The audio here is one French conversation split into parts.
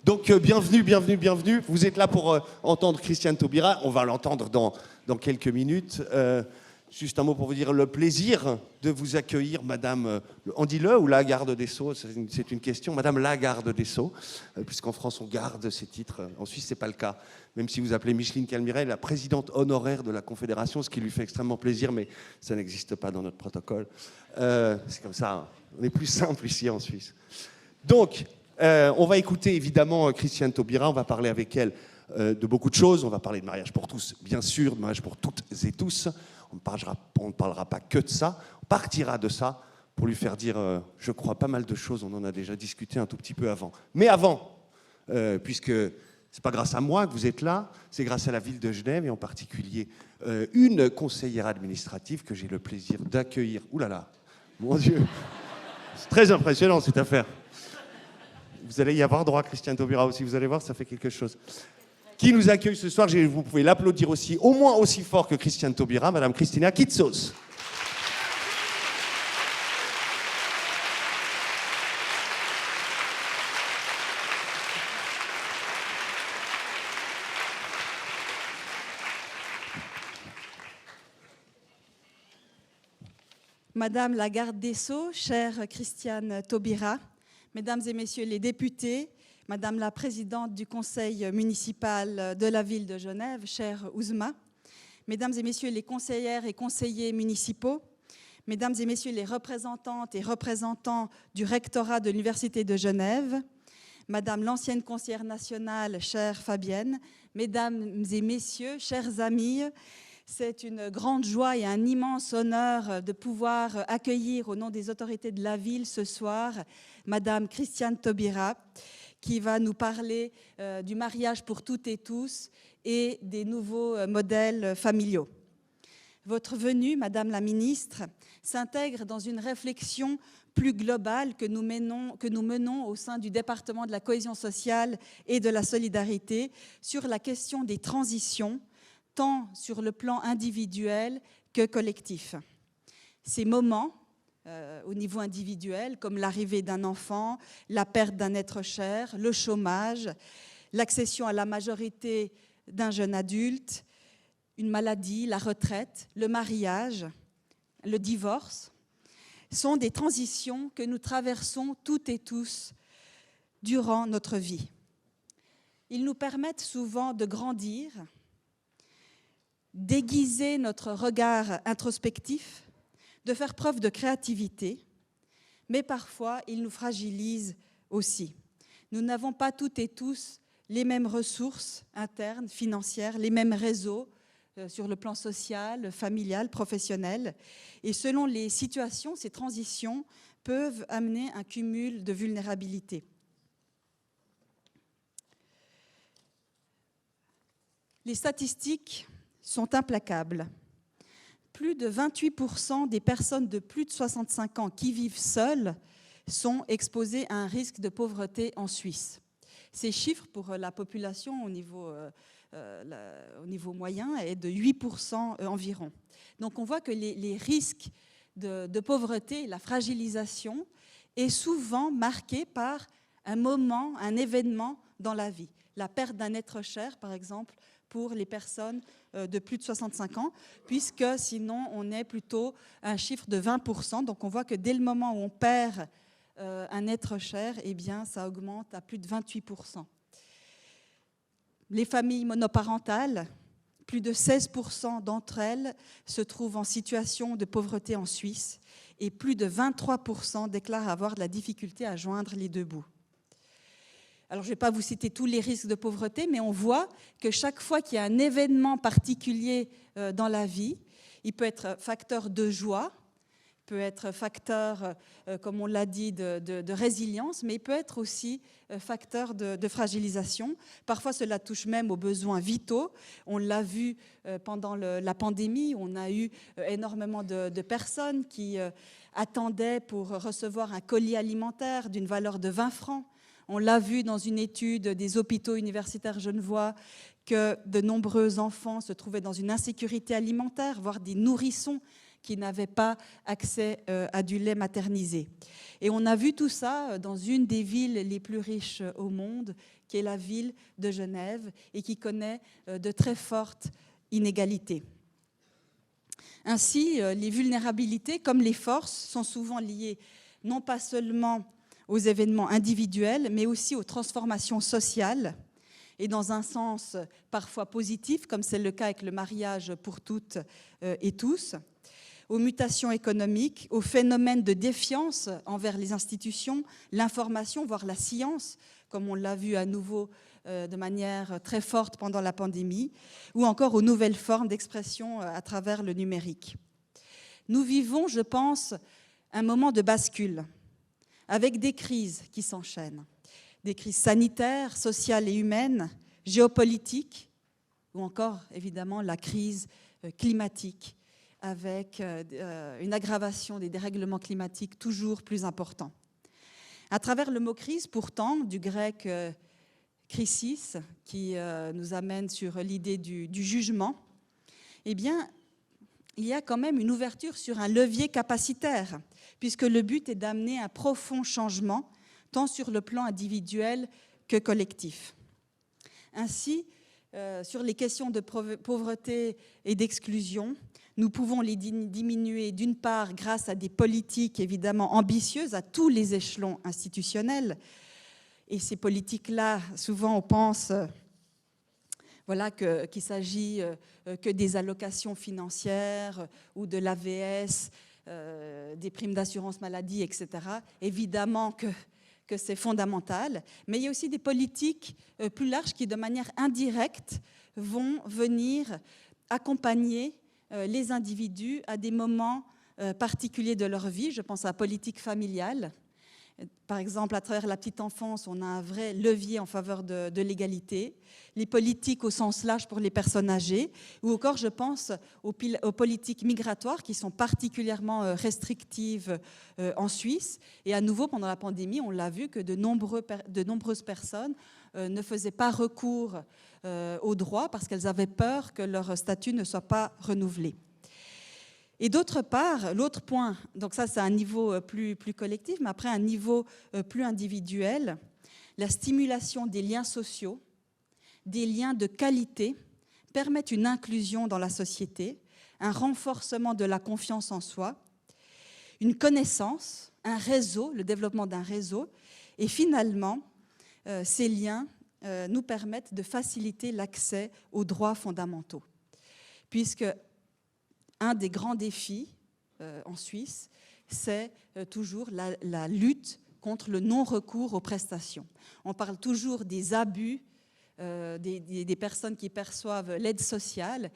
Donc bienvenue, bienvenue, bienvenue. Vous êtes là pour entendre Christiane Taubira. On va l'entendre dans quelques minutes. Juste un mot pour vous dire le plaisir de vous accueillir, Madame, on dit le ou la garde des Sceaux, c'est une question, Madame la garde des Sceaux, puisqu'en France on garde ces titres, en Suisse c'est pas le cas, même si vous appelez Micheline Calmiret la présidente honoraire de la Confédération, ce qui lui fait extrêmement plaisir, mais ça n'existe pas dans notre protocole. C'est comme ça, hein. On est plus simple ici en Suisse. Donc, on va écouter évidemment Christiane Taubira, on va parler avec elle de beaucoup de choses, on va parler de mariage pour tous, bien sûr, de mariage pour toutes et tous. On ne parlera pas que de ça, on partira de ça pour lui faire dire, je crois, pas mal de choses, on en a déjà discuté un tout petit peu avant. Mais avant, puisque ce n'est pas grâce à moi que vous êtes là, c'est grâce à la ville de Genève et en particulier une conseillère administrative que j'ai le plaisir d'accueillir. Ouh là là, mon Dieu, c'est très impressionnant cette affaire. Vous allez y avoir droit, Christiane Taubira aussi, vous allez voir, ça fait quelque chose. Qui nous accueille ce soir, vous pouvez l'applaudir aussi, au moins aussi fort que Christiane Taubira, Madame Christina Kitsos. Madame la garde des Sceaux, chère Christiane Taubira, Mesdames et Messieurs les députés, Madame la présidente du conseil municipal de la ville de Genève, chère Ouzma, Mesdames et Messieurs les conseillères et conseillers municipaux, Mesdames et Messieurs les représentantes et représentants du rectorat de l'Université de Genève, Madame l'ancienne conseillère nationale, chère Fabienne, Mesdames et Messieurs, chers amis, c'est une grande joie et un immense honneur de pouvoir accueillir au nom des autorités de la ville ce soir Madame Christiane Taubira, qui va nous parler du mariage pour toutes et tous et des nouveaux modèles familiaux. Votre venue, Madame la Ministre, s'intègre dans une réflexion plus globale que nous menons au sein du département de la cohésion sociale et de la solidarité sur la question des transitions, tant sur le plan individuel que collectif. Ces moments, au niveau individuel, comme l'arrivée d'un enfant, la perte d'un être cher, le chômage, l'accession à la majorité d'un jeune adulte, une maladie, la retraite, le mariage, le divorce, sont des transitions que nous traversons toutes et tous durant notre vie. Ils nous permettent souvent de grandir, d'aiguiser notre regard introspectif, de faire preuve de créativité, mais parfois, ils nous fragilisent aussi. Nous n'avons pas toutes et tous les mêmes ressources internes, financières, les mêmes réseaux sur le plan social, familial, professionnel. Et selon les situations, ces transitions peuvent amener un cumul de vulnérabilité. Les statistiques sont implacables. Plus de 28% des personnes de plus de 65 ans qui vivent seules sont exposées à un risque de pauvreté en Suisse. Ces chiffres pour la population au niveau moyen est de 8% environ. Donc on voit que les risques de pauvreté, la fragilisation est souvent marqué par un moment, un événement dans la vie. La perte d'un être cher, par exemple, pour les personnes de plus de 65 ans, puisque sinon on est plutôt à un chiffre de 20%. Donc on voit que dès le moment où on perd un être cher, eh bien, ça augmente à plus de 28%. Les familles monoparentales, plus de 16% d'entre elles se trouvent en situation de pauvreté en Suisse et plus de 23% déclarent avoir de la difficulté à joindre les deux bouts. Alors, je ne vais pas vous citer tous les risques de pauvreté, mais on voit que chaque fois qu'il y a un événement particulier dans la vie, il peut être facteur de joie, peut être facteur, comme on l'a dit, de résilience, mais il peut être aussi facteur de fragilisation. Parfois, cela touche même aux besoins vitaux. On l'a vu pendant la pandémie, on a eu énormément de personnes qui attendaient pour recevoir un colis alimentaire d'une valeur de 20 francs. On l'a vu dans une étude des hôpitaux universitaires genevois que de nombreux enfants se trouvaient dans une insécurité alimentaire, voire des nourrissons qui n'avaient pas accès à du lait maternisé. Et on a vu tout ça dans une des villes les plus riches au monde, qui est la ville de Genève et qui connaît de très fortes inégalités. Ainsi, les vulnérabilités, comme les forces, sont souvent liées non pas seulement aux événements individuels, mais aussi aux transformations sociales, et dans un sens parfois positif, comme c'est le cas avec le mariage pour toutes et tous, aux mutations économiques, aux phénomènes de défiance envers les institutions, l'information, voire la science, comme on l'a vu à nouveau de manière très forte pendant la pandémie, ou encore aux nouvelles formes d'expression à travers le numérique. Nous vivons, je pense, un moment de bascule, avec des crises qui s'enchaînent, des crises sanitaires, sociales et humaines, géopolitiques, ou encore, évidemment, la crise climatique, avec une aggravation des dérèglements climatiques toujours plus importants. À travers le mot crise, pourtant, du grec krisis, qui nous amène sur l'idée du jugement, eh bien, il y a quand même une ouverture sur un levier capacitaire, puisque le but est d'amener un profond changement, tant sur le plan individuel que collectif. Ainsi, sur les questions de pauvreté et d'exclusion, nous pouvons les diminuer d'une part grâce à des politiques évidemment ambitieuses à tous les échelons institutionnels. Et ces politiques-là, souvent on pense qu'il s'agit que des allocations financières ou de l'AVS, des primes d'assurance maladie, etc. Évidemment que c'est fondamental, mais il y a aussi des politiques plus larges qui, de manière indirecte, vont venir accompagner les individus à des moments particuliers de leur vie. Je pense à la politique familiale. Par exemple, à travers la petite enfance, on a un vrai levier en faveur de l'égalité. Les politiques au sens large pour les personnes âgées, ou encore, je pense, aux politiques migratoires qui sont particulièrement restrictives en Suisse. Et à nouveau, pendant la pandémie, on l'a vu que de nombreuses personnes ne faisaient pas recours aux droits parce qu'elles avaient peur que leur statut ne soit pas renouvelé. Et d'autre part, l'autre point, donc ça c'est un niveau plus collectif, mais après un niveau plus individuel, la stimulation des liens sociaux, des liens de qualité, permettent une inclusion dans la société, un renforcement de la confiance en soi, une connaissance, un réseau, le développement d'un réseau, et finalement, ces liens nous permettent de faciliter l'accès aux droits fondamentaux, puisque un des grands défis en Suisse, c'est toujours la lutte contre le non-recours aux prestations. On parle toujours des abus des personnes qui perçoivent l'aide sociale,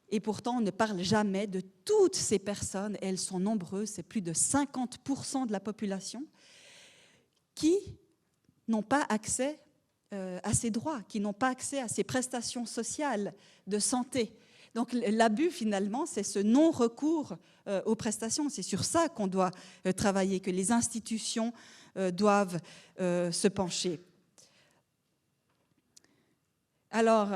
et pourtant on ne parle jamais de toutes ces personnes, et elles sont nombreuses, c'est plus de 50% de la population, qui n'ont pas accès à ces droits, qui n'ont pas accès à ces prestations sociales de santé. Donc l'abus, finalement, c'est ce non-recours aux prestations. C'est sur ça qu'on doit travailler, que les institutions doivent se pencher. Alors,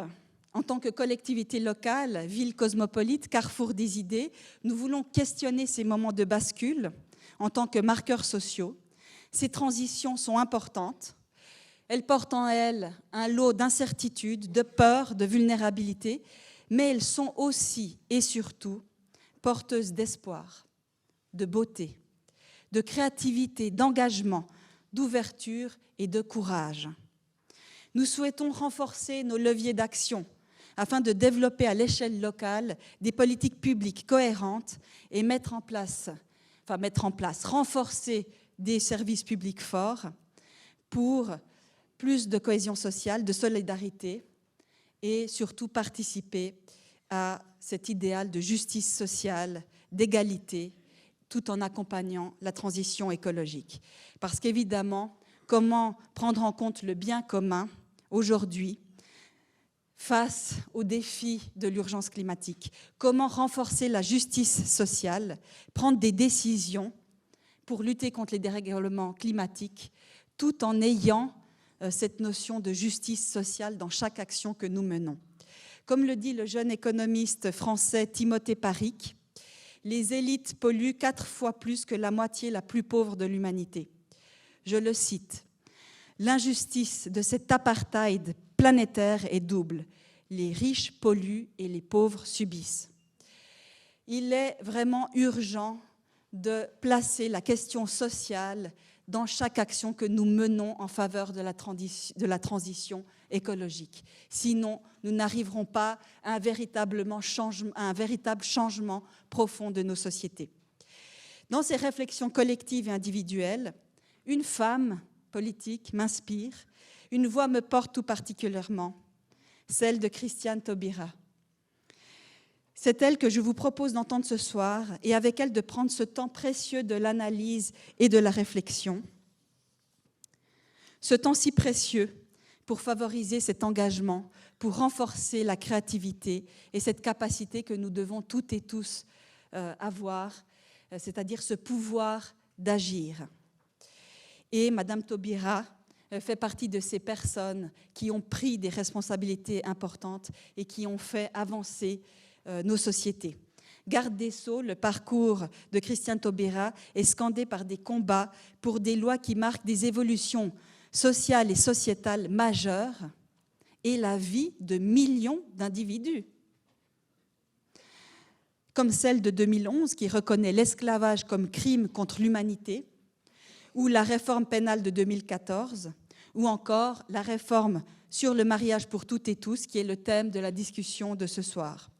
en tant que collectivité locale, ville cosmopolite, carrefour des idées, nous voulons questionner ces moments de bascule en tant que marqueurs sociaux. Ces transitions sont importantes. Elles portent en elles un lot d'incertitudes, de peur, de vulnérabilité, mais elles sont aussi et surtout porteuses d'espoir, de beauté, de créativité, d'engagement, d'ouverture et de courage. Nous souhaitons renforcer nos leviers d'action afin de développer à l'échelle locale des politiques publiques cohérentes et renforcer des services publics forts pour plus de cohésion sociale, de solidarité, et surtout participer à cet idéal de justice sociale, d'égalité, tout en accompagnant la transition écologique. Parce qu'évidemment, comment prendre en compte le bien commun aujourd'hui face aux défis de l'urgence climatique? Comment renforcer la justice sociale, prendre des décisions pour lutter contre les dérèglements climatiques, tout en ayant cette notion de justice sociale dans chaque action que nous menons. Comme le dit le jeune économiste français Timothée Paric, les élites polluent 4 fois plus que la moitié la plus pauvre de l'humanité. Je le cite. L'injustice de cet apartheid planétaire est double. Les riches polluent et les pauvres subissent. Il est vraiment urgent de placer la question sociale dans chaque action que nous menons en faveur de la transition écologique. Sinon, nous n'arriverons pas à un véritable changement profond de nos sociétés. Dans ces réflexions collectives et individuelles, une femme politique m'inspire, une voix me porte tout particulièrement, celle de Christiane Taubira. C'est elle que je vous propose d'entendre ce soir et avec elle de prendre ce temps précieux de l'analyse et de la réflexion. Ce temps si précieux pour favoriser cet engagement, pour renforcer la créativité et cette capacité que nous devons toutes et tous avoir, c'est-à-dire ce pouvoir d'agir. Et Madame Taubira fait partie de ces personnes qui ont pris des responsabilités importantes et qui ont fait avancer nos sociétés. Garde des Sceaux, le parcours de Christiane Taubira est scandé par des combats pour des lois qui marquent des évolutions sociales et sociétales majeures et la vie de millions d'individus. Comme celle de 2011 qui reconnaît l'esclavage comme crime contre l'humanité, ou la réforme pénale de 2014, ou encore la réforme sur le mariage pour toutes et tous, qui est le thème de la discussion de ce soir.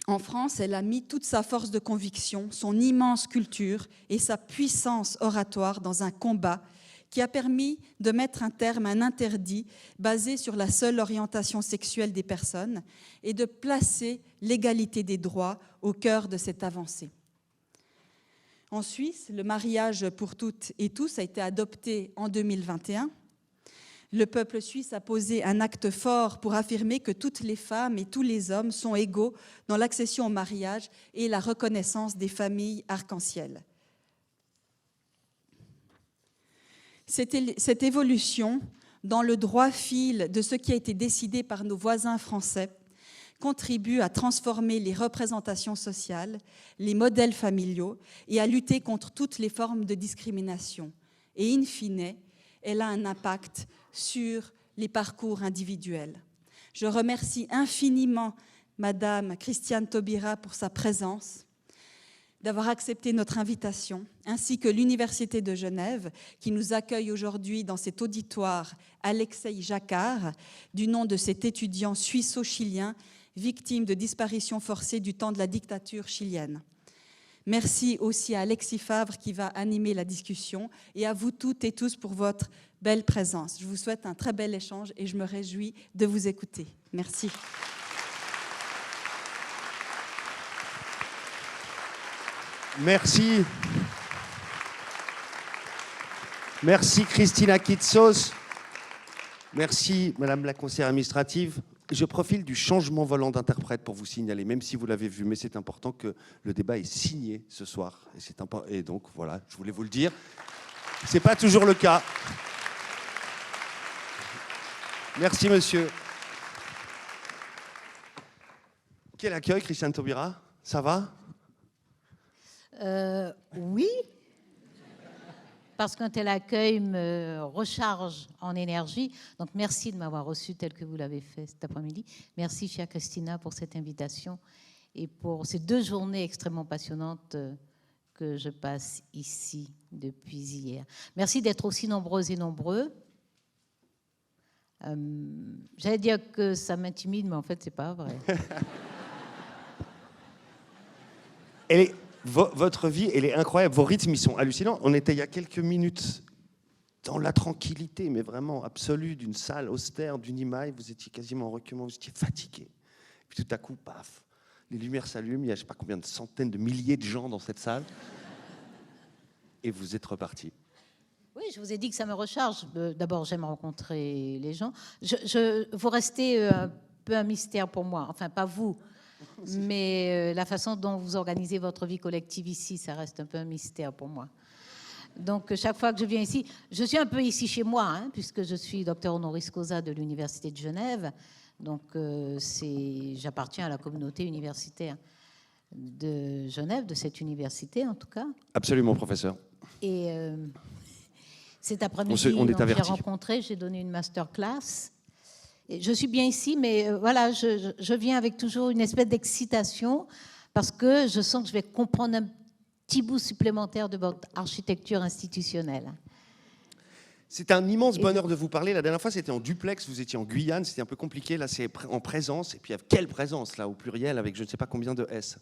En France, elle a mis toute sa force de conviction, son immense culture et sa puissance oratoire dans un combat qui a permis de mettre un terme à un interdit basé sur la seule orientation sexuelle des personnes et de placer l'égalité des droits au cœur de cette avancée. En Suisse, le mariage pour toutes et tous a été adopté en 2021. Le peuple suisse a posé un acte fort pour affirmer que toutes les femmes et tous les hommes sont égaux dans l'accession au mariage et la reconnaissance des familles arc-en-ciel. Cette évolution, dans le droit fil de ce qui a été décidé par nos voisins français, contribue à transformer les représentations sociales, les modèles familiaux et à lutter contre toutes les formes de discrimination. Et in fine, elle a un impact sur les parcours individuels. Je remercie infiniment Madame Christiane Taubira pour sa présence, d'avoir accepté notre invitation, ainsi que l'Université de Genève, qui nous accueille aujourd'hui dans cet auditoire Alexei Jacquard, du nom de cet étudiant suisse-chilien victime de disparition forcée du temps de la dictature chilienne. Merci aussi à Alexis Favre qui va animer la discussion et à vous toutes et tous pour votre belle présence. Je vous souhaite un très bel échange et je me réjouis de vous écouter. Merci. Merci. Merci Christina Kitsos. Merci Madame la conseillère administrative. Je profite du changement volant d'interprète pour vous signaler, même si vous l'avez vu, mais c'est important que le débat est signé ce soir. Et donc voilà, je voulais vous le dire. C'est pas toujours le cas. Merci monsieur. Quel accueil, Christiane Taubira. Ça va? Oui, parce qu'un tel accueil me recharge en énergie. Donc merci de m'avoir reçu tel que vous l'avez fait cet après-midi. Merci, chère Christina, pour cette invitation et pour ces 2 journées extrêmement passionnantes que je passe ici depuis hier. Merci d'être aussi nombreuses et nombreux. J'allais dire que ça m'intimide, mais en fait, c'est pas vrai. Votre vie, elle est incroyable. Vos rythmes, ils sont hallucinants. On était il y a quelques minutes dans la tranquillité, mais vraiment absolue, d'une salle austère, d'une imaille. Vous étiez quasiment en recueillement, vous étiez fatigué. Puis tout à coup, paf, les lumières s'allument. Il y a je ne sais pas combien de centaines de milliers de gens dans cette salle. Et vous êtes reparti. Oui, je vous ai dit que ça me recharge. D'abord, j'aime rencontrer les gens. Vous restez un peu un mystère pour moi. Enfin, pas vous. Mais la façon dont vous organisez votre vie collective ici, ça reste un peu un mystère pour moi. Donc, chaque fois que je viens ici, je suis un peu ici chez moi, hein, puisque je suis docteur honoris causa de l'Université de Genève. Donc, j'appartiens à la communauté universitaire de Genève, de cette université en tout cas. Absolument, professeur. Et cet après-midi, on est j'ai averti. rencontré, j'ai donné une masterclass. Et je suis bien ici, mais voilà, je viens avec toujours une espèce d'excitation parce que je sens que je vais comprendre un petit bout supplémentaire de votre architecture institutionnelle. C'est un immense bonheur de vous parler. La dernière fois, c'était en duplex, vous étiez en Guyane, c'était un peu compliqué. Là, c'est en présence. Et puis, quelle présence, là, au pluriel, avec je ne sais pas combien de S.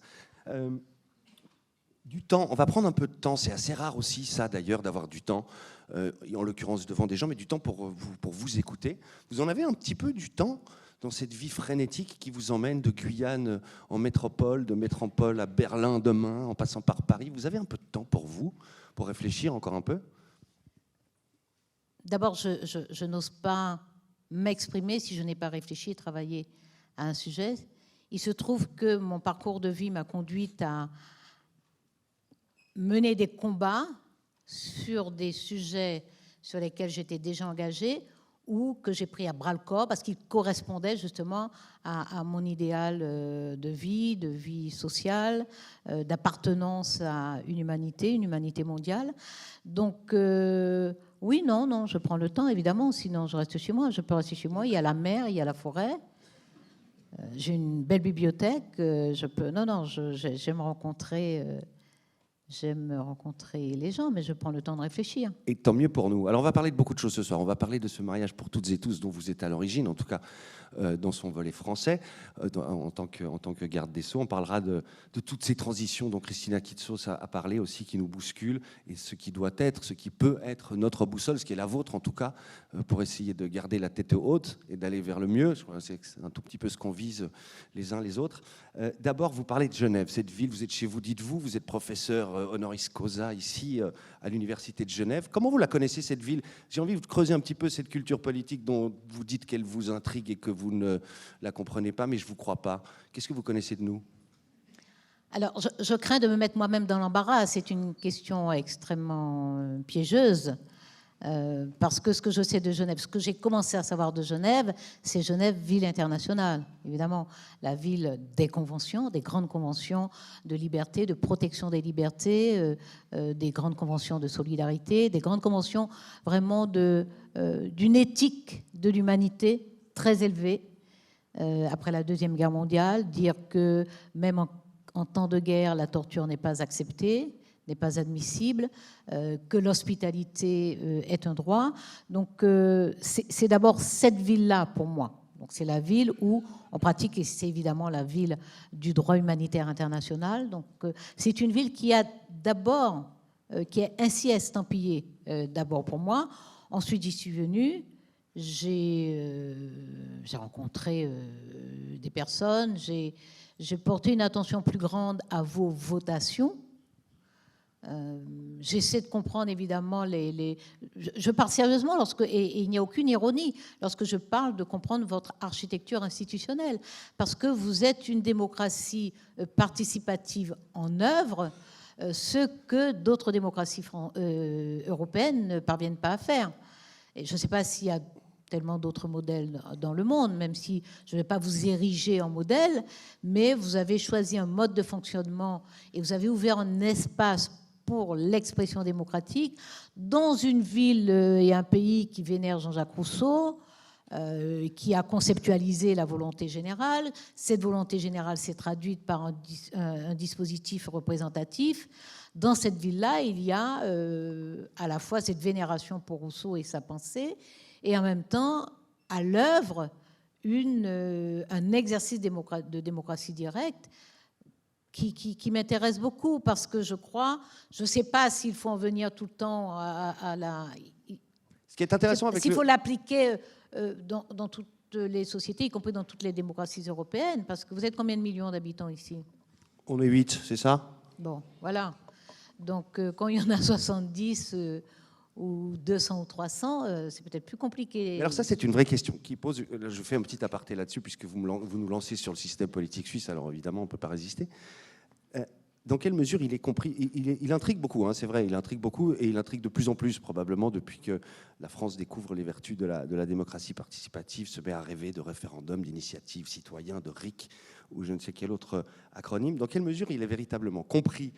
Du temps, on va prendre un peu de temps. C'est assez rare aussi, ça, d'ailleurs, d'avoir du temps, en l'occurrence devant des gens, mais du temps pour vous écouter. Vous en avez un petit peu du temps dans cette vie frénétique qui vous emmène de Guyane en métropole, de métropole à Berlin demain, en passant par Paris. Vous avez un peu de temps pour vous, pour réfléchir encore un peu? D'abord, je n'ose pas m'exprimer si je n'ai pas réfléchi et travaillé à un sujet. Il se trouve que mon parcours de vie m'a conduite à mener des combats sur des sujets sur lesquels j'étais déjà engagée ou que j'ai pris à bras-le-corps parce qu'ils correspondaient justement à mon idéal de vie sociale, d'appartenance à une humanité mondiale. Donc, oui, non, je prends le temps, évidemment, sinon je reste chez moi. Je peux rester chez moi, il y a la mer, il y a la forêt. J'ai une belle bibliothèque. J'aime rencontrer les gens, mais je prends le temps de réfléchir. Et tant mieux pour nous. Alors on va parler de beaucoup de choses ce soir. On va parler de ce mariage pour toutes et tous dont vous êtes à l'origine, en tout cas dans son volet français, en tant que garde des Sceaux. On parlera de toutes ces transitions dont Christina Kitsos a parlé aussi, qui nous bousculent, et ce qui doit être, ce qui peut être notre boussole, ce qui est la vôtre en tout cas, pour essayer de garder la tête haute et d'aller vers le mieux. C'est un tout petit peu ce qu'on vise les uns les autres. D'abord, vous parlez de Genève, cette ville, vous êtes chez vous, dites-vous, vous êtes professeur honoris causa ici à l'université de Genève. Comment vous la connaissez, cette ville? J'ai envie de creuser un petit peu cette culture politique dont vous dites qu'elle vous intrigue et que vous ne la comprenez pas, mais je ne vous crois pas. Qu'est-ce que vous connaissez de nous? Alors, je crains de me mettre moi-même dans l'embarras. C'est une question extrêmement piégeuse. Parce que ce que je sais de Genève, ce que j'ai commencé à savoir de Genève, c'est Genève, ville internationale, évidemment, la ville des conventions, des grandes conventions de liberté, de protection des libertés, des grandes conventions de solidarité, des grandes conventions vraiment d'une éthique de l'humanité très élevée. Après la Deuxième Guerre mondiale, dire que même en temps de guerre, la torture n'est pas acceptée, n'est pas admissible, que l'hospitalité est un droit. Donc, c'est d'abord cette ville-là pour moi. Donc, c'est la ville où on pratique, et c'est évidemment la ville du droit humanitaire international. Donc, c'est une ville qui a d'abord, qui est ainsi estampillée d'abord pour moi. Ensuite, j'y suis venue. J'ai rencontré des personnes. J'ai porté une attention plus grande à vos votations. J'essaie de comprendre évidemment je parle sérieusement et il n'y a aucune ironie lorsque je parle de comprendre votre architecture institutionnelle, parce que vous êtes une démocratie participative en œuvre, ce que d'autres démocraties européennes ne parviennent pas à faire. Et je ne sais pas s'il y a tellement d'autres modèles dans le monde, même si je ne vais pas vous ériger en modèle, mais vous avez choisi un mode de fonctionnement et vous avez ouvert un espace pour l'expression démocratique dans une ville et un pays qui vénère Jean-Jacques Rousseau, qui a conceptualisé la volonté générale. Cette volonté générale s'est traduite par un dispositif représentatif. Dans cette ville-là, il y a à la fois cette vénération pour Rousseau et sa pensée, et en même temps, à l'œuvre, un exercice de démocratie directe qui m'intéresse beaucoup, parce que je ne sais pas s'il faut en venir tout le temps à la... Ce qui est intéressant avec s'il faut l'appliquer dans toutes les sociétés, y compris dans toutes les démocraties européennes, parce que vous êtes combien de millions d'habitants ici? On est 8, c'est ça? Bon, voilà. Donc, quand il y en a 70 ou 200 ou 300, c'est peut-être plus compliqué. Mais alors ça, c'est une vraie question qui pose... Je fais un petit aparté là-dessus, puisque vous nous lancez sur le système politique suisse, alors évidemment, on ne peut pas résister. Dans quelle mesure il est compris? Il intrigue beaucoup, hein, c'est vrai, il intrigue beaucoup, et il intrigue de plus en plus, probablement, depuis que la France découvre les vertus de la démocratie participative, se met à rêver de référendum, d'initiative citoyen, de RIC, ou je ne sais quel autre acronyme. Dans quelle mesure il est véritablement compris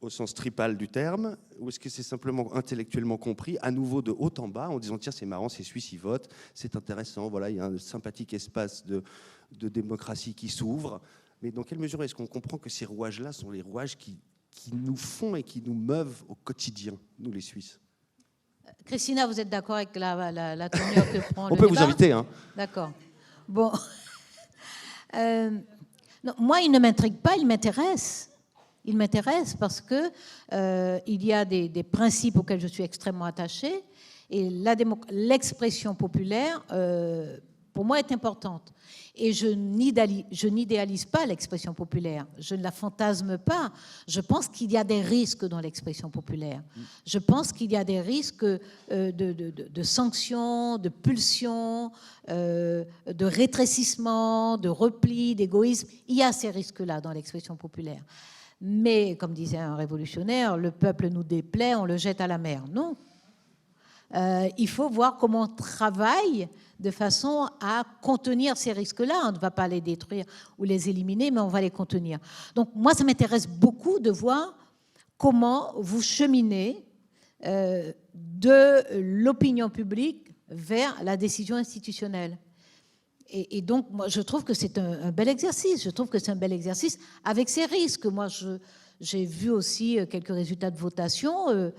au sens tripal du terme, ou est-ce que c'est simplement intellectuellement compris, à nouveau de haut en bas, en disant tiens, c'est marrant, ces Suisses y votent, c'est intéressant, voilà, il y a un sympathique espace de démocratie qui s'ouvre. Mais dans quelle mesure est-ce qu'on comprend que ces rouages-là sont les rouages qui nous font et qui nous meuvent au quotidien, nous les Suisses? Christina, vous êtes d'accord avec la tournure que prend le On peut débat? vous inviter, hein. D'accord. Bon. Non, moi, il ne m'intrigue pas, il m'intéresse. Il m'intéresse parce que il y a des principes auxquels je suis extrêmement attachée et l'expression populaire, pour moi, est importante. Et je n'idéalise pas l'expression populaire, je ne la fantasme pas. Je pense qu'il y a des risques dans l'expression populaire. Je pense qu'il y a des risques de sanctions, de pulsions, de rétrécissement, de repli, d'égoïsme. Il y a ces risques-là dans l'expression populaire. Mais, comme disait un révolutionnaire, le peuple nous déplaît, on le jette à la mer. Non. Il faut voir comment on travaille de façon à contenir ces risques-là. On ne va pas les détruire ou les éliminer, mais on va les contenir. Donc, moi, ça m'intéresse beaucoup de voir comment vous cheminez de l'opinion publique vers la décision institutionnelle. Et donc, moi, je trouve que c'est un bel exercice. Je trouve que c'est un bel exercice avec ses risques. Moi, j'ai vu aussi quelques résultats de votation.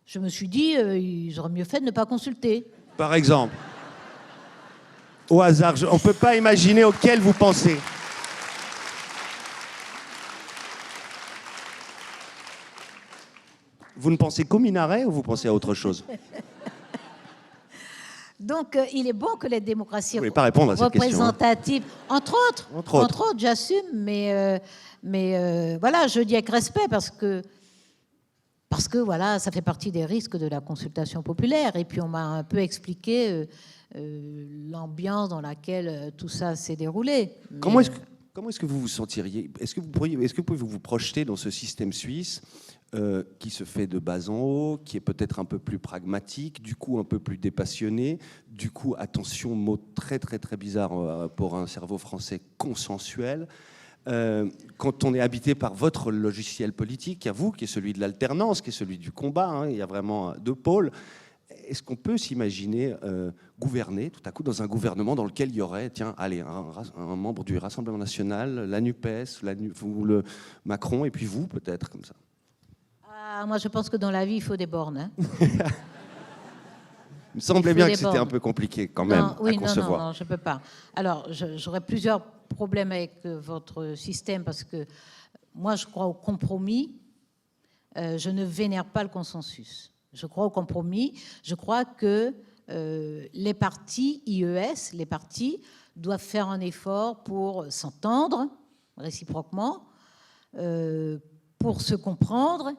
Je me suis dit, ils auraient mieux fait de ne pas consulter. Par exemple, au hasard, on ne peut pas imaginer auquel vous pensez. Vous ne pensez qu'au minaret ou vous pensez à autre chose? Donc, il est bon que les démocraties représentatives, entre autres, j'assume, mais voilà, je dis avec respect parce que voilà, ça fait partie des risques de la consultation populaire. Et puis, on m'a un peu expliqué l'ambiance dans laquelle tout ça s'est déroulé. Comment est-ce que vous vous sentiriez? Est-ce que vous pouvez vous projeter dans ce système suisse qui se fait de bas en haut, qui est peut-être un peu plus pragmatique, du coup un peu plus dépassionné, du coup, attention, mot très très très bizarre pour un cerveau français, consensuel. Quand on est habité par votre logiciel politique, à vous, qui est celui de l'alternance, qui est celui du combat, hein, il y a vraiment deux pôles, est-ce qu'on peut s'imaginer gouverner tout à coup dans un gouvernement dans lequel il y aurait, tiens, allez, un membre du Rassemblement national, la NUPES, le Macron, et puis vous, peut-être, comme ça? Moi, je pense que dans la vie, il faut des bornes. Hein. Il me semblait bien que c'était un peu compliqué quand même à concevoir. Non, je ne peux pas. Alors, j'aurais plusieurs problèmes avec votre système parce que moi, je crois au compromis. Je ne vénère pas le consensus. Je crois au compromis. Je crois que les partis IES, les partis, doivent faire un effort pour s'entendre réciproquement, pour se comprendre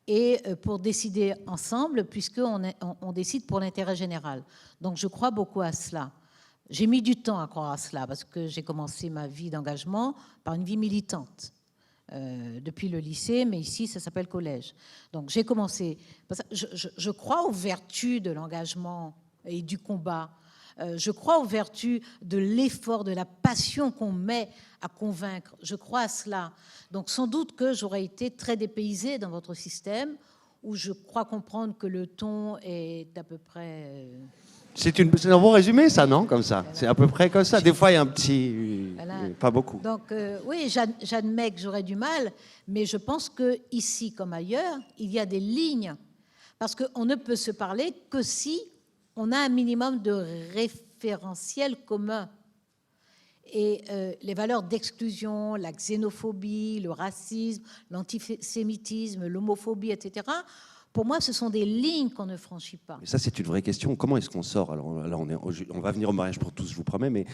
et pour décider ensemble, puisqu'on décide pour l'intérêt général. Donc je crois beaucoup à cela. J'ai mis du temps à croire à cela, parce que j'ai commencé ma vie d'engagement par une vie militante, depuis le lycée, mais ici ça s'appelle collège. Donc j'ai commencé... Je crois aux vertus de l'engagement et du combat. Je crois aux vertus de l'effort, de la passion qu'on met à convaincre. Je crois à cela. Donc sans doute que j'aurais été très dépaysée dans votre système, où je crois comprendre que le ton est à peu près... C'est un bon résumé, ça, non? Comme ça. C'est à peu près comme ça. Des fois, il y a un petit... Voilà. Pas beaucoup. Donc oui, j'admets que j'aurais du mal, mais je pense qu'ici comme ailleurs, il y a des lignes. Parce qu'on ne peut se parler que si on a un minimum de référentiel commun. Et les valeurs d'exclusion, la xénophobie, le racisme, l'antisémitisme, l'homophobie, etc., pour moi, ce sont des lignes qu'on ne franchit pas. Mais ça, c'est une vraie question. Comment est-ce qu'on sort? Alors là, on va venir au mariage pour tous, je vous promets, mais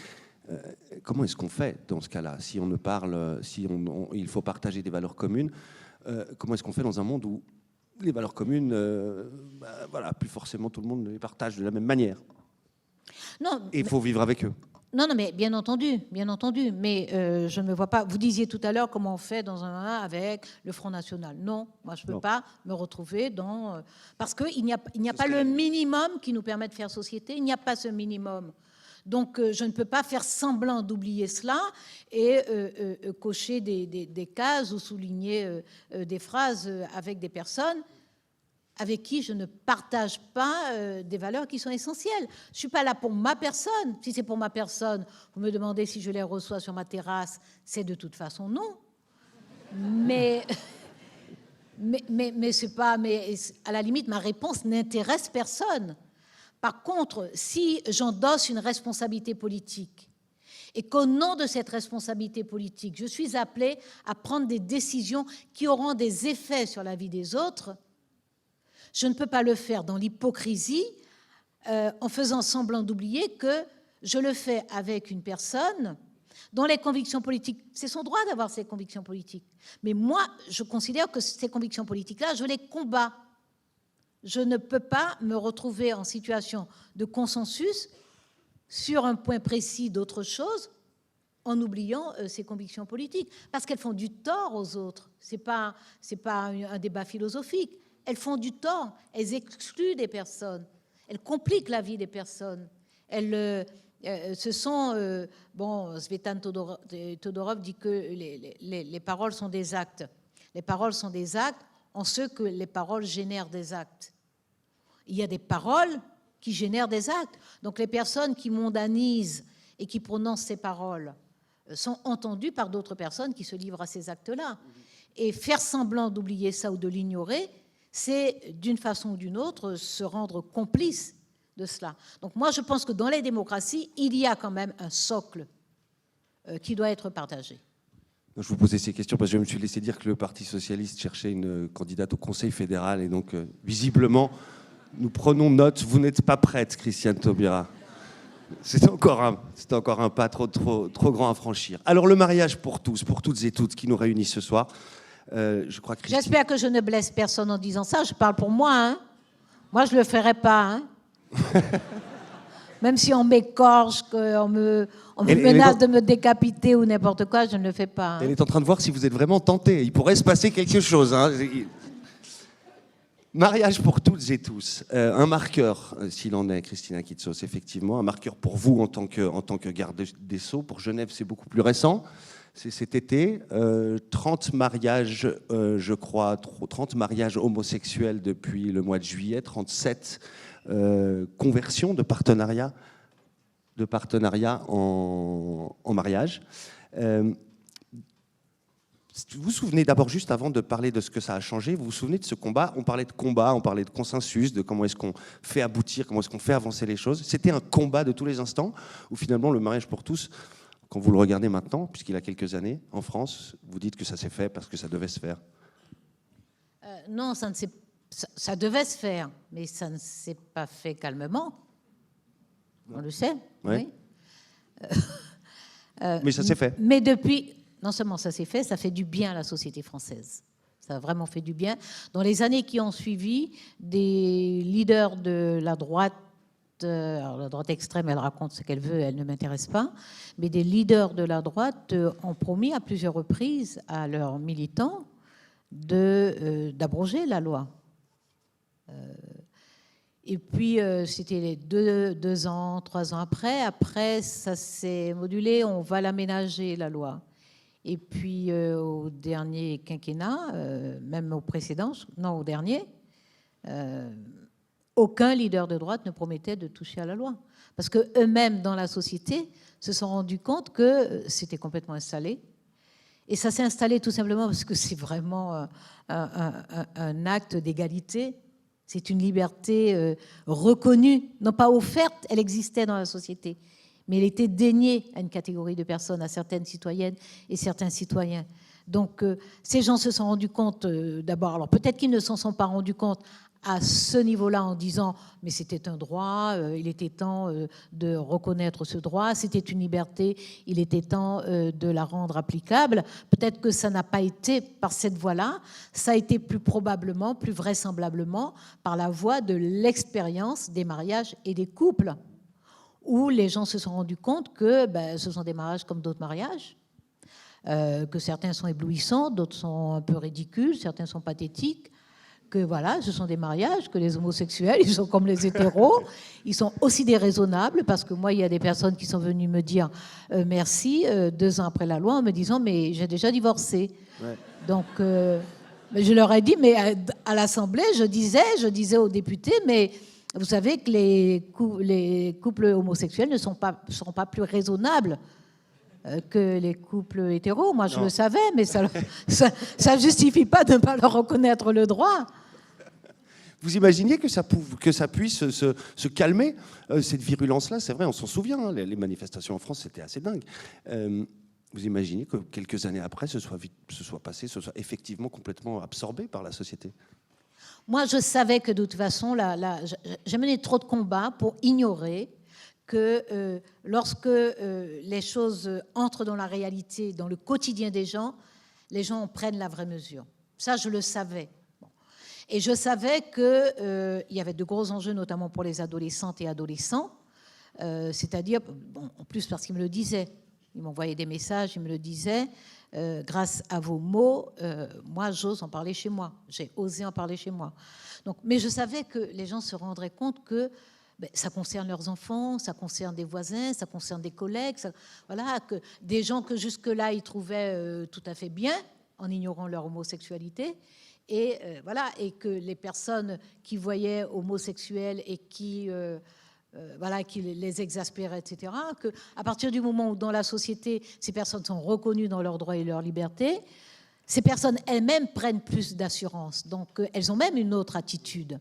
comment est-ce qu'on fait dans ce cas-là? Si on ne parle, il faut partager des valeurs communes, comment est-ce qu'on fait dans un monde où les valeurs communes, voilà, plus forcément tout le monde les partage de la même manière? Non, et il faut vivre avec eux. Non, mais bien entendu, mais je ne me vois pas. Vous disiez tout à l'heure comment on fait dans un avec le Front National. Non, moi je ne peux pas me retrouver dans... parce qu'il n'y a pas le minimum qui nous permet de faire société, il n'y a pas ce minimum. Donc, je ne peux pas faire semblant d'oublier cela et cocher des cases ou souligner des phrases avec des personnes avec qui je ne partage pas des valeurs qui sont essentielles. Je ne suis pas là pour ma personne. Si c'est pour ma personne, vous me demandez si je les reçois sur ma terrasse, c'est de toute façon non. Mais c'est pas. Mais à la limite, ma réponse n'intéresse personne. Par contre, si j'endosse une responsabilité politique et qu'au nom de cette responsabilité politique, je suis appelée à prendre des décisions qui auront des effets sur la vie des autres, je ne peux pas le faire dans l'hypocrisie en faisant semblant d'oublier que je le fais avec une personne dont les convictions politiques, c'est son droit d'avoir ses convictions politiques. Mais moi, je considère que ces convictions politiques-là, je les combats. Je ne peux pas me retrouver en situation de consensus sur un point précis d'autre chose en oubliant ces convictions politiques, parce qu'elles font du tort aux autres. C'est pas un débat philosophique. Elles font du tort, elles excluent des personnes, elles compliquent la vie des personnes. Svetlana Todorov dit que les paroles sont des actes. Les paroles sont des actes en ce que les paroles génèrent des actes. Il y a des paroles qui génèrent des actes. Donc les personnes qui mondanisent et qui prononcent ces paroles sont entendues par d'autres personnes qui se livrent à ces actes-là. Et faire semblant d'oublier ça ou de l'ignorer, c'est d'une façon ou d'une autre se rendre complice de cela. Donc moi, je pense que dans les démocraties, il y a quand même un socle qui doit être partagé. Je vous posais ces questions parce que je me suis laissé dire que le Parti socialiste cherchait une candidate au Conseil fédéral et donc visiblement, nous prenons note. Vous n'êtes pas prête, Christiane Taubira. C'est encore un pas trop grand à franchir. Alors le mariage pour tous, pour toutes et toutes qui nous réunissent ce soir. Je crois que J'espère que je ne blesse personne en disant ça. Je parle pour moi. Hein. Moi, je ne le ferai pas. Hein. Même si on m'écorche, qu'on me menace de me décapiter ou n'importe quoi, je ne le fais pas. Hein. Elle est en train de voir si vous êtes vraiment tenté. Il pourrait se passer quelque chose. Hein. Mariage pour toutes et tous. Un marqueur, s'il en est, Christina Kitsos, effectivement. Un marqueur pour vous en tant que garde des Sceaux. Pour Genève, c'est beaucoup plus récent. C'est cet été, 30 mariages, je crois, 30 mariages homosexuels depuis le mois de juillet, 37 conversions de partenariats en mariage. Vous vous souvenez d'abord, juste avant de parler de ce que ça a changé, vous vous souvenez de ce combat? On parlait de consensus, de comment est-ce qu'on fait aboutir, comment est-ce qu'on fait avancer les choses. C'était un combat de tous les instants, où finalement le mariage pour tous, quand vous le regardez maintenant, puisqu'il a quelques années, en France, vous dites que ça s'est fait parce que ça devait se faire. Non, ça devait se faire, mais ça ne s'est pas fait calmement. On le sait, ouais. Oui. Mais ça s'est fait. Mais depuis, non seulement ça s'est fait, ça fait du bien à la société française. Ça a vraiment fait du bien. Dans les années qui ont suivi, des leaders de la droite, alors la droite extrême, elle raconte ce qu'elle veut, elle ne m'intéresse pas, mais des leaders de la droite ont promis à plusieurs reprises à leurs militants d'abroger la loi. Et puis, c'était les 2 ans, 3 ans après. Après, ça s'est modulé, on va l'aménager, la loi. Et puis, au dernier quinquennat, même au précédent, non, au dernier, aucun leader de droite ne promettait de toucher à la loi. Parce qu'eux-mêmes, dans la société, se sont rendus compte que c'était complètement installé. Et ça s'est installé tout simplement parce que c'est vraiment un acte d'égalité. C'est une liberté reconnue, non pas offerte, elle existait dans la société, mais elle était déniée à une catégorie de personnes, à certaines citoyennes et certains citoyens. Donc ces gens se sont rendus compte d'abord, alors peut-être qu'ils ne s'en sont pas rendus compte à ce niveau-là en disant mais c'était un droit, il était temps de reconnaître ce droit, c'était une liberté, il était temps de la rendre applicable. Peut-être que ça n'a pas été par cette voie-là, ça a été plus probablement, plus vraisemblablement par la voie de l'expérience des mariages et des couples, où les gens se sont rendus compte que ce sont des mariages comme d'autres mariages, que certains sont éblouissants, d'autres sont un peu ridicules, certains sont pathétiques, que voilà, ce sont des mariages, que les homosexuels, ils sont comme les hétéros, ils sont aussi déraisonnables, parce que moi, il y a des personnes qui sont venues me dire merci 2 ans après la loi en me disant mais j'ai déjà divorcé. Ouais. Donc, je leur ai dit, mais à l'Assemblée, je disais aux députés, mais vous savez que les couples homosexuels ne seront pas plus raisonnables que les couples hétéros. Moi, je le savais, mais ça ne justifie pas de ne pas leur reconnaître le droit. Vous imaginez que ça puisse se calmer, cette virulence-là? C'est vrai, on s'en souvient, hein, les manifestations en France, c'était assez dingue. Vous imaginez que quelques années après, ce soit effectivement complètement absorbé par la société? Moi, je savais que de toute façon, j'ai mené trop de combats pour ignorer que lorsque les choses entrent dans la réalité, dans le quotidien des gens, les gens en prennent la vraie mesure. Ça, je le savais. Bon. Et je savais qu'il y avait de gros enjeux, notamment pour les adolescentes et adolescents, c'est-à-dire, bon, en plus parce qu'ils me le disaient, ils m'envoyaient des messages, ils me le disaient, grâce à vos mots, moi, j'ose en parler chez moi. J'ai osé en parler chez moi. Donc, mais je savais que les gens se rendraient compte que ça concerne leurs enfants, ça concerne des voisins, ça concerne des collègues, voilà, que des gens que jusque-là, ils trouvaient tout à fait bien, en ignorant leur homosexualité. Et, voilà, et que les personnes qui voyaient homosexuels et qui les exaspérait, etc., qu'à partir du moment où dans la société, ces personnes sont reconnues dans leurs droits et leurs libertés, ces personnes elles-mêmes prennent plus d'assurance. Donc, elles ont même une autre attitude.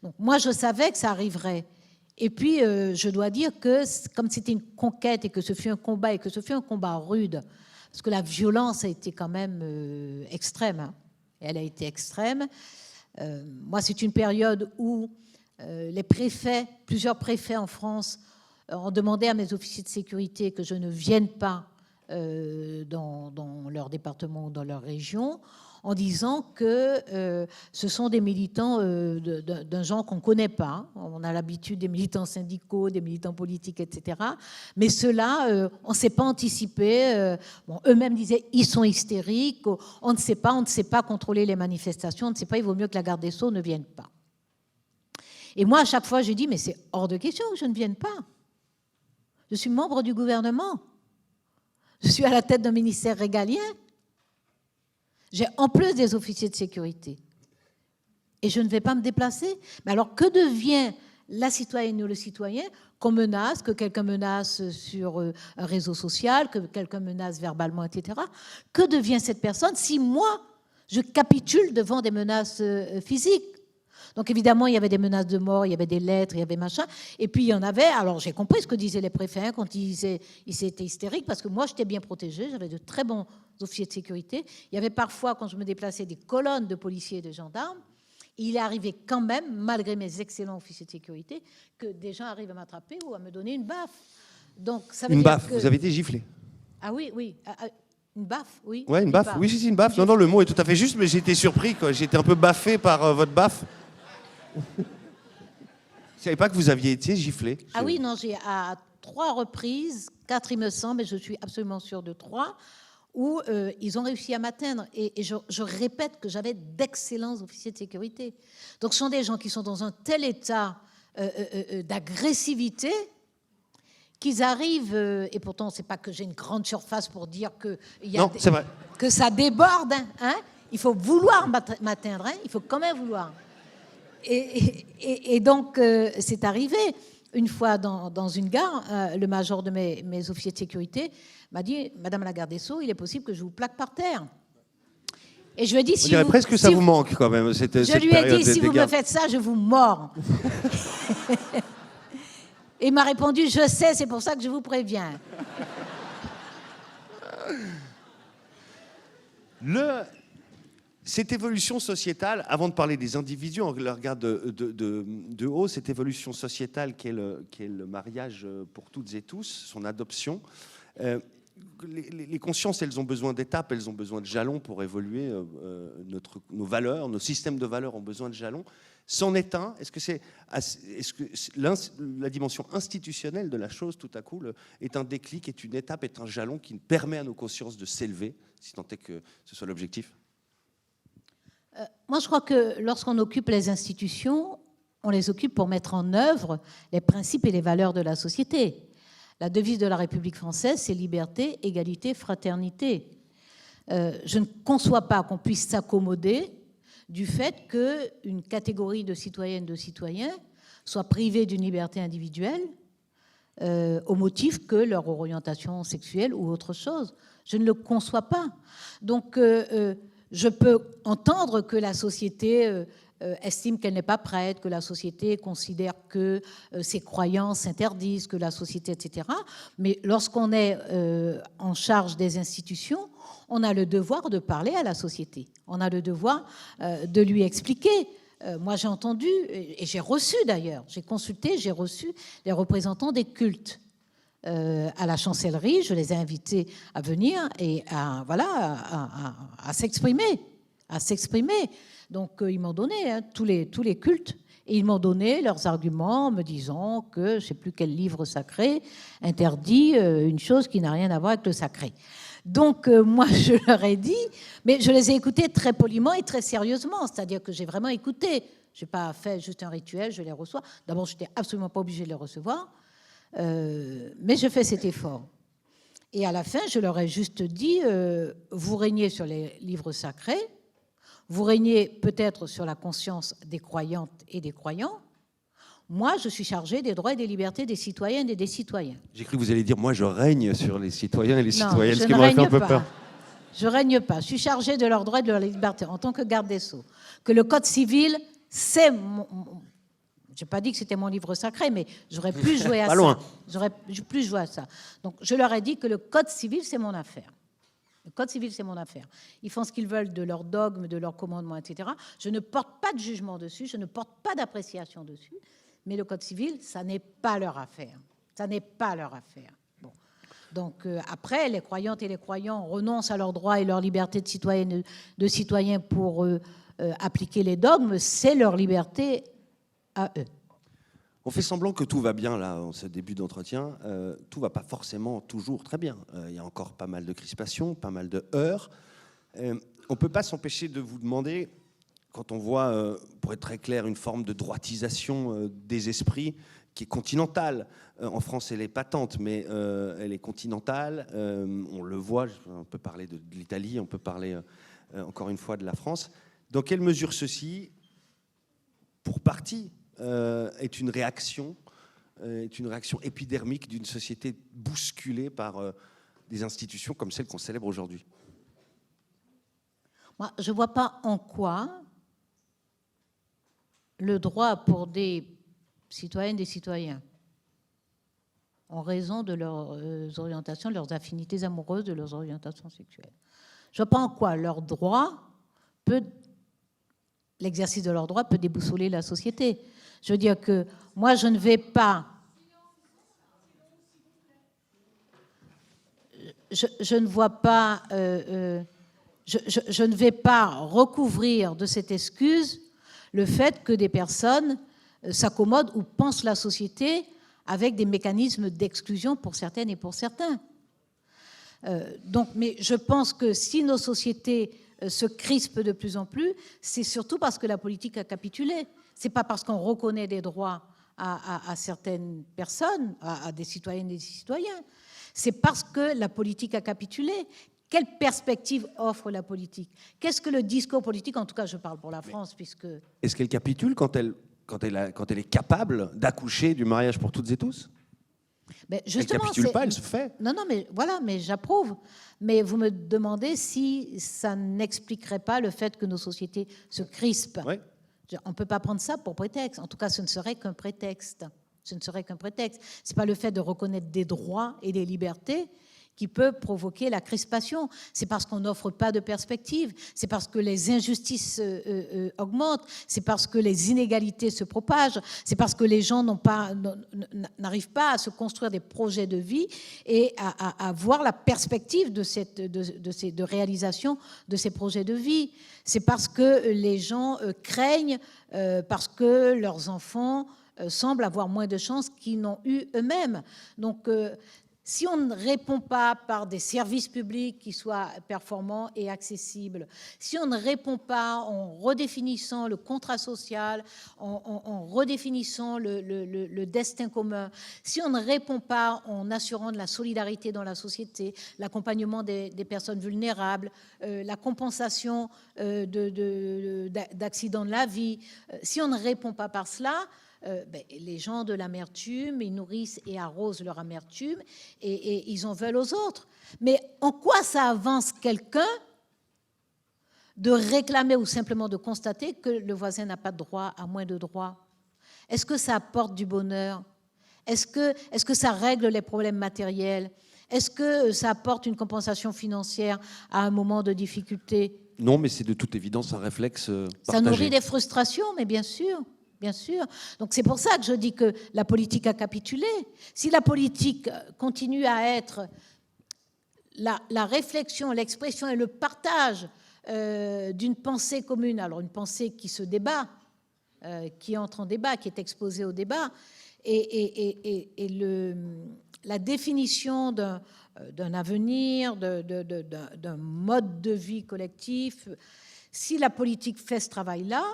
Donc, moi, je savais que ça arriverait. Et puis, je dois dire que comme c'était une conquête et que ce fut un combat, et que ce fut un combat rude, parce que la violence a été quand même extrême. Hein. Elle a été extrême. Moi, c'est une période où les préfets, plusieurs préfets en France, ont demandé à mes officiers de sécurité que je ne vienne pas dans leur département ou dans leur région, en disant que ce sont des militants d'un genre qu'on ne connaît pas. On a l'habitude des militants syndicaux, des militants politiques, etc. Mais ceux-là, on ne sait pas anticiper. Bon, eux-mêmes disaient ils sont hystériques, on ne sait pas contrôler les manifestations, on ne sait pas, il vaut mieux que la garde des Sceaux ne vienne pas. Et moi, à chaque fois, j'ai dit, mais c'est hors de question que je ne vienne pas. Je suis membre du gouvernement. Je suis à la tête d'un ministère régalien. J'ai en plus des officiers de sécurité. Et je ne vais pas me déplacer. Mais alors, que devient la citoyenne ou le citoyen qu'on menace, que quelqu'un menace sur un réseau social, que quelqu'un menace verbalement, etc. Que devient cette personne si moi, je capitule devant des menaces physiques? Donc évidemment, il y avait des menaces de mort, il y avait des lettres, il y avait machin. Et puis il y en avait, alors j'ai compris ce que disaient les préfets quand ils disaient ils étaient hystériques, parce que moi j'étais bien protégée, j'avais de très bons officiers de sécurité. Il y avait parfois, quand je me déplaçais, des colonnes de policiers et de gendarmes. Il est arrivé quand même, malgré mes excellents officiers de sécurité, que des gens arrivent à m'attraper ou à me donner une baffe. Donc, ça veut une dire baffe, vous avez été giflé? Ah oui, oui. Une baffe, oui. Ouais, une baffe. Oui, c'est une baffe. Non, le mot est tout à fait juste, mais j'ai été surpris, quoi. J'ai été un peu baffé par votre baffe. Je ne savais pas que vous aviez été giflé. Ah oui, non, j'ai à 3 reprises, 4 il me semble, mais je suis absolument sûre de 3, où ils ont réussi à m'atteindre. Et je répète que j'avais d'excellents officiers de sécurité. Donc ce sont des gens qui sont dans un tel état d'agressivité qu'ils arrivent, et pourtant c'est pas que j'ai une grande surface pour dire que, c'est vrai. Que ça déborde, hein. Il faut vouloir m'atteindre, hein. Il faut quand même vouloir. Et donc, c'est arrivé. Une fois dans une gare, le major de mes officiers de sécurité m'a dit « Madame la garde des Sceaux, il est possible que je vous plaque par terre. » Et je lui ai dit... On dirait presque que ça vous manque quand même, cette période. Je lui ai dit « Si vous me faites ça, je vous mords. » Et il m'a répondu « Je sais, c'est pour ça que je vous préviens. » Cette évolution sociétale, avant de parler des individus, on le regarde de haut, cette évolution sociétale qui est le mariage pour toutes et tous, son adoption. Les consciences, elles ont besoin d'étapes, elles ont besoin de jalons pour évoluer. Nos valeurs, nos systèmes de valeurs ont besoin de jalons. C'en est un. Est-ce que la dimension institutionnelle de la chose, tout à coup, est un déclic, est une étape, est un jalon qui permet à nos consciences de s'élever, si tant est que ce soit l'objectif? Moi, je crois que lorsqu'on occupe les institutions, on les occupe pour mettre en œuvre les principes et les valeurs de la société. La devise de la République française, c'est liberté, égalité, fraternité. Je ne conçois pas qu'on puisse s'accommoder du fait qu'une catégorie de citoyennes, de citoyens soit privée d'une liberté individuelle au motif que leur orientation sexuelle ou autre chose. Je ne le conçois pas. Donc, je peux entendre que la société estime qu'elle n'est pas prête, que la société considère que ses croyances s'interdisent, que la société, etc. Mais lorsqu'on est en charge des institutions, on a le devoir de parler à la société. On a le devoir de lui expliquer. Moi, j'ai entendu, et j'ai reçu d'ailleurs, j'ai consulté, j'ai reçu les représentants des cultes à la chancellerie. Je les ai invités à venir et à s'exprimer. Donc, ils m'ont donné tous les cultes, et ils m'ont donné leurs arguments en me disant que je ne sais plus quel livre sacré interdit une chose qui n'a rien à voir avec le sacré. Donc, moi, je leur ai dit, mais je les ai écoutés très poliment et très sérieusement, c'est-à-dire que j'ai vraiment écouté. Je n'ai pas fait juste un rituel, je les reçois. D'abord, je n'étais absolument pas obligée de les recevoir, mais je fais cet effort. Et à la fin, je leur ai juste dit, vous régnez sur les livres sacrés, vous régnez peut-être sur la conscience des croyantes et des croyants. Moi, je suis chargée des droits et des libertés des citoyennes et des citoyens. J'ai cru que vous alliez dire, moi, je règne sur les citoyens et les Non, citoyennes, je ce qui ne m'aurait fait un règne peu pas. peur. Je ne règne pas. Je suis chargée de leurs droits et de leurs libertés en tant que garde des Sceaux. Que le Code civil, c'est mon... Je n'ai pas dit que c'était mon livre sacré, mais j'aurais pu jouer à Pas ça. loin. J'aurais pu jouer à ça. Donc, je leur ai dit que le Code civil, c'est mon affaire. Le Code civil, c'est mon affaire. Ils font ce qu'ils veulent de leurs dogmes, de leurs commandements, etc. Je ne porte pas de jugement dessus, je ne porte pas d'appréciation dessus. Mais le Code civil, ça n'est pas leur affaire. Ça n'est pas leur affaire. Bon. Donc, après, les croyantes et les croyants renoncent à leurs droits et leurs libertés de citoyennes, de citoyens pour appliquer les dogmes. C'est leur liberté à eux. On fait semblant que tout va bien là, en ce début d'entretien. Tout va pas forcément toujours très bien. Il y a encore pas mal de crispations, pas mal de heurts. On peut pas s'empêcher de vous demander, quand on voit, pour être très clair, une forme de droitisation des esprits qui est continentale. En France, elle est patente, mais elle est continentale. On le voit, on peut parler de l'Italie, on peut parler encore une fois de la France. Dans quelle mesure ceci, pour partie, est une réaction épidermique d'une société bousculée par des institutions comme celles qu'on célèbre aujourd'hui? Moi, je ne vois pas en quoi le droit pour des citoyennes, des citoyens, en raison de leurs orientations, de leurs affinités amoureuses, de leurs orientations sexuelles. Je ne vois pas en quoi l'exercice de leur droit peut déboussoler la société. Je veux dire que moi, je ne vais pas... Je ne vois pas... je ne vais pas recouvrir de cette excuse le fait que des personnes s'accommodent ou pensent la société avec des mécanismes d'exclusion pour certaines et pour certains. Mais je pense que si nos sociétés se crispent de plus en plus, c'est surtout parce que la politique a capitulé. Ce n'est pas parce qu'on reconnaît des droits à certaines personnes, à des citoyennes et des citoyens. C'est parce que la politique a capitulé. Quelle perspective offre la politique? Qu'est-ce que le discours politique, en tout cas je parle pour la France, puisque... Est-ce qu'elle capitule quand elle est capable d'accoucher du mariage pour toutes et tous? Ben elle ne capitule pas, elle se fait. Non, mais voilà, mais j'approuve. Mais vous me demandez si ça n'expliquerait pas le fait que nos sociétés se crispent. Ouais. On ne peut pas prendre ça pour prétexte. En tout cas, ce ne serait qu'un prétexte. Ce ne serait qu'un prétexte. Ce n'est pas le fait de reconnaître des droits et des libertés qui peut provoquer la crispation. C'est parce qu'on n'offre pas de perspective, c'est parce que les injustices augmentent, c'est parce que les inégalités se propagent, c'est parce que les gens n'arrivent pas à se construire des projets de vie et à voir la perspective de réalisation de ces projets de vie. C'est parce que les gens craignent, parce que leurs enfants semblent avoir moins de chances qu'ils n'ont eu eux-mêmes. Donc, si on ne répond pas par des services publics qui soient performants et accessibles, si on ne répond pas en redéfinissant le contrat social, en redéfinissant le destin commun, si on ne répond pas en assurant de la solidarité dans la société, l'accompagnement des personnes vulnérables, la compensation d'accidents de la vie, si on ne répond pas par cela, les gens de l'amertume, ils nourrissent et arrosent leur amertume et ils en veulent aux autres. Mais en quoi ça avance quelqu'un de réclamer ou simplement de constater que le voisin n'a pas de droit à moins de droits? Est-ce que ça apporte du bonheur? Est-ce que ça règle les problèmes matériels? Est-ce que ça apporte une compensation financière à un moment de difficulté? Non, mais c'est de toute évidence un réflexe partagé. Ça nourrit des frustrations, mais bien sûr. Bien sûr. Donc c'est pour ça que je dis que la politique a capitulé. Si la politique continue à être la réflexion, l'expression et le partage d'une pensée commune, alors une pensée qui se débat, qui entre en débat, qui est exposée au débat, et la définition d'un avenir, d'un mode de vie collectif, si la politique fait ce travail-là,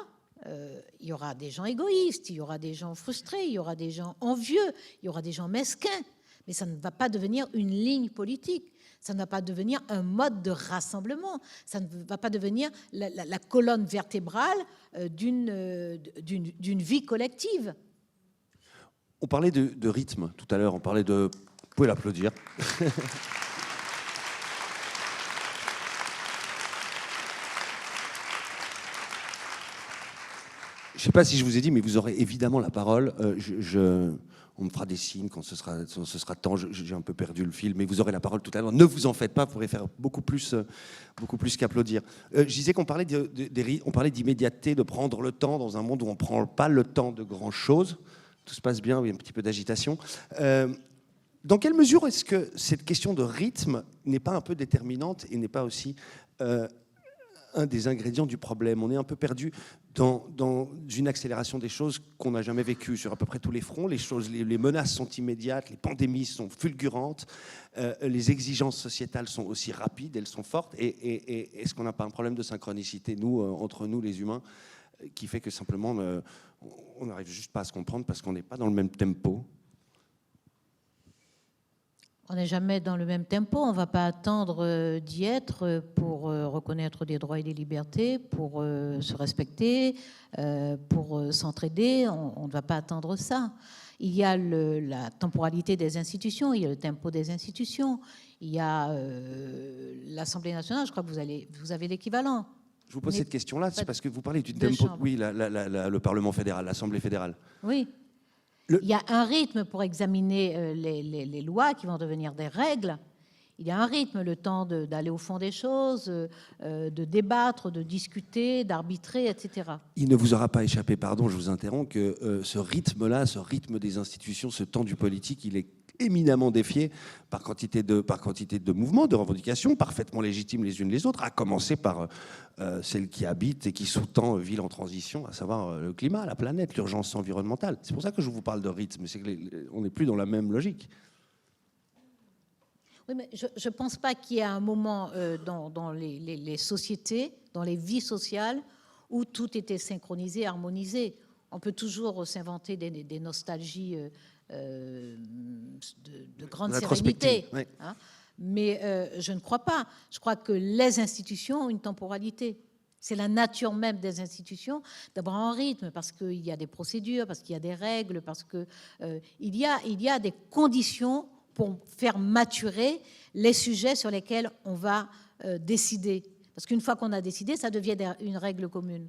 il y aura des gens égoïstes, il y aura des gens frustrés, il y aura des gens envieux, il y aura des gens mesquins, mais ça ne va pas devenir une ligne politique, ça ne va pas devenir un mode de rassemblement, ça ne va pas devenir la colonne vertébrale d'une vie collective. On parlait de rythme tout à l'heure, on parlait de... Vous pouvez l'applaudir. Je ne sais pas si je vous ai dit, mais vous aurez évidemment la parole. On me fera des signes quand ce sera temps. J'ai un peu perdu le fil, mais vous aurez la parole tout à l'heure. Ne vous en faites pas, vous pourrez faire beaucoup plus qu'applaudir. Je disais qu'on parlait d'immédiateté, de prendre le temps dans un monde où on ne prend pas le temps de grand-chose. Tout se passe bien, oui, un petit peu d'agitation. Dans quelle mesure est-ce que cette question de rythme n'est pas un peu déterminante et n'est pas aussi... un des ingrédients du problème? On est un peu perdu dans une accélération des choses qu'on n'a jamais vécues sur à peu près tous les fronts. Les menaces sont immédiates, les pandémies sont fulgurantes, les exigences sociétales sont aussi rapides, elles sont fortes. Et est-ce qu'on n'a pas un problème de synchronicité, nous, entre nous, les humains, qui fait que simplement, on n'arrive juste pas à se comprendre parce qu'on n'est pas dans le même tempo? On n'est jamais dans le même tempo, on ne va pas attendre d'y être pour reconnaître des droits et des libertés, pour se respecter, pour s'entraider, on ne va pas attendre ça. Il y a la temporalité des institutions, il y a le tempo des institutions, il y a l'Assemblée nationale, je crois que vous avez l'équivalent. Je vous pose cette question-là, c'est parce que vous parlez du tempo, oui, le Parlement fédéral, l'Assemblée fédérale. Oui. Il y a un rythme pour examiner les lois qui vont devenir des règles. Il y a un rythme, le temps d'aller au fond des choses, de débattre, de discuter, d'arbitrer, etc. Il ne vous aura pas échappé, pardon, je vous interromps, que ce rythme-là, ce rythme des institutions, ce temps du politique, il est éminemment défié par quantité de mouvements, de revendications, parfaitement légitimes les unes les autres, à commencer par celle qui habite et qui sous-tend ville en transition, à savoir le climat, la planète, l'urgence environnementale. C'est pour ça que je vous parle de rythme, c'est qu'on n'est plus dans la même logique. Oui, mais je ne pense pas qu'il y ait un moment dans les sociétés, dans les vies sociales, où tout était synchronisé, harmonisé. On peut toujours s'inventer des nostalgies de grande sérénité. Oui. Hein, mais je ne crois pas. Je crois que les institutions ont une temporalité. C'est la nature même des institutions d'avoir un rythme, parce qu'il y a des procédures, parce qu'il y a des règles, parce qu'il y a des conditions pour faire maturer les sujets sur lesquels on va décider. Parce qu'une fois qu'on a décidé, ça devient une règle commune.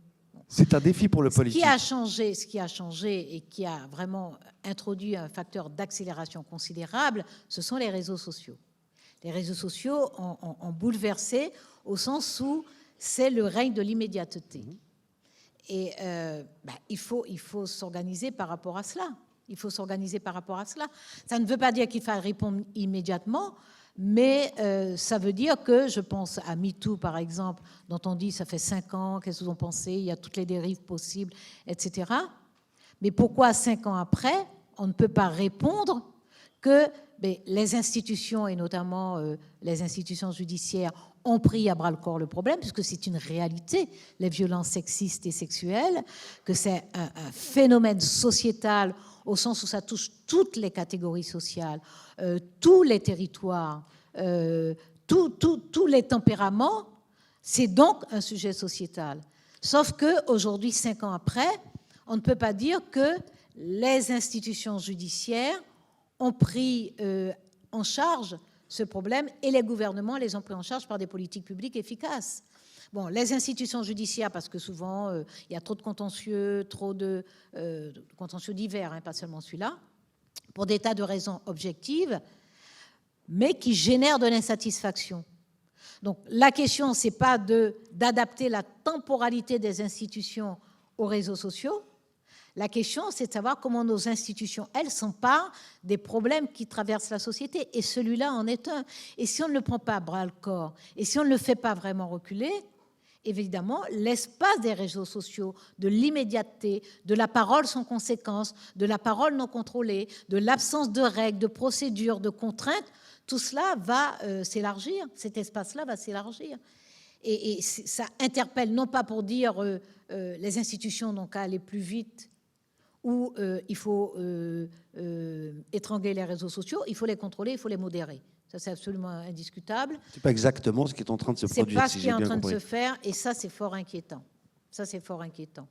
C'est un défi pour le politique. Ce qui a changé et qui a vraiment introduit un facteur d'accélération considérable, ce sont les réseaux sociaux. Les réseaux sociaux ont bouleversé au sens où c'est le règne de l'immédiateté. Et il faut s'organiser par rapport à cela. Il faut s'organiser par rapport à cela. Ça ne veut pas dire qu'il faut répondre immédiatement, mais ça veut dire que, je pense à MeToo par exemple, dont on dit ça fait 5 ans, qu'est-ce que vous en pensez, il y a toutes les dérives possibles, etc. Mais pourquoi 5 ans après, on ne peut pas répondre que les institutions, et notamment les institutions judiciaires, ont pris à bras-le-corps le problème, puisque c'est une réalité, les violences sexistes et sexuelles, que c'est un phénomène sociétal au sens où ça touche toutes les catégories sociales, tous les territoires, tous les tempéraments. C'est donc un sujet sociétal. Sauf qu'aujourd'hui, 5 ans après, on ne peut pas dire que les institutions judiciaires ont pris en charge ce problème et les gouvernements les ont pris en charge par des politiques publiques efficaces. Bon, les institutions judiciaires, parce que souvent, il y a trop de contentieux, contentieux divers, hein, pas seulement celui-là, pour des tas de raisons objectives, mais qui génèrent de l'insatisfaction. Donc, la question, ce n'est pas d'adapter la temporalité des institutions aux réseaux sociaux. La question, c'est de savoir comment nos institutions, elles, s'emparent des problèmes qui traversent la société. Et celui-là en est un. Et si on ne le prend pas à bras-le-corps, et si on ne le fait pas vraiment reculer, évidemment, l'espace des réseaux sociaux, de l'immédiateté, de la parole sans conséquence, de la parole non contrôlée, de l'absence de règles, de procédures, de contraintes, tout cela va s'élargir. Cet espace-là va s'élargir. Et ça interpelle, non pas pour dire les institutions n'ont qu'à aller plus vite, où il faut étrangler les réseaux sociaux, il faut les contrôler, il faut les modérer. Ça, c'est absolument indiscutable. Ce n'est pas exactement ce qui est en train de se produire. C'est pas ce qui est en train de se faire, et ça, c'est fort inquiétant. Ça, c'est fort inquiétant.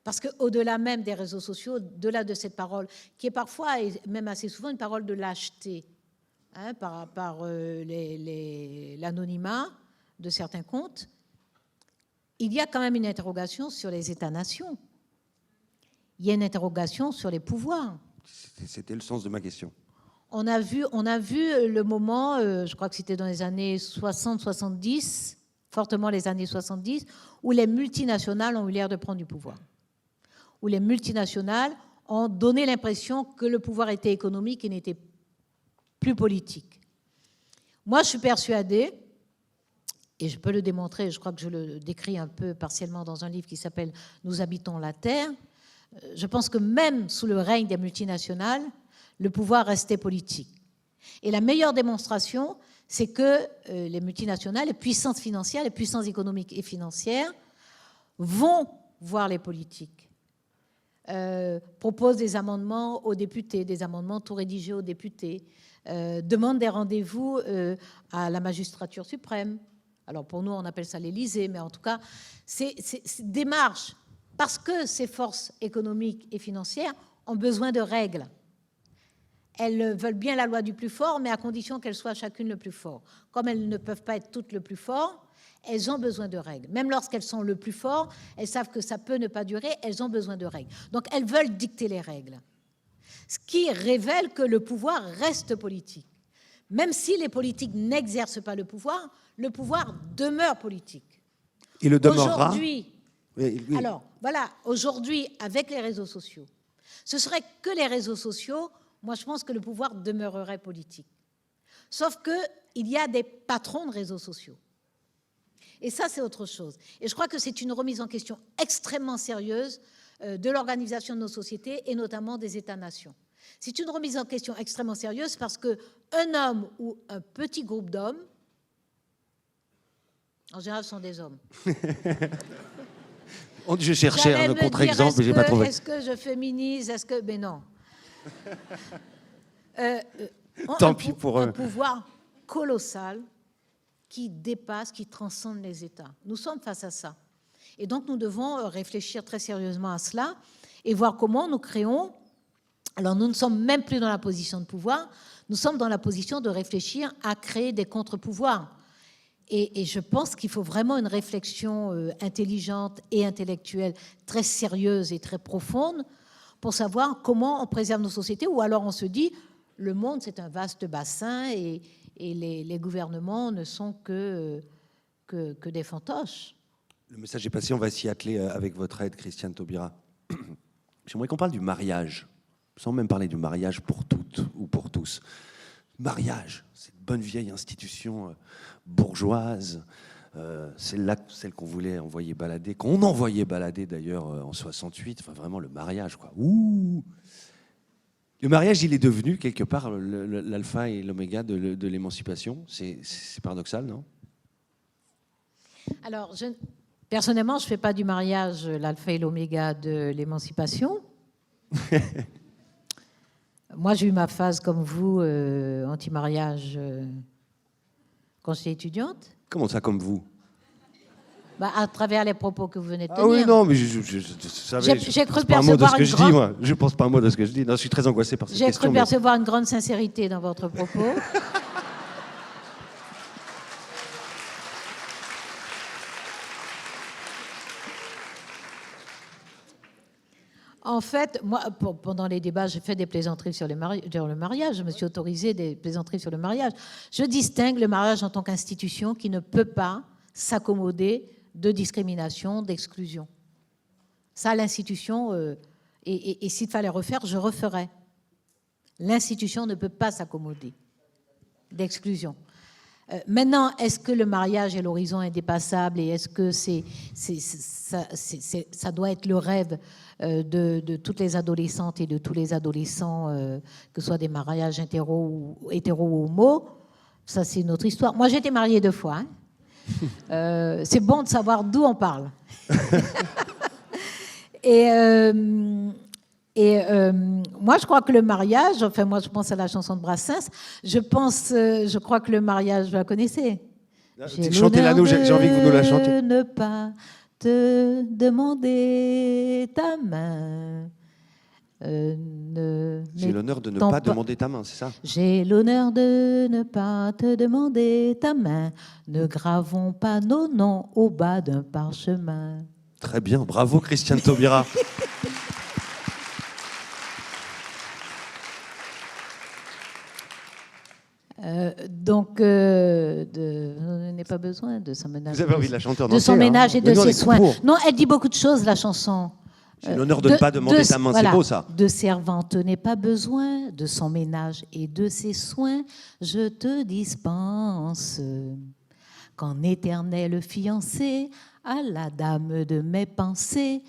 Parce qu'au-delà même des réseaux sociaux, au-delà de cette parole, qui est parfois, et même assez souvent, une parole de lâcheté, hein, par l'anonymat de certains comptes, il y a quand même une interrogation sur les États-nations. Il y a une interrogation sur les pouvoirs. C'était le sens de ma question. On a vu le moment, je crois que c'était dans les années 60-70, fortement les années 70, où les multinationales ont eu l'air de prendre du pouvoir. Où les multinationales ont donné l'impression que le pouvoir était économique et n'était plus politique. Moi, je suis persuadée, et je peux le démontrer, je crois que je le décris un peu partiellement dans un livre qui s'appelle « Nous habitons la Terre », je pense que même sous le règne des multinationales, le pouvoir restait politique. Et la meilleure démonstration, c'est que les multinationales, les puissances financières, les puissances économiques et financières vont voir les politiques, proposent des amendements aux députés, des amendements tout rédigés aux députés, demandent des rendez-vous à la magistrature suprême. Alors pour nous, on appelle ça l'Élysée, mais en tout cas, c'est des démarches. Parce que ces forces économiques et financières ont besoin de règles. Elles veulent bien la loi du plus fort, mais à condition qu'elles soient chacune le plus fort. Comme elles ne peuvent pas être toutes le plus fort, elles ont besoin de règles. Même lorsqu'elles sont le plus fort, elles savent que ça peut ne pas durer, elles ont besoin de règles. Donc elles veulent dicter les règles. Ce qui révèle que le pouvoir reste politique. Même si les politiques n'exercent pas le pouvoir demeure politique. Il le demeurera. Aujourd'hui, oui. Alors, voilà, aujourd'hui, avec les réseaux sociaux, ce serait que les réseaux sociaux, moi je pense que le pouvoir demeurerait politique. Sauf qu'il y a des patrons de réseaux sociaux. Et ça, c'est autre chose. Et je crois que c'est une remise en question extrêmement sérieuse de l'organisation de nos sociétés et notamment des États-nations. C'est une remise en question extrêmement sérieuse parce qu'un homme ou un petit groupe d'hommes, en général, ce sont des hommes. Je cherchais un contre-exemple, mais je n'ai pas trouvé. Est-ce que je féminise? Est-ce que... Mais non. Tant pis pour eux. Un pouvoir colossal qui dépasse, qui transcende les États. Nous sommes face à ça. Et donc, nous devons réfléchir très sérieusement à cela et voir comment nous créons... Alors, nous ne sommes même plus dans la position de pouvoir, nous sommes dans la position de réfléchir à créer des contre-pouvoirs. Et je pense qu'il faut vraiment une réflexion intelligente et intellectuelle très sérieuse et très profonde pour savoir comment on préserve nos sociétés, ou alors on se dit le monde c'est un vaste bassin et les gouvernements ne sont que des fantoches. Le message est passé, on va s'y atteler avec votre aide, Christiane Taubira. J'aimerais qu'on parle du mariage, sans même parler du mariage pour toutes ou pour tous. Mariage, cette bonne vieille institution bourgeoise, celle qu'on voulait envoyer balader, qu'on envoyait balader d'ailleurs en 68, enfin vraiment le mariage, quoi. Ouh. Le mariage, il est devenu quelque part l'alpha et l'oméga de l'émancipation. C'est paradoxal, non? Alors, personnellement, je ne fais pas du mariage l'alpha et l'oméga de l'émancipation. Moi, j'ai eu ma phase, comme vous, anti-mariage quand j'étais étudiante. Comment ça, comme vous? À travers les propos que vous venez de tenir. Ah oui, non, mais je J'ai cru pense pas un mot de percevoir ce que une je grande... dis, moi. Je pense pas un mot de ce que je dis. Non, je suis très angoissé par cette question. J'ai cru percevoir une grande sincérité dans votre propos. En fait, moi, pendant les débats, j'ai fait des plaisanteries sur le mariage. Je me suis autorisé des plaisanteries sur le mariage. Je distingue le mariage en tant qu'institution qui ne peut pas s'accommoder de discrimination, d'exclusion. Ça, l'institution, et s'il fallait refaire, je referais. L'institution ne peut pas s'accommoder d'exclusion. Maintenant, est-ce que le mariage est l'horizon indépassable et est-ce que ça doit être le rêve de toutes les adolescentes et de tous les adolescents, que ce soit des mariages hétéro ou homo? Ça, c'est une autre histoire. Moi, j'ai été mariée 2 fois. Hein. C'est bon de savoir d'où on parle. Moi, je crois que le mariage, enfin, moi, je pense à la chanson de Brassens, je crois que le mariage, vous la connaissez? Chantez-la nous, j'ai envie que vous nous la chantiez. Ne pas te demander ta main. J'ai l'honneur de ne pas demander ta main, c'est ça? J'ai l'honneur de ne pas te demander ta main. Ne gravons pas nos noms au bas d'un parchemin. Très bien, bravo Christiane Taubira. Donc, je n'ai pas besoin de son ménage. Vous avez envie de la chanter en de son ménage et de ses soins. Pour. Non, elle dit beaucoup de choses, la chanson. J'ai l'honneur de ne pas demander ta main, voilà, c'est beau ça. De servante n'ai pas besoin, de son ménage et de ses soins, je te dispense. Qu'en éternel fiancé, à la dame de mes pensées,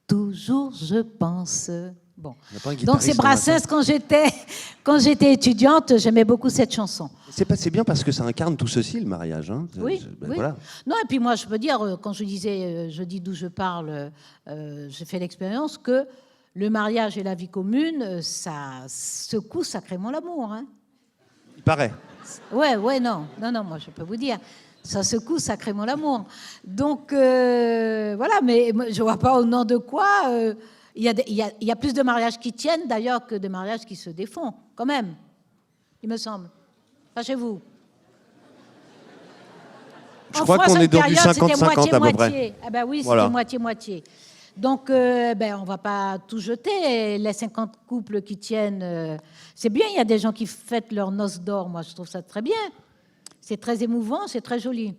toujours je pense. Bon. Donc c'est Brassens, quand j'étais étudiante, j'aimais beaucoup cette chanson. C'est bien parce que ça incarne tout ceci, le mariage. Hein. Oui, oui. Voilà. Non, et puis moi, je peux dire, quand je dis d'où je parle, j'ai fait l'expérience que le mariage et la vie commune, ça secoue sacrément l'amour. Hein. Il paraît. Ouais, non, moi je peux vous dire. Ça secoue sacrément l'amour. Donc, voilà, mais je ne vois pas au nom de quoi... Il y a plus de mariages qui tiennent, d'ailleurs, que de mariages qui se défont, quand même, il me semble. Pas chez vous. Je crois qu'on est dans du 50-50 à peu près. Ah ben oui, voilà. C'était moitié-moitié. Donc, on ne va pas tout jeter. Les 50 couples qui tiennent, c'est bien, il y a des gens qui fêtent leur noces d'or. Moi, je trouve ça très bien. C'est très émouvant, c'est très joli.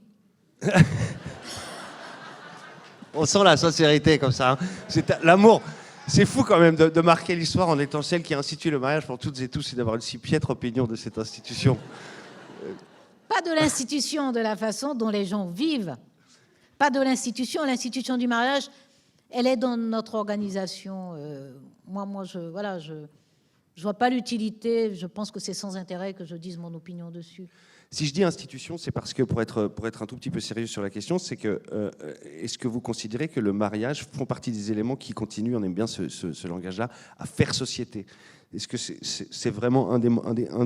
On sent la sincérité comme ça. Hein. C'est l'amour. C'est fou quand même de marquer l'histoire en étant celle qui a institué le mariage pour toutes et tous et d'avoir une si piètre opinion de cette institution. Pas de l'institution, de la façon dont les gens vivent. Pas de l'institution. L'institution du mariage, elle est dans notre organisation. Moi, je vois pas l'utilité. Je pense que c'est sans intérêt que je dise mon opinion dessus. Si je dis institution, c'est parce que, pour être un tout petit peu sérieux sur la question, c'est que, est-ce que vous considérez que le mariage font partie des éléments qui continuent, on aime bien ce langage-là, à faire société? Est-ce que c'est vraiment un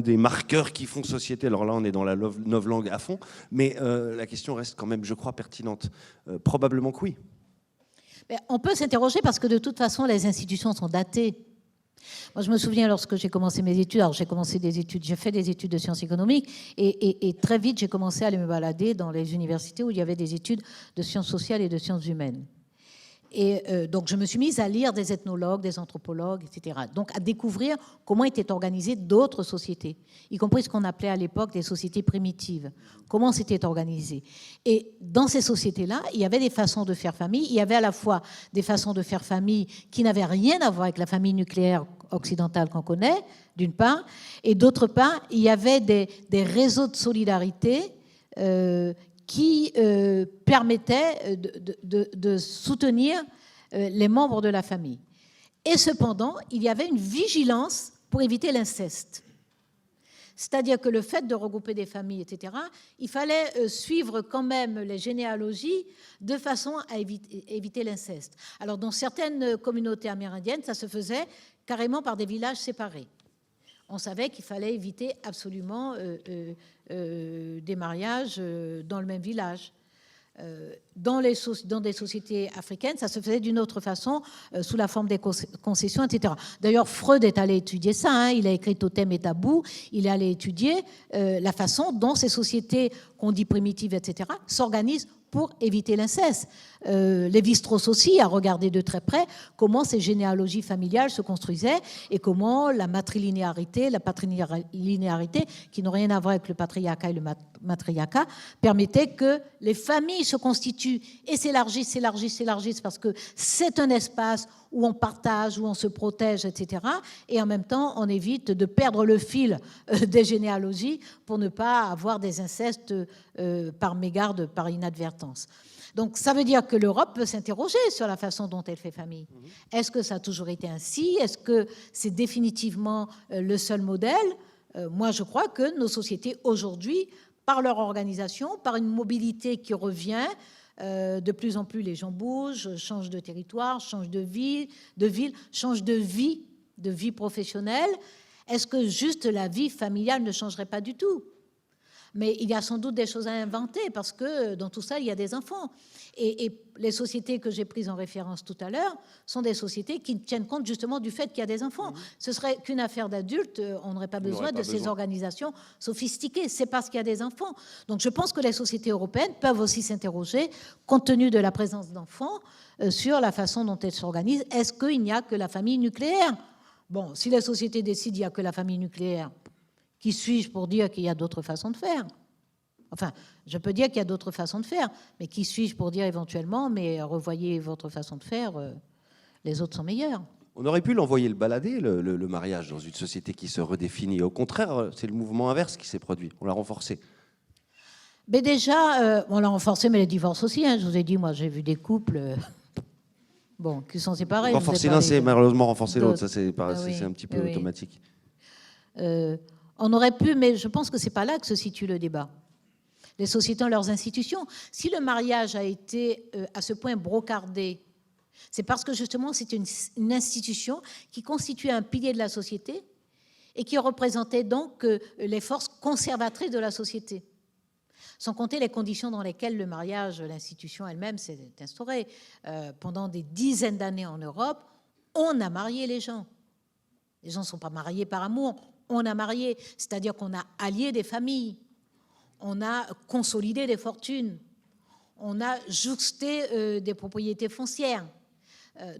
des marqueurs qui font société? Alors là, on est dans la novlangue à fond, mais la question reste quand même, je crois, pertinente. Probablement que oui. Mais on peut s'interroger parce que de toute façon, les institutions sont datées. Moi, je me souviens lorsque j'ai commencé mes études, alors j'ai fait des études de sciences économiques et très vite j'ai commencé à aller me balader dans les universités où il y avait des études de sciences sociales et de sciences humaines. Et donc je me suis mise à lire des ethnologues, des anthropologues, etc. Donc à découvrir comment étaient organisées d'autres sociétés, y compris ce qu'on appelait à l'époque des sociétés primitives. Comment c'était organisé. Et dans ces sociétés-là, il y avait des façons de faire famille. Il y avait à la fois des façons de faire famille qui n'avaient rien à voir avec la famille nucléaire occidentale qu'on connaît, d'une part, et d'autre part, il y avait des réseaux de solidarité qui permettaient de soutenir les membres de la famille. Et cependant, il y avait une vigilance pour éviter l'inceste. C'est-à-dire que le fait de regrouper des familles, etc., il fallait suivre quand même les généalogies de façon à éviter l'inceste. Alors, dans certaines communautés amérindiennes, ça se faisait carrément par des villages séparés. On savait qu'il fallait éviter absolument des mariages dans le même village. Dans des sociétés africaines, ça se faisait d'une autre façon, sous la forme des concessions, etc. D'ailleurs, Freud est allé étudier ça, hein, il a écrit Totem et Tabou, il est allé étudier la façon dont ces sociétés qu'on dit primitives, etc., s'organisent pour éviter l'inceste. Lévi-Strauss aussi a regardé de très près comment ces généalogies familiales se construisaient et comment la matrilinéarité, la patrilinéarité, qui n'ont rien à voir avec le patriarcat et le matriarcat, permettait que les familles se constituent et s'élargissent parce que c'est un espace où on partage, où on se protège, etc. Et en même temps, on évite de perdre le fil des généalogies pour ne pas avoir des incestes par mégarde, par inadvertance. Donc, ça veut dire que l'Europe peut s'interroger sur la façon dont elle fait famille. Est-ce que ça a toujours été ainsi? Est-ce que c'est définitivement le seul modèle? Moi, je crois que nos sociétés, aujourd'hui, par leur organisation, par une mobilité qui revient, de plus en plus, les gens bougent, changent de territoire, changent de ville, changent de vie professionnelle. Est-ce que juste la vie familiale ne changerait pas du tout? Mais il y a sans doute des choses à inventer parce que dans tout ça, il y a des enfants. Et les sociétés que j'ai prises en référence tout à l'heure sont des sociétés qui tiennent compte justement du fait qu'il y a des enfants. Ce serait qu'une affaire d'adultes, on n'aurait pas besoin de ces organisations sophistiquées. C'est parce qu'il y a des enfants. Donc je pense que les sociétés européennes peuvent aussi s'interroger, compte tenu de la présence d'enfants, sur la façon dont elles s'organisent. Est-ce qu'il n'y a que la famille nucléaire? Bon, si les sociétés décident qu'il n'y a que la famille nucléaire, qui suis-je pour dire qu'il y a d'autres façons de faire? Enfin, je peux dire qu'il y a d'autres façons de faire, mais qui suis-je pour dire éventuellement, mais revoyez votre façon de faire, les autres sont meilleurs. On aurait pu l'envoyer le balader, le mariage, dans une société qui se redéfinit. Au contraire, c'est le mouvement inverse qui s'est produit. On l'a renforcé. Mais déjà, on l'a renforcé, mais les divorces aussi. Hein, je vous ai dit, moi, j'ai vu des couples... bon, qui sont séparés. Renforcer l'un, c'est malheureusement renforcer l'autre. Ça, c'est un petit peu automatique. On aurait pu, mais je pense que ce n'est pas là que se situe le débat. Les sociétés ont leurs institutions. Si le mariage a été à ce point brocardé, c'est parce que justement c'est une institution qui constituait un pilier de la société et qui représentait donc les forces conservatrices de la société. Sans compter les conditions dans lesquelles le mariage, l'institution elle-même s'est instaurée. Pendant des dizaines d'années en Europe, on a marié les gens. Les gens ne sont pas mariés par amour. On a marié, c'est-à-dire qu'on a allié des familles, on a consolidé des fortunes, on a jouxté des propriétés foncières.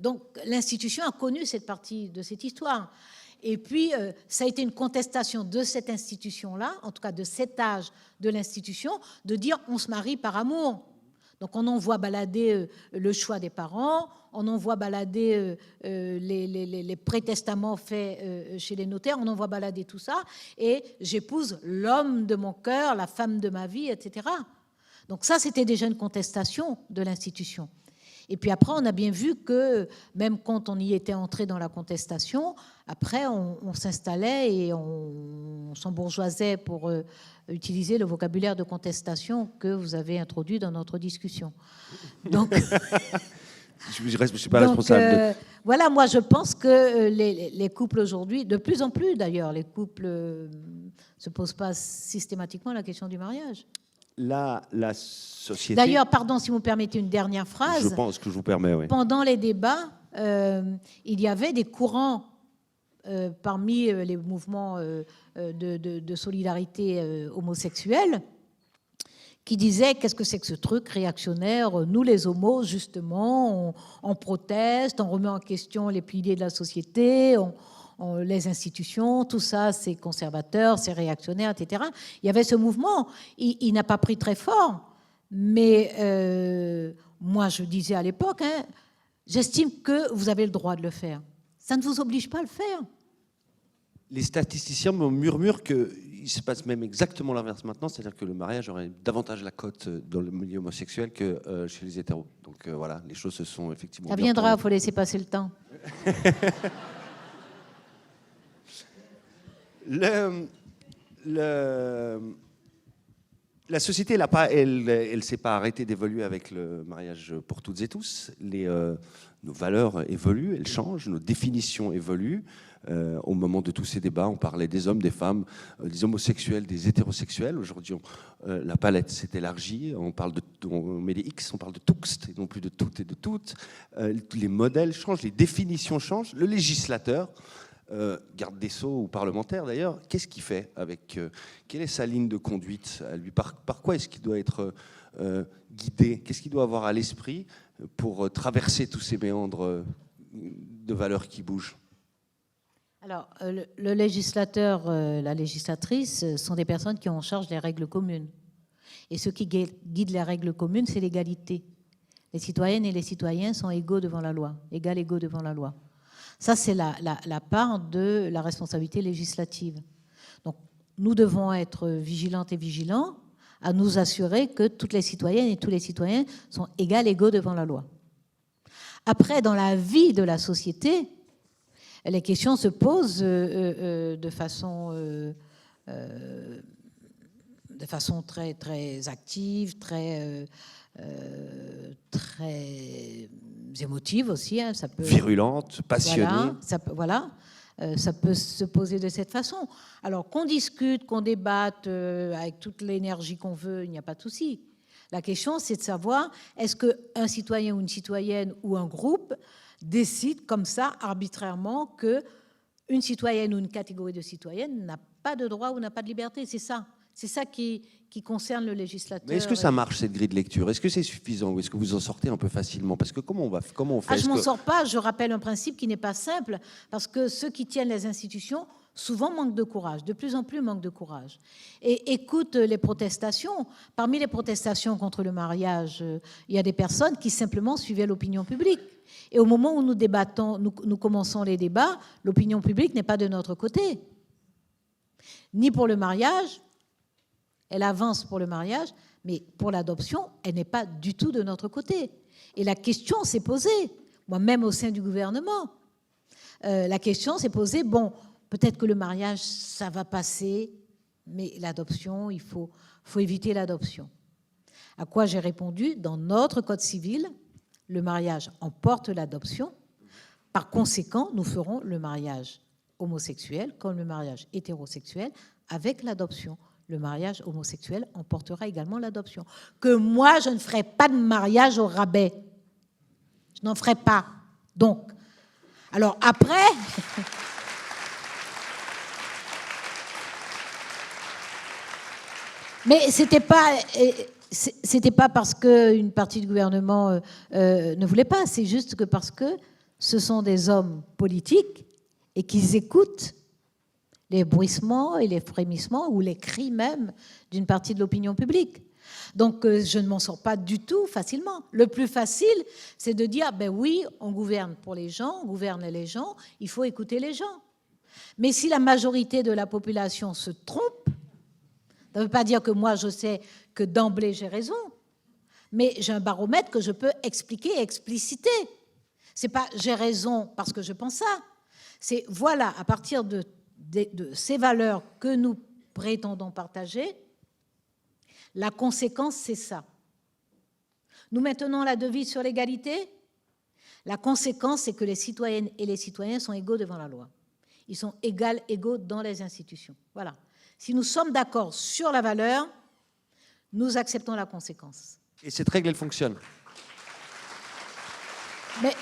Donc l'institution a connu cette partie de cette histoire. Et puis, ça a été une contestation de cette institution-là, en tout cas de cet âge de l'institution, de dire on se marie par amour. Donc on en voit balader le choix des parents, on en voit balader les pré-testaments faits chez les notaires, on en voit balader tout ça, et j'épouse l'homme de mon cœur, la femme de ma vie, etc. Donc ça, c'était déjà une contestation de l'institution. Et puis après, on a bien vu que même quand on y était entré dans la contestation, après, on s'installait et on s'embourgeoisait pour utiliser le vocabulaire de contestation que vous avez introduit dans notre discussion. Donc, je ne suis pas responsable. Voilà, moi, je pense que les couples aujourd'hui, de plus en plus d'ailleurs, les couples ne se posent pas systématiquement la question du mariage. La société... D'ailleurs, pardon, si vous me permettez une dernière phrase. Je pense que je vous permets, oui. Pendant les débats, il y avait des courants parmi les mouvements de solidarité homosexuelle qui disaient qu'est-ce que c'est que ce truc réactionnaire? Nous, les homos, justement, on proteste, on remet en question les piliers de la société, les institutions, tout ça, c'est conservateur, c'est réactionnaire, etc. Il y avait ce mouvement. Il n'a pas pris très fort, mais moi, je disais à l'époque, hein, j'estime que vous avez le droit de le faire. Ça ne vous oblige pas à le faire. Les statisticiens me murmurent qu'il se passe même exactement l'inverse maintenant, c'est-à-dire que le mariage aurait davantage la cote dans le milieu homosexuel que chez les hétéros. Donc voilà, les choses se sont effectivement... Ça viendra, il faut laisser passer le temps. La société, elle s'est pas arrêtée d'évoluer avec le mariage pour toutes et tous. Nos valeurs évoluent, elles changent, nos définitions évoluent. Au moment de tous ces débats, on parlait des hommes, des femmes, des homosexuels, des hétérosexuels. Aujourd'hui, la palette s'est élargie. On met des X, on parle de tuxt, et non plus de toutes et de toutes. Les modèles changent, les définitions changent. Le législateur, garde des Sceaux ou parlementaire d'ailleurs, qu'est-ce qu'il fait avec quelle est sa ligne de conduite à lui, par quoi est-ce qu'il doit être guidé, qu'est-ce qu'il doit avoir à l'esprit pour traverser tous ces méandres de valeurs qui bougent? Alors, le législateur, la législatrice sont des personnes qui ont en charge les règles communes. Et ce qui guide les règles communes, c'est l'égalité. Les citoyennes et les citoyens sont égaux devant la loi, égaux devant la loi. Ça, c'est la part de la responsabilité législative. Donc, nous devons être vigilantes et vigilants à nous assurer que toutes les citoyennes et tous les citoyens sont égaux devant la loi. Après, dans la vie de la société, les questions se posent de façon très, très active, très émotive aussi. Hein, ça peut, virulente, passionnée. Ça peut se poser de cette façon. Alors qu'on discute, qu'on débatte avec toute l'énergie qu'on veut, il n'y a pas de souci. La question, c'est de savoir, est-ce qu'un citoyen ou une citoyenne ou un groupe décide comme ça, arbitrairement, qu'une citoyenne ou une catégorie de citoyennes n'a pas de droit ou n'a pas de liberté. C'est ça qui concerne le législateur. Mais est-ce que ça marche, cette grille de lecture? Est-ce que c'est suffisant ou est-ce que vous en sortez un peu facilement? Parce que comment on fait? Je ne m'en sors pas. Je rappelle un principe qui n'est pas simple, parce que ceux qui tiennent les institutions souvent manquent de courage, de plus en plus manquent de courage. Et écoute les protestations. Parmi les protestations contre le mariage, il y a des personnes qui simplement suivaient l'opinion publique. Et au moment où nous débattons, nous commençons les débats, l'opinion publique n'est pas de notre côté. Ni pour le mariage, elle avance pour le mariage, mais pour l'adoption, elle n'est pas du tout de notre côté. Et la question s'est posée, moi-même au sein du gouvernement. La question s'est posée, bon, peut-être que le mariage, ça va passer, mais l'adoption, il faut éviter l'adoption. À quoi j'ai répondu, dans notre code civil, le mariage emporte l'adoption. Par conséquent, nous ferons le mariage homosexuel comme le mariage hétérosexuel avec l'adoption. Le mariage homosexuel emportera également l'adoption. Que moi, je ne ferai pas de mariage au rabais. Je n'en ferai pas. Donc, alors après... Mais c'était pas parce qu'une partie du gouvernement ne voulait pas, c'est juste que parce que ce sont des hommes politiques et qu'ils écoutent les bruissements et les frémissements ou les cris même d'une partie de l'opinion publique. Donc je ne m'en sors pas du tout facilement. Le plus facile, c'est de dire, ben oui, on gouverne pour les gens, on gouverne les gens, il faut écouter les gens. Mais si la majorité de la population se trompe, ça ne veut pas dire que moi, je sais que d'emblée, j'ai raison. Mais j'ai un baromètre que je peux expliquer et expliciter. Ce n'est pas j'ai raison parce que je pense ça. C'est voilà, à partir de ces valeurs que nous prétendons partager, la conséquence, c'est ça. Nous maintenons la devise sur l'égalité. La conséquence, c'est que les citoyennes et les citoyens sont égaux devant la loi. Ils sont égaux dans les institutions. Voilà. Si nous sommes d'accord sur la valeur, nous acceptons la conséquence. Et cette règle, elle fonctionne. Mais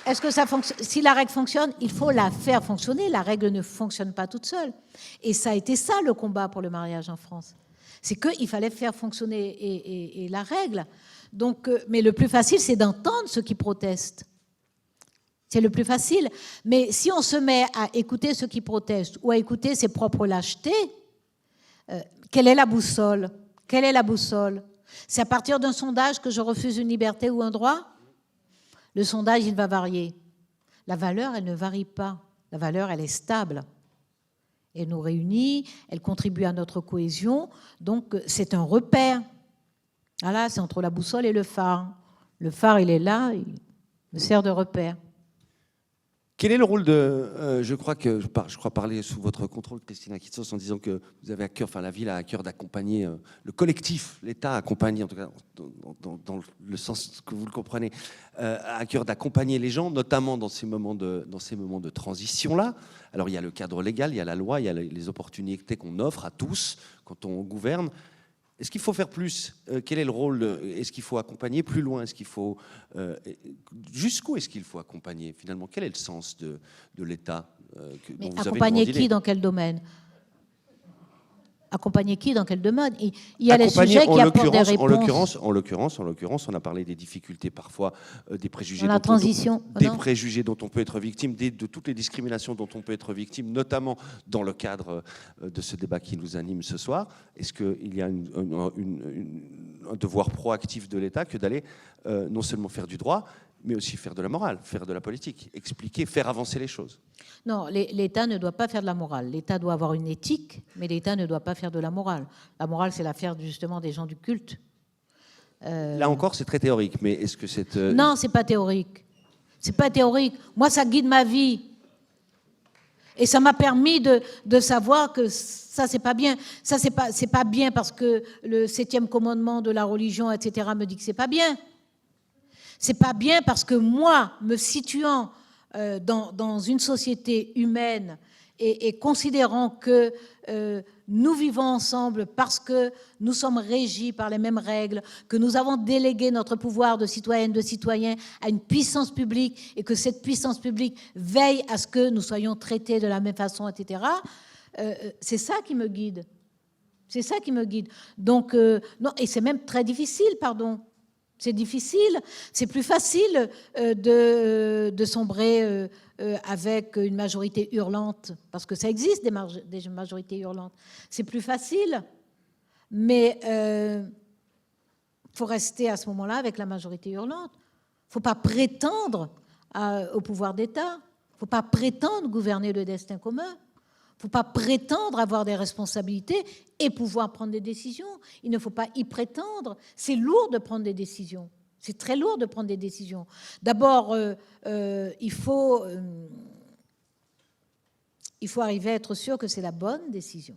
est-ce que ça fonctionne? Si la règle fonctionne, il faut la faire fonctionner. La règle ne fonctionne pas toute seule. Et ça a été ça le combat pour le mariage en France. C'est qu'il fallait faire fonctionner et la règle. Donc, mais le plus facile, c'est d'entendre ceux qui protestent. C'est le plus facile. Mais si on se met à écouter ceux qui protestent ou à écouter ses propres lâchetés, quelle est la boussole? Quelle est la boussole? C'est à partir d'un sondage que je refuse une liberté ou un droit? Le sondage, il va varier. La valeur, elle ne varie pas. La valeur, elle est stable. Elle nous réunit, elle contribue à notre cohésion. Donc, c'est un repère. Voilà, c'est entre la boussole et le phare. Le phare, il est là, il me sert de repère. Quel est le rôle de... je crois parler sous votre contrôle, Christina Kitsos, en disant que vous avez à cœur, enfin la ville a à cœur d'accompagner le collectif, l'État accompagne, en tout cas dans le sens que vous le comprenez, a à cœur d'accompagner les gens, notamment dans ces moments de transition-là. Alors il y a le cadre légal, il y a la loi, il y a les opportunités qu'on offre à tous quand on gouverne. Est-ce qu'il faut faire plus? Quel est le rôle? Est-ce qu'il faut accompagner plus loin? Est-ce qu'il faut jusqu'où est-ce qu'il faut accompagner finalement? Quel est le sens de l'État Mais dont vous avez accompagner le qui? Dans quel domaine? Accompagner qui? Dans quel domaine? Il y a les sujets qui apportent des réponses. En l'occurrence, on a parlé des difficultés parfois, des préjugés, dans la transition, préjugés dont on peut être victime, de toutes les discriminations dont on peut être victime, notamment dans le cadre de ce débat qui nous anime ce soir. Est-ce qu'il y a un devoir proactif de l'État que d'aller non seulement faire du droit, mais aussi faire de la morale, faire de la politique, expliquer, faire avancer les choses? Non, l'État ne doit pas faire de la morale. L'État doit avoir une éthique, mais l'État ne doit pas faire de la morale. La morale, c'est l'affaire justement des gens du culte. Là encore, c'est très théorique, mais est-ce que c'est... Non, c'est pas théorique. C'est pas théorique. Moi, ça guide ma vie. Et ça m'a permis de savoir que ça, c'est pas bien. Ça, c'est pas bien parce que le 7e commandement de la religion, etc., me dit que c'est pas bien. C'est pas bien parce que moi, me situant dans une société humaine et considérant que nous vivons ensemble parce que nous sommes régis par les mêmes règles, que nous avons délégué notre pouvoir de citoyenne, de citoyen à une puissance publique et que cette puissance publique veille à ce que nous soyons traités de la même façon, etc., c'est ça qui me guide. C'est ça qui me guide. Donc, non, et c'est même très difficile, pardon. C'est difficile, c'est plus facile de sombrer avec une majorité hurlante, parce que ça existe des majorités hurlantes. C'est plus facile, mais il faut rester à ce moment-là avec la majorité hurlante. Il ne faut pas prétendre au pouvoir d'État, il ne faut pas prétendre gouverner le destin commun. Il ne faut pas prétendre avoir des responsabilités et pouvoir prendre des décisions. Il ne faut pas y prétendre. C'est lourd de prendre des décisions. C'est très lourd de prendre des décisions. D'abord, il faut arriver à être sûr que c'est la bonne décision.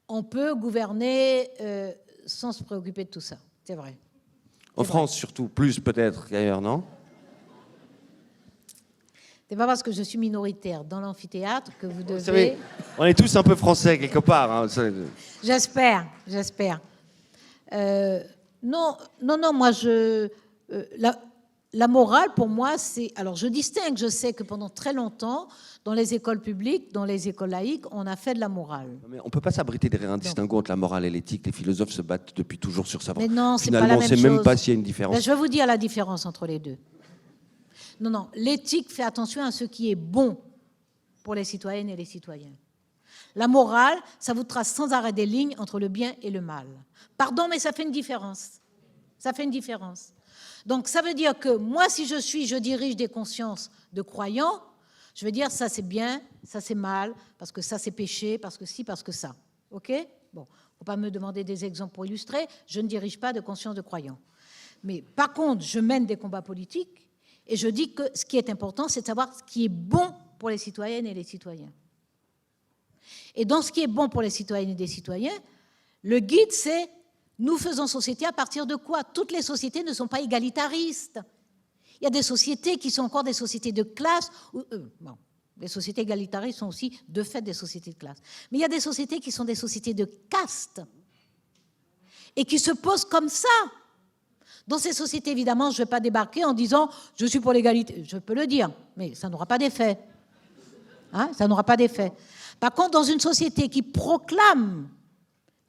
On peut gouverner sans se préoccuper de tout ça. C'est vrai. En France, surtout, plus peut-être qu'ailleurs, non? C'est pas parce que je suis minoritaire dans l'amphithéâtre que vous devez... Vous savez, on est tous un peu français quelque part. Hein. J'espère. Non, moi, la morale, pour moi, c'est... Alors, je distingue, je sais que pendant très longtemps, dans les écoles publiques, dans les écoles laïques, on a fait de la morale. Mais on ne peut pas s'abriter derrière un distinguo entre la morale et l'éthique. Les philosophes se battent depuis toujours sur savoir. Mais non, c'est pas Finalement, la même chose. on ne sait même pas s'il y a une différence. Ben, je vais vous dire la différence entre les deux. Non, l'éthique fait attention à ce qui est bon pour les citoyennes et les citoyens. La morale, ça vous trace sans arrêt des lignes entre le bien et le mal. Pardon, mais ça fait une différence. Ça fait une différence. Donc, ça veut dire que moi, si je dirige des consciences de croyants, je vais dire ça c'est bien, ça c'est mal, parce que ça c'est péché, parce que ci, parce que ça. OK? Bon, il ne faut pas me demander des exemples pour illustrer, je ne dirige pas de conscience de croyants. Mais par contre, je mène des combats politiques et je dis que ce qui est important, c'est de savoir ce qui est bon pour les citoyennes et les citoyens. Et dans ce qui est bon pour les citoyennes et les citoyens, le guide, c'est nous faisons société à partir de quoi? Toutes les sociétés ne sont pas égalitaristes. Il y a des sociétés qui sont encore des sociétés de classe. Bon, les sociétés égalitaristes sont aussi de fait des sociétés de classe. Mais il y a des sociétés qui sont des sociétés de caste et qui se posent comme ça. Dans ces sociétés, évidemment, je ne vais pas débarquer en disant « je suis pour l'égalité ». Je peux le dire, mais ça n'aura pas d'effet. Hein, ça n'aura pas d'effet. Par contre, dans une société qui proclame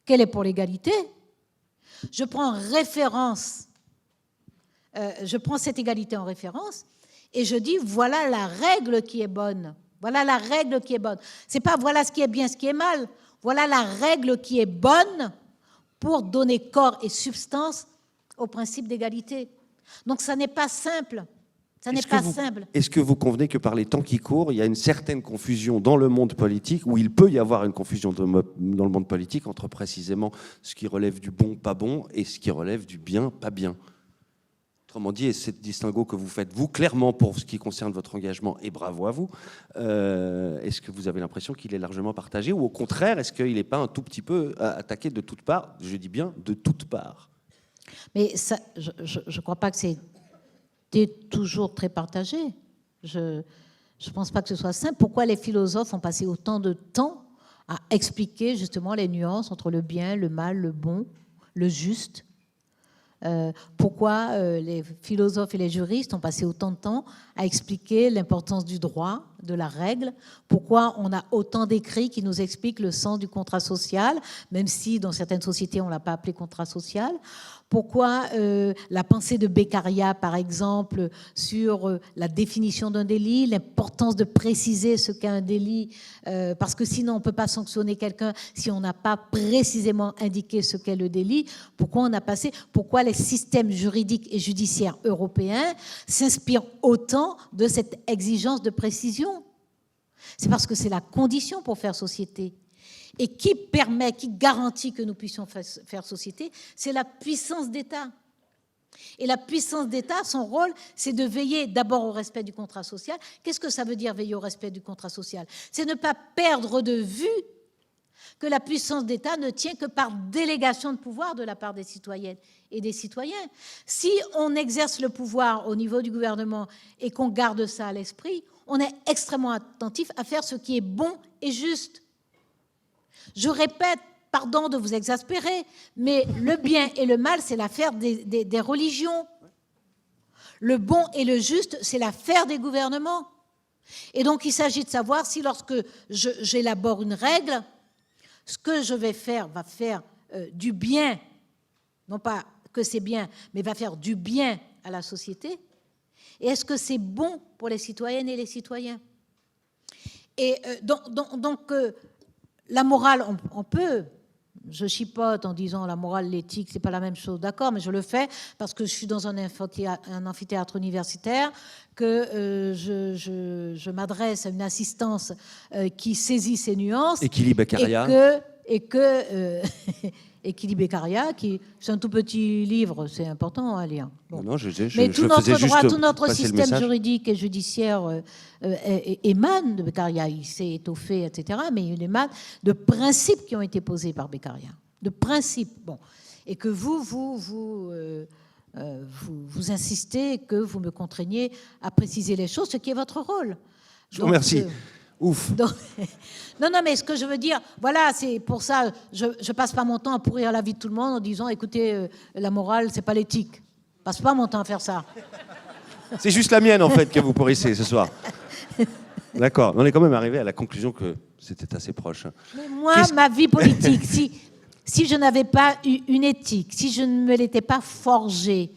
qu'elle est pour l'égalité, je prends cette égalité en référence et je dis « voilà la règle qui est bonne ». Voilà la règle qui est bonne. Ce n'est pas « voilà ce qui est bien, ce qui est mal ». Voilà la règle qui est bonne pour donner corps et substance au principe d'égalité. Donc, ça n'est pas simple. Ça n'est pas simple. Est-ce que vous convenez que par les temps qui courent, il y a une certaine confusion dans le monde politique, où il peut y avoir une confusion dans le monde politique entre précisément ce qui relève du bon, pas bon, et ce qui relève du bien, pas bien? Autrement dit, et c'est le distinguo que vous faites, vous, clairement, pour ce qui concerne votre engagement, et bravo à vous, est-ce que vous avez l'impression qu'il est largement partagé, ou au contraire, est-ce qu'il n'est pas un tout petit peu attaqué de toutes parts, je dis bien de toutes parts? Mais ça, je ne crois pas que c'est toujours très partagé. Je ne pense pas que ce soit simple. Pourquoi les philosophes ont passé autant de temps à expliquer justement les nuances entre le bien, le mal, le bon, le juste? Pourquoi les philosophes et les juristes ont passé autant de temps à expliquer l'importance du droit, de la règle? Pourquoi on a autant d'écrits qui nous expliquent le sens du contrat social, même si dans certaines sociétés on ne l'a pas appelé contrat social? Pourquoi la pensée de Beccaria, par exemple, sur la définition d'un délit, l'importance de préciser ce qu'est un délit, parce que sinon on ne peut pas sanctionner quelqu'un si on n'a pas précisément indiqué ce qu'est le délit? Pourquoi les systèmes juridiques et judiciaires européens s'inspirent autant de cette exigence de précision? C'est parce que c'est la condition pour faire société. Et qui garantit que nous puissions faire société? C'est la puissance d'État. Et la puissance d'État, son rôle, c'est de veiller d'abord au respect du contrat social. Qu'est-ce que ça veut dire, veiller au respect du contrat social? C'est ne pas perdre de vue que la puissance d'État ne tient que par délégation de pouvoir de la part des citoyennes et des citoyens. Si on exerce le pouvoir au niveau du gouvernement et qu'on garde ça à l'esprit, on est extrêmement attentif à faire ce qui est bon et juste. Je répète, pardon de vous exaspérer, mais le bien et le mal, c'est l'affaire des religions. Le bon et le juste, c'est l'affaire des gouvernements. Et donc, il s'agit de savoir si lorsque j'élabore une règle, ce que je vais faire va faire du bien, non pas que c'est bien, mais va faire du bien à la société. Et est-ce que c'est bon pour les citoyennes et les citoyens? Et donc la morale, on peut, je chipote en disant la morale, l'éthique, c'est pas la même chose, d'accord, mais je le fais parce que je suis dans un amphithéâtre universitaire, que je m'adresse à une assistance qui saisit ces nuances. Équilibre Beccaria. Équilibre Beccaria, c'est un tout petit livre, c'est important à lire. Bon. Non, mais tout notre droit, tout notre système système juridique et judiciaire émane de Beccaria. Il s'est étoffé, etc. Mais il émane de principes qui ont été posés par Beccaria. De principes. Bon. Et que vous insistez, que vous me contraignez à préciser les choses, ce qui est votre rôle. Je vous remercie. Ouf. Donc, non, mais ce que je veux dire, voilà, c'est pour ça, je passe pas mon temps à pourrir la vie de tout le monde en disant, écoutez, la morale, c'est pas l'éthique. Je passe pas mon temps à faire ça. C'est juste la mienne, en fait, que vous pourrissez ce soir. D'accord. On est quand même arrivé à la conclusion que c'était assez proche. Mais moi, ma vie politique, si je n'avais pas eu une éthique, si je ne me l'étais pas forgée,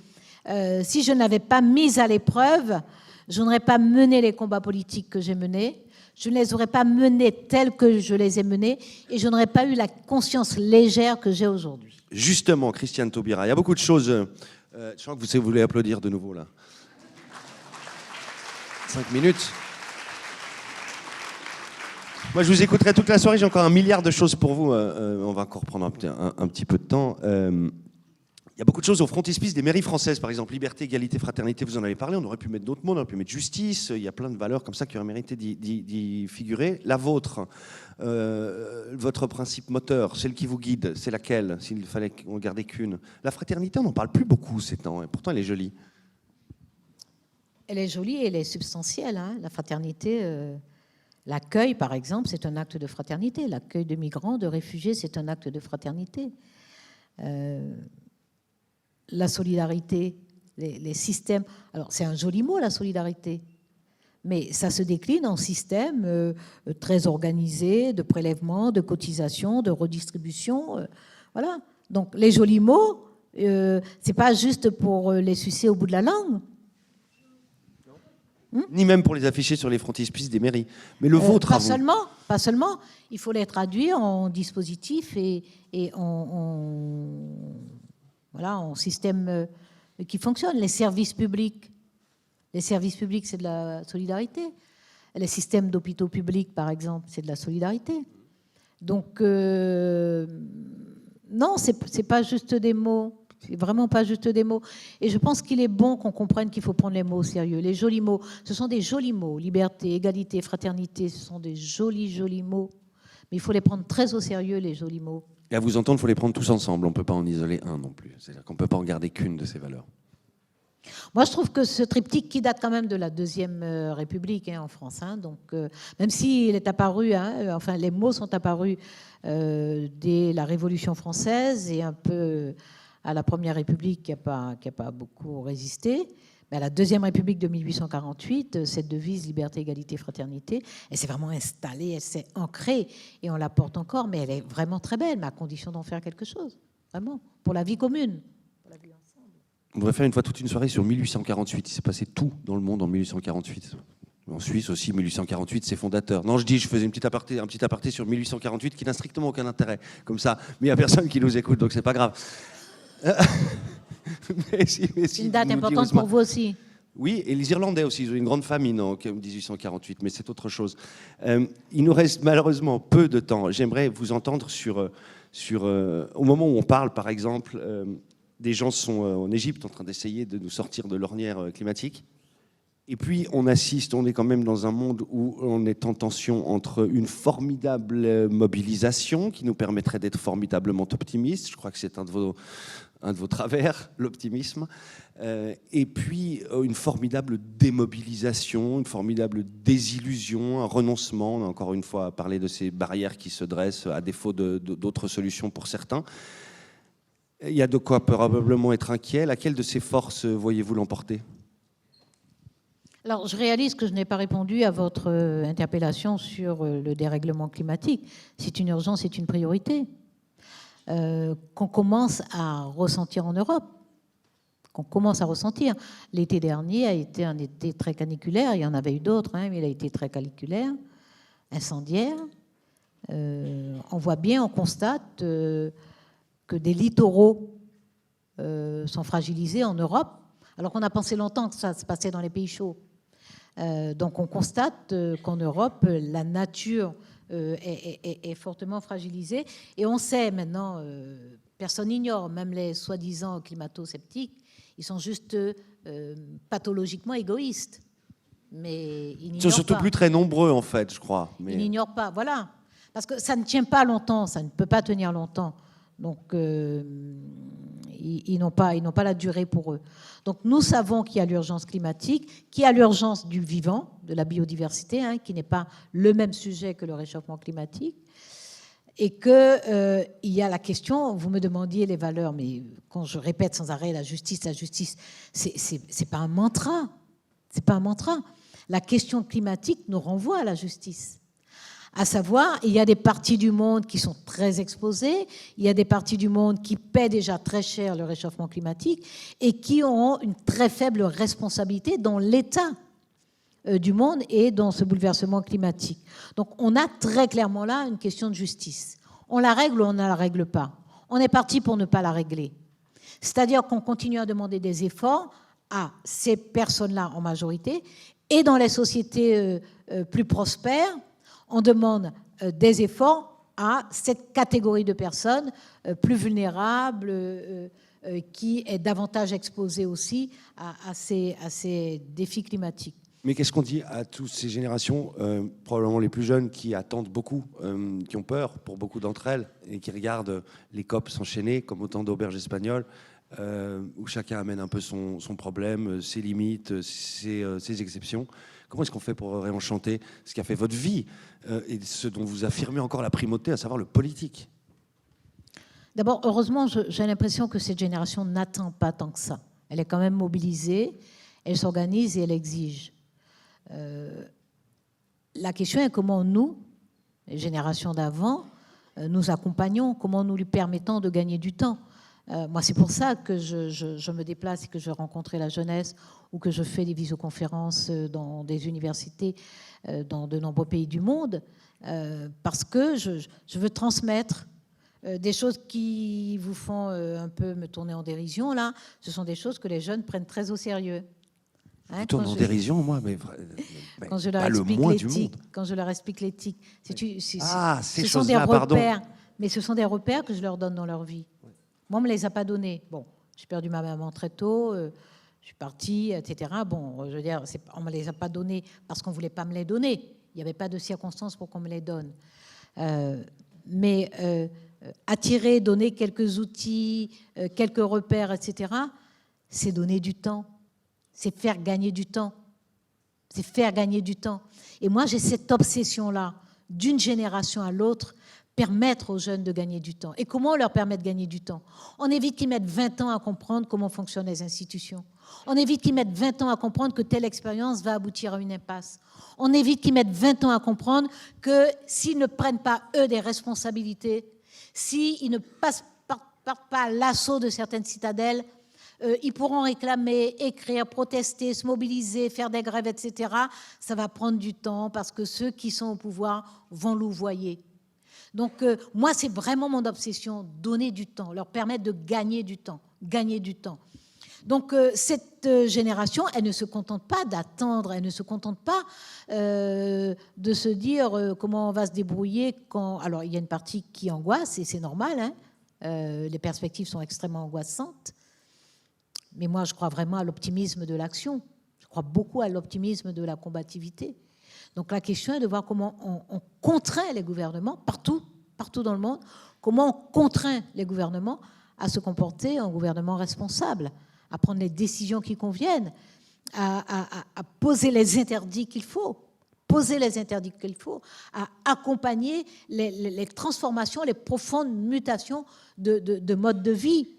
si je n'avais pas mise à l'épreuve, je n'aurais pas mené les combats politiques que j'ai menés. Je ne les aurais pas menés tels que je les ai menés et je n'aurais pas eu la conscience légère que j'ai aujourd'hui. Justement, Christiane Taubira, il y a beaucoup de choses. Je crois que vous voulez applaudir de nouveau, là. 5 minutes. Moi, je vous écouterai toute la soirée. J'ai encore 1 milliard de choses pour vous. On va encore prendre un petit peu de temps. Il y a beaucoup de choses au frontispice des mairies françaises, par exemple, liberté, égalité, fraternité, vous en avez parlé, on aurait pu mettre d'autres mots, on aurait pu mettre justice, il y a plein de valeurs comme ça qui auraient mérité d'y figurer. La vôtre, votre principe moteur, celle qui vous guide, c'est laquelle, s'il fallait en garder qu'une? La fraternité, on n'en parle plus beaucoup ces temps, et pourtant elle est jolie. Elle est jolie et elle est substantielle, hein. La fraternité, l'accueil, par exemple, c'est un acte de fraternité. L'accueil de migrants, de réfugiés, c'est un acte de fraternité. La solidarité, les systèmes. Alors, c'est un joli mot, la solidarité, mais ça se décline en systèmes très organisés de prélèvement, de cotisation, de redistribution. Voilà. Donc, les jolis mots, c'est pas juste pour les sucer au bout de la langue. Ni même pour les afficher sur les frontispices des mairies. Mais le vôtre, pas seulement. Il faut les traduire en dispositifs et en système qui fonctionne. Les services publics, c'est de la solidarité. Les systèmes d'hôpitaux publics, par exemple, c'est de la solidarité. Donc, non, c'est pas juste des mots. C'est vraiment pas juste des mots. Et je pense qu'il est bon qu'on comprenne qu'il faut prendre les mots au sérieux. Les jolis mots, ce sont des jolis mots. Liberté, égalité, fraternité, ce sont des jolis mots. Mais il faut les prendre très au sérieux, les jolis mots. Et à vous entendre, il faut les prendre tous ensemble. On ne peut pas en isoler un non plus. C'est-à-dire qu'on ne peut pas en garder qu'une de ces valeurs. Moi, je trouve que ce triptyque qui date quand même de la Deuxième République en France, donc même s'il est apparu, enfin les mots sont apparus dès la Révolution française et un peu à la Première République qui n'a pas beaucoup résisté, mais à la Deuxième République de 1848, cette devise liberté, égalité, fraternité, elle s'est vraiment installée, elle s'est ancrée et on la porte encore, mais elle est vraiment très belle, mais à condition d'en faire quelque chose, vraiment, pour la vie commune. On devrait faire une fois toute une soirée sur 1848. Il s'est passé tout dans le monde en 1848. En Suisse aussi, 1848, ses fondateurs. Non, je faisais un petit aparté sur 1848 qui n'a strictement aucun intérêt, comme ça. Mais il n'y a personne qui nous écoute, donc c'est pas grave. C'est une date importante pour vous aussi. Oui, et les Irlandais aussi, ils ont une grande famine en 1848, mais c'est autre chose. Il nous reste malheureusement peu de temps. J'aimerais vous entendre au moment où on parle, par exemple... des gens sont en Égypte en train d'essayer de nous sortir de l'ornière climatique. Et puis, on est quand même dans un monde où on est en tension entre une formidable mobilisation qui nous permettrait d'être formidablement optimistes. Je crois que c'est un de vos travers, l'optimisme. Et puis, une formidable démobilisation, une formidable désillusion, un renoncement. On a encore une fois parlé de ces barrières qui se dressent à défaut d'autres solutions pour certains. Il y a de quoi probablement être inquiet. Laquelle de ces forces voyez-vous l'emporter ? Alors, je réalise que je n'ai pas répondu à votre interpellation sur le dérèglement climatique. C'est une urgence, c'est une priorité qu'on commence à ressentir en Europe. L'été dernier a été un été très caniculaire. Il y en avait eu d'autres, mais il a été très caniculaire, incendiaire. On voit bien, on constate... que des littoraux sont fragilisés en Europe, alors qu'on a pensé longtemps que ça se passait dans les pays chauds. Donc on constate qu'en Europe, la nature est fortement fragilisée. Et on sait maintenant, personne n'ignore, même les soi-disant climato-sceptiques, ils sont juste pathologiquement égoïstes. Mais ils n'ignorent pas. Ils sont surtout plus très nombreux, en fait, je crois. Mais... Ils n'ignorent pas, voilà. Parce que ça ne tient pas longtemps, ça ne peut pas tenir longtemps. Donc, ils n'ont pas la durée pour eux. Donc, nous savons qu'il y a l'urgence climatique, qu'il y a l'urgence du vivant, de la biodiversité, qui n'est pas le même sujet que le réchauffement climatique, et qu'il y a la question, vous me demandiez les valeurs, mais quand je répète sans arrêt la justice, c'est pas un mantra. C'est pas un mantra. La question climatique nous renvoie à la justice. À savoir, il y a des parties du monde qui sont très exposées, il y a des parties du monde qui paient déjà très cher le réchauffement climatique et qui ont une très faible responsabilité dans l'état du monde et dans ce bouleversement climatique. Donc on a très clairement là une question de justice. On la règle ou on ne la règle pas. On est parti pour ne pas la régler. C'est-à-dire qu'on continue à demander des efforts à ces personnes-là en majorité et dans les sociétés plus prospères, on demande des efforts à cette catégorie de personnes plus vulnérables, qui est davantage exposée aussi à ces défis climatiques. Mais qu'est-ce qu'on dit à toutes ces générations, probablement les plus jeunes, qui attendent beaucoup, qui ont peur pour beaucoup d'entre elles, et qui regardent les COP s'enchaîner comme autant d'auberges espagnoles, où chacun amène un peu son problème, ses limites, ses exceptions. Comment est-ce qu'on fait pour réenchanter ce qui a fait votre vie et ce dont vous affirmez encore la primauté, à savoir le politique ? D'abord, heureusement, j'ai l'impression que cette génération n'attend pas tant que ça. Elle est quand même mobilisée, elle s'organise et elle exige. La question est comment nous, les générations d'avant, nous accompagnons, comment nous lui permettons de gagner du temps. Moi, c'est pour ça que je me déplace et que je rencontre la jeunesse ou que je fais des visioconférences dans des universités dans de nombreux pays du monde, parce que je veux transmettre des choses qui vous font un peu me tourner en dérision. Là, ce sont des choses que les jeunes prennent très au sérieux. Vous tournez en dérision, moi, mais quand je leur pas le moins du monde. Quand je leur explique l'éthique, ces ce sont des choses-là, pardon. repères, mais ce sont des repères que je leur donne dans leur vie. Moi, on ne me les a pas donnés. Bon, J'ai perdu ma maman très tôt, je suis partie, etc. Bon, je veux dire, on ne me les a pas donnés parce qu'on ne voulait pas me les donner. Il n'y avait pas de circonstances pour qu'on me les donne. Mais attirer, donner quelques outils, quelques repères, etc., c'est donner du temps. C'est faire gagner du temps. C'est faire gagner du temps. Et moi, j'ai cette obsession-là, d'une génération à l'autre, permettre aux jeunes de gagner du temps. Et comment on leur permet de gagner du temps? On évite qu'ils mettent 20 ans à comprendre comment fonctionnent les institutions. On évite qu'ils mettent 20 ans à comprendre que telle expérience va aboutir à une impasse. On évite qu'ils mettent 20 ans à comprendre que s'ils ne prennent pas, eux, des responsabilités, s'ils ne partent pas à l'assaut de certaines citadelles, ils pourront réclamer, écrire, protester, se mobiliser, faire des grèves, etc. Ça va prendre du temps parce que ceux qui sont au pouvoir vont louvoyer. Donc, moi, c'est vraiment mon obsession, donner du temps, leur permettre de gagner du temps, gagner du temps. Donc, cette génération, elle ne se contente pas d'attendre, elle ne se contente pas de se dire comment on va se débrouiller quand... Alors, il y a une partie qui angoisse, et c'est normal, hein, les perspectives sont extrêmement angoissantes. Mais moi, je crois vraiment à l'optimisme de l'action. Je crois beaucoup à l'optimisme de la combativité. Donc la question est de voir comment on contraint les gouvernements, partout dans le monde, comment on contraint les gouvernements à se comporter en gouvernement responsable, à prendre les décisions qui conviennent, à poser les interdits qu'il faut, à accompagner les transformations, les profondes mutations de mode de vie,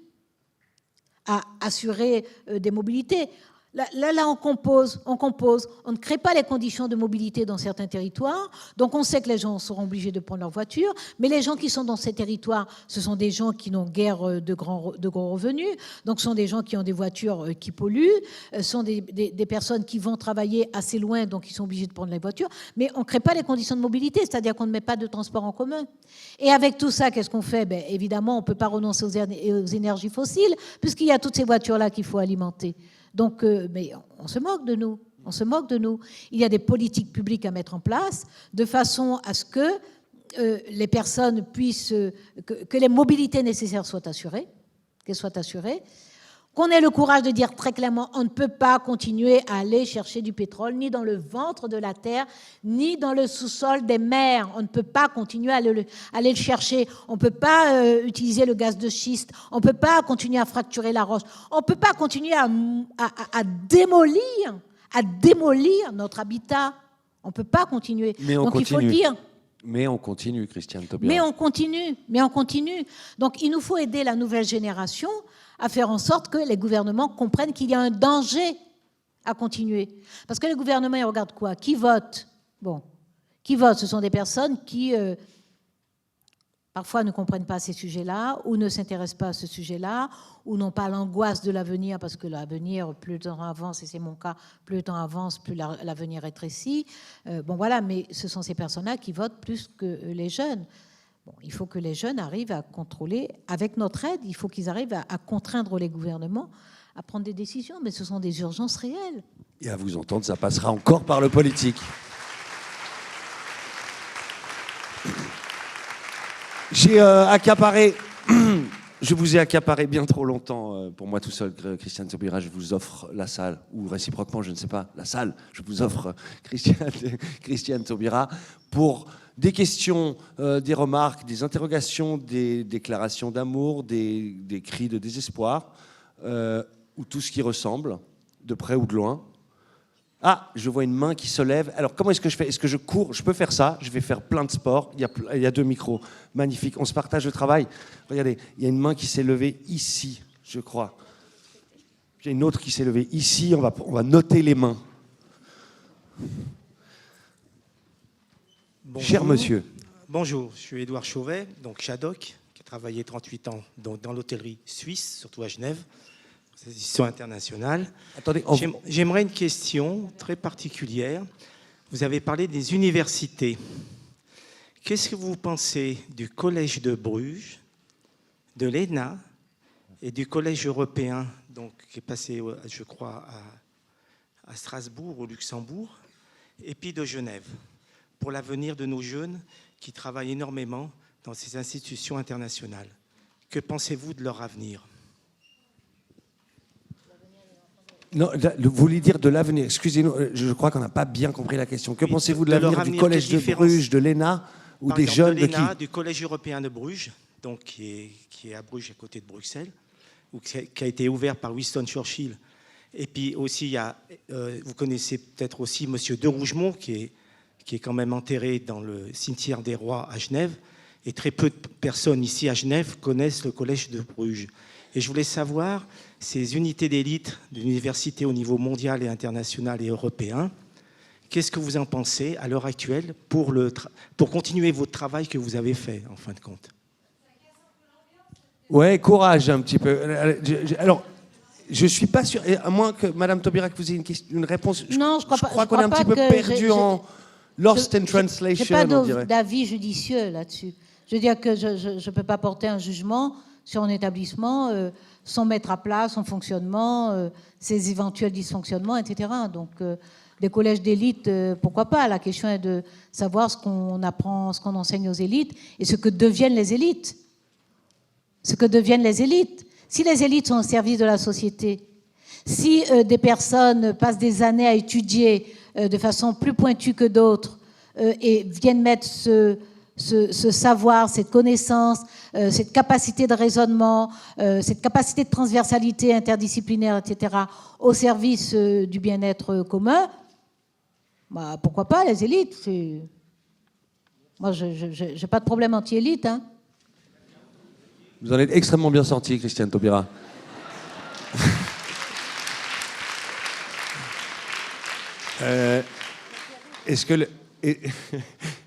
à assurer des mobilités. Là, on compose, on ne crée pas les conditions de mobilité dans certains territoires, donc on sait que les gens seront obligés de prendre leur voiture, mais les gens qui sont dans ces territoires, ce sont des gens qui n'ont guère de gros revenus, donc ce sont des gens qui ont des voitures qui polluent, ce sont des personnes qui vont travailler assez loin, donc ils sont obligés de prendre les voitures, mais on ne crée pas les conditions de mobilité, c'est-à-dire qu'on ne met pas de transport en commun. Et avec tout ça, qu'est-ce qu'on fait? Ben, évidemment, on ne peut pas renoncer aux énergies fossiles, puisqu'il y a toutes ces voitures-là qu'il faut alimenter. Donc, mais on se moque de nous. On se moque de nous. Il y a des politiques publiques à mettre en place de façon à ce que les personnes puissent, que les mobilités nécessaires soient assurées, qu'elles soient assurées, qu'on ait le courage de dire très clairement, on ne peut pas continuer à aller chercher du pétrole ni dans le ventre de la terre, ni dans le sous-sol des mers. On ne peut pas continuer à aller le chercher. On ne peut pas utiliser le gaz de schiste. On ne peut pas continuer à fracturer la roche. On ne peut pas continuer à démolir notre habitat. On ne peut pas continuer. Donc il faut le dire. Mais on continue, Christiane Taubira. Mais on continue. Donc il nous faut aider la nouvelle génération à faire en sorte que les gouvernements comprennent qu'il y a un danger à continuer. Parce que les gouvernements, ils regardent quoi? Qui vote? Bon, qui vote? Ce sont des personnes qui, parfois, ne comprennent pas ces sujets-là, ou ne s'intéressent pas à ce sujet-là, ou n'ont pas l'angoisse de l'avenir, parce que l'avenir, plus le temps avance, et c'est mon cas, plus le temps avance, plus l'avenir rétrécit. Bon, voilà, mais ce sont ces personnes-là qui votent plus que les jeunes. Bon, il faut que les jeunes arrivent à contrôler, avec notre aide, il faut qu'ils arrivent à contraindre les gouvernements à prendre des décisions, mais ce sont des urgences réelles. Et à vous entendre, ça passera encore par le politique. J'ai accaparé, je vous ai accaparé bien trop longtemps pour moi tout seul, Christiane Taubira. Je vous offre la salle, ou réciproquement, je ne sais pas, la salle. Je vous offre Christiane Taubira pour des questions, des remarques, des interrogations, des déclarations d'amour, des cris de désespoir, ou tout ce qui ressemble, de près ou de loin. Ah, je vois une main qui se lève. Alors, comment est-ce que je fais? Est-ce que je cours? Je peux faire ça. Je vais faire plein de sports. Il y a 2 micros. Magnifique. On se partage le travail. Regardez, il y a une main qui s'est levée ici, je crois. Il y a une autre qui s'est levée ici. On va noter les mains. Bonjour. Cher monsieur. Bonjour, je suis Édouard Chauvet, donc Shadok, qui a travaillé 38 ans dans l'hôtellerie suisse, surtout à Genève, éditions internationales. Attendez, j'aimerais une question très particulière. Vous avez parlé des universités. Qu'est-ce que vous pensez du Collège de Bruges, de l'ENA et du Collège européen, donc, qui est passé, je crois, à Strasbourg, au Luxembourg, et puis de Genève, pour l'avenir de nos jeunes qui travaillent énormément dans ces institutions internationales? Que pensez-vous de leur avenir? Non, vous voulez dire de l'avenir. Excusez-nous, je crois qu'on n'a pas bien compris la question. Que pensez-vous de de leur l'avenir du avenir, collège quelle de différence Bruges, de l'ENA ou Par des exemple, jeunes de de qui? l'ENA, du Collège européen de Bruges, donc qui est à Bruges, à côté de Bruxelles, qui a été ouvert par Winston Churchill. Et puis aussi, il y a, vous connaissez peut-être aussi Monsieur de Rougemont, qui est quand même enterré dans le cimetière des Rois à Genève. Et très peu de personnes ici à Genève connaissent le Collège de Bruges. Et je voulais savoir, ces unités d'élite de l'université au niveau mondial et international et européen, qu'est-ce que vous en pensez à l'heure actuelle pour continuer votre travail que vous avez fait, en fin de compte? Ouais, courage un petit peu. Alors, je suis pas sûr, à moins que Madame Taubira, vous ayez une réponse. Non, je crois pas. Je crois qu'on est un petit peu perdu en lost in translation, Je n'ai on pas dirait. d'avis judicieux là-dessus. Je veux dire que je ne peux pas porter un jugement sur un établissement, son mettre à plat, son fonctionnement, ses éventuels dysfonctionnements, etc. Donc, des collèges d'élite, pourquoi pas? La question est de savoir ce qu'on apprend, ce qu'on enseigne aux élites et ce que deviennent les élites. Ce que deviennent les élites. Si les élites sont au service de la société, si des personnes passent des années à étudier de façon plus pointue que d'autres et viennent mettre ce savoir, cette connaissance, cette capacité de raisonnement, cette capacité de transversalité interdisciplinaire, etc., au service du bien-être commun, bah, pourquoi pas les élites? Moi, je n'ai pas de problème anti-élite. Hein. Vous en êtes extrêmement bien sorti, Christiane Taubira.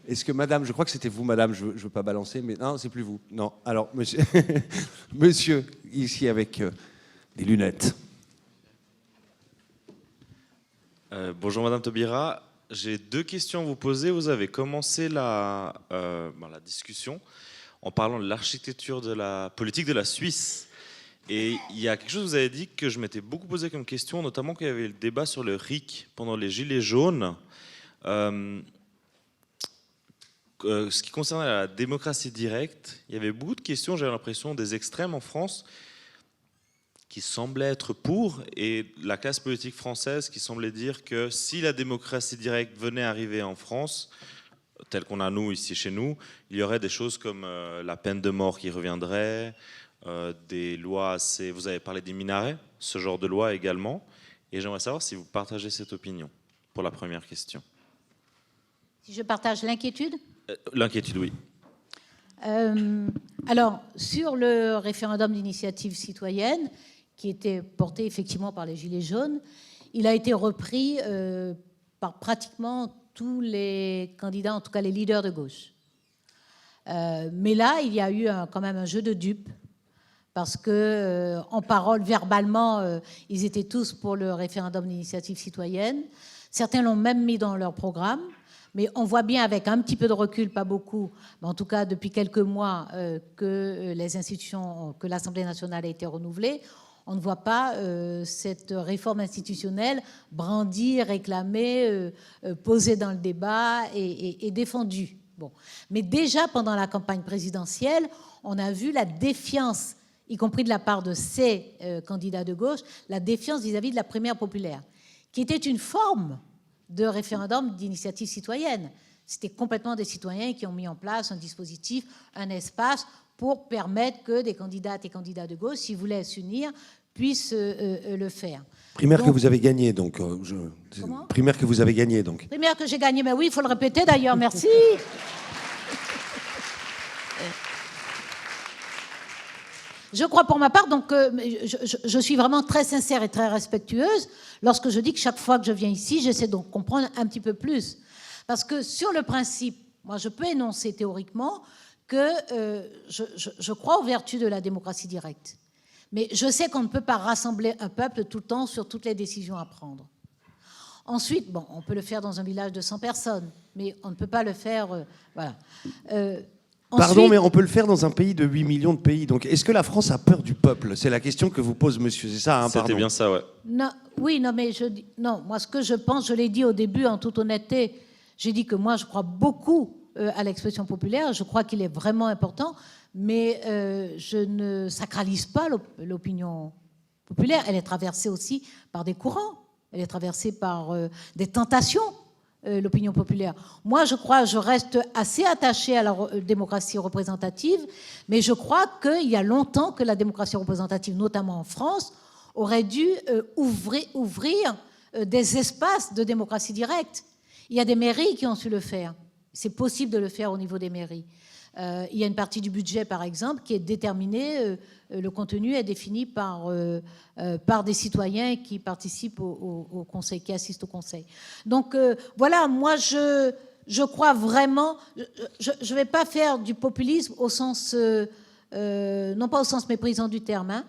Est-ce que madame, je crois que c'était vous, madame, je ne veux pas balancer, mais non, c'est plus vous. Non, alors, monsieur, monsieur ici avec des lunettes. Bonjour madame Taubira, j'ai 2 questions à vous poser. Vous avez commencé la discussion en parlant de l'architecture de la politique de la Suisse. Et il y a quelque chose que vous avez dit que je m'étais beaucoup posé comme question, notamment qu'il y avait le débat sur le RIC pendant les Gilets jaunes. Ce qui concernait la démocratie directe, il y avait beaucoup de questions, j'avais l'impression, des extrêmes en France qui semblaient être pour, et la classe politique française qui semblait dire que si la démocratie directe venait arriver en France, telle qu'on a nous ici chez nous, il y aurait des choses comme la peine de mort qui reviendrait, des lois assez... Vous avez parlé des minarets, ce genre de loi également, et j'aimerais savoir si vous partagez cette opinion, pour la première question. Si je partage l'inquiétude? L'inquiétude, oui. Alors, sur le référendum d'initiative citoyenne, qui était porté effectivement par les Gilets jaunes, il a été repris par pratiquement tous les candidats, en tout cas les leaders de gauche. Mais là, il y a eu quand même un jeu de dupes, parce que en parole, verbalement, ils étaient tous pour le référendum d'initiative citoyenne. Certains l'ont même mis dans leur programme. Mais on voit bien avec un petit peu de recul, pas beaucoup, mais en tout cas depuis quelques mois, que les institutions, que l'Assemblée nationale a été renouvelée. On ne voit pas cette réforme institutionnelle brandie, réclamée, posée dans le débat et défendue. Bon. Mais déjà pendant la campagne présidentielle, on a vu la défiance, y compris de la part de ces candidats de gauche, la défiance vis-à-vis de la primaire populaire, qui était une forme de référendum d'initiative citoyenne. C'était complètement des citoyens qui ont mis en place un dispositif, un espace pour permettre que des candidates et candidats de gauche, s'ils voulaient s'unir, puissent le faire. Primaire donc, que vous avez gagnée, donc. Primaire que vous avez gagnée, donc. Primaire que j'ai gagnée, mais oui, il faut le répéter d'ailleurs, merci. Je crois pour ma part, donc je suis vraiment très sincère et très respectueuse lorsque je dis que chaque fois que je viens ici, j'essaie de comprendre un petit peu plus. Parce que sur le principe, moi je peux énoncer théoriquement que je crois aux vertus de la démocratie directe. Mais je sais qu'on ne peut pas rassembler un peuple tout le temps sur toutes les décisions à prendre. Ensuite, bon, on peut le faire dans un village de 100 personnes, mais on ne peut pas le faire... voilà. Pardon, mais on peut le faire dans un pays de 8 millions de pays. Donc, est-ce que la France a peur du peuple? C'est la question que vous pose monsieur. C'est ça, hein, pardon. C'était bien ça, ouais. Non, oui, non, mais non, moi, ce que je pense, je l'ai dit au début en toute honnêteté, j'ai dit que moi, je crois beaucoup à l'expression populaire. Je crois qu'il est vraiment important, mais je ne sacralise pas l'opinion populaire, elle est traversée aussi par des courants, elle est traversée par des tentations, l'opinion populaire. Moi, je reste assez attachée à la démocratie représentative, mais je crois qu'il y a longtemps que la démocratie représentative, notamment en France, aurait dû ouvrir des espaces de démocratie directe. Il y a des mairies qui ont su le faire. C'est possible de le faire au niveau des mairies. Il y a une partie du budget, par exemple, qui est déterminée, le contenu est défini par des citoyens qui participent au conseil, qui assistent au conseil. Donc voilà, moi je crois vraiment, je ne vais pas faire du populisme au sens, non pas au sens méprisant du terme, hein,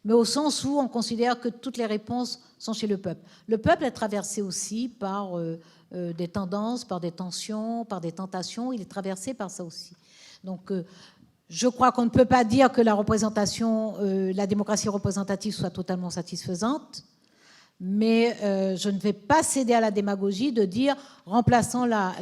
mais au sens où on considère que toutes les réponses sont chez le peuple. Le peuple est traversé aussi par des tendances, par des tensions, par des tentations, il est traversé par ça aussi. Donc, je crois qu'on ne peut pas dire que la représentation, la démocratie représentative soit totalement satisfaisante, mais je ne vais pas céder à la démagogie de dire remplaçant la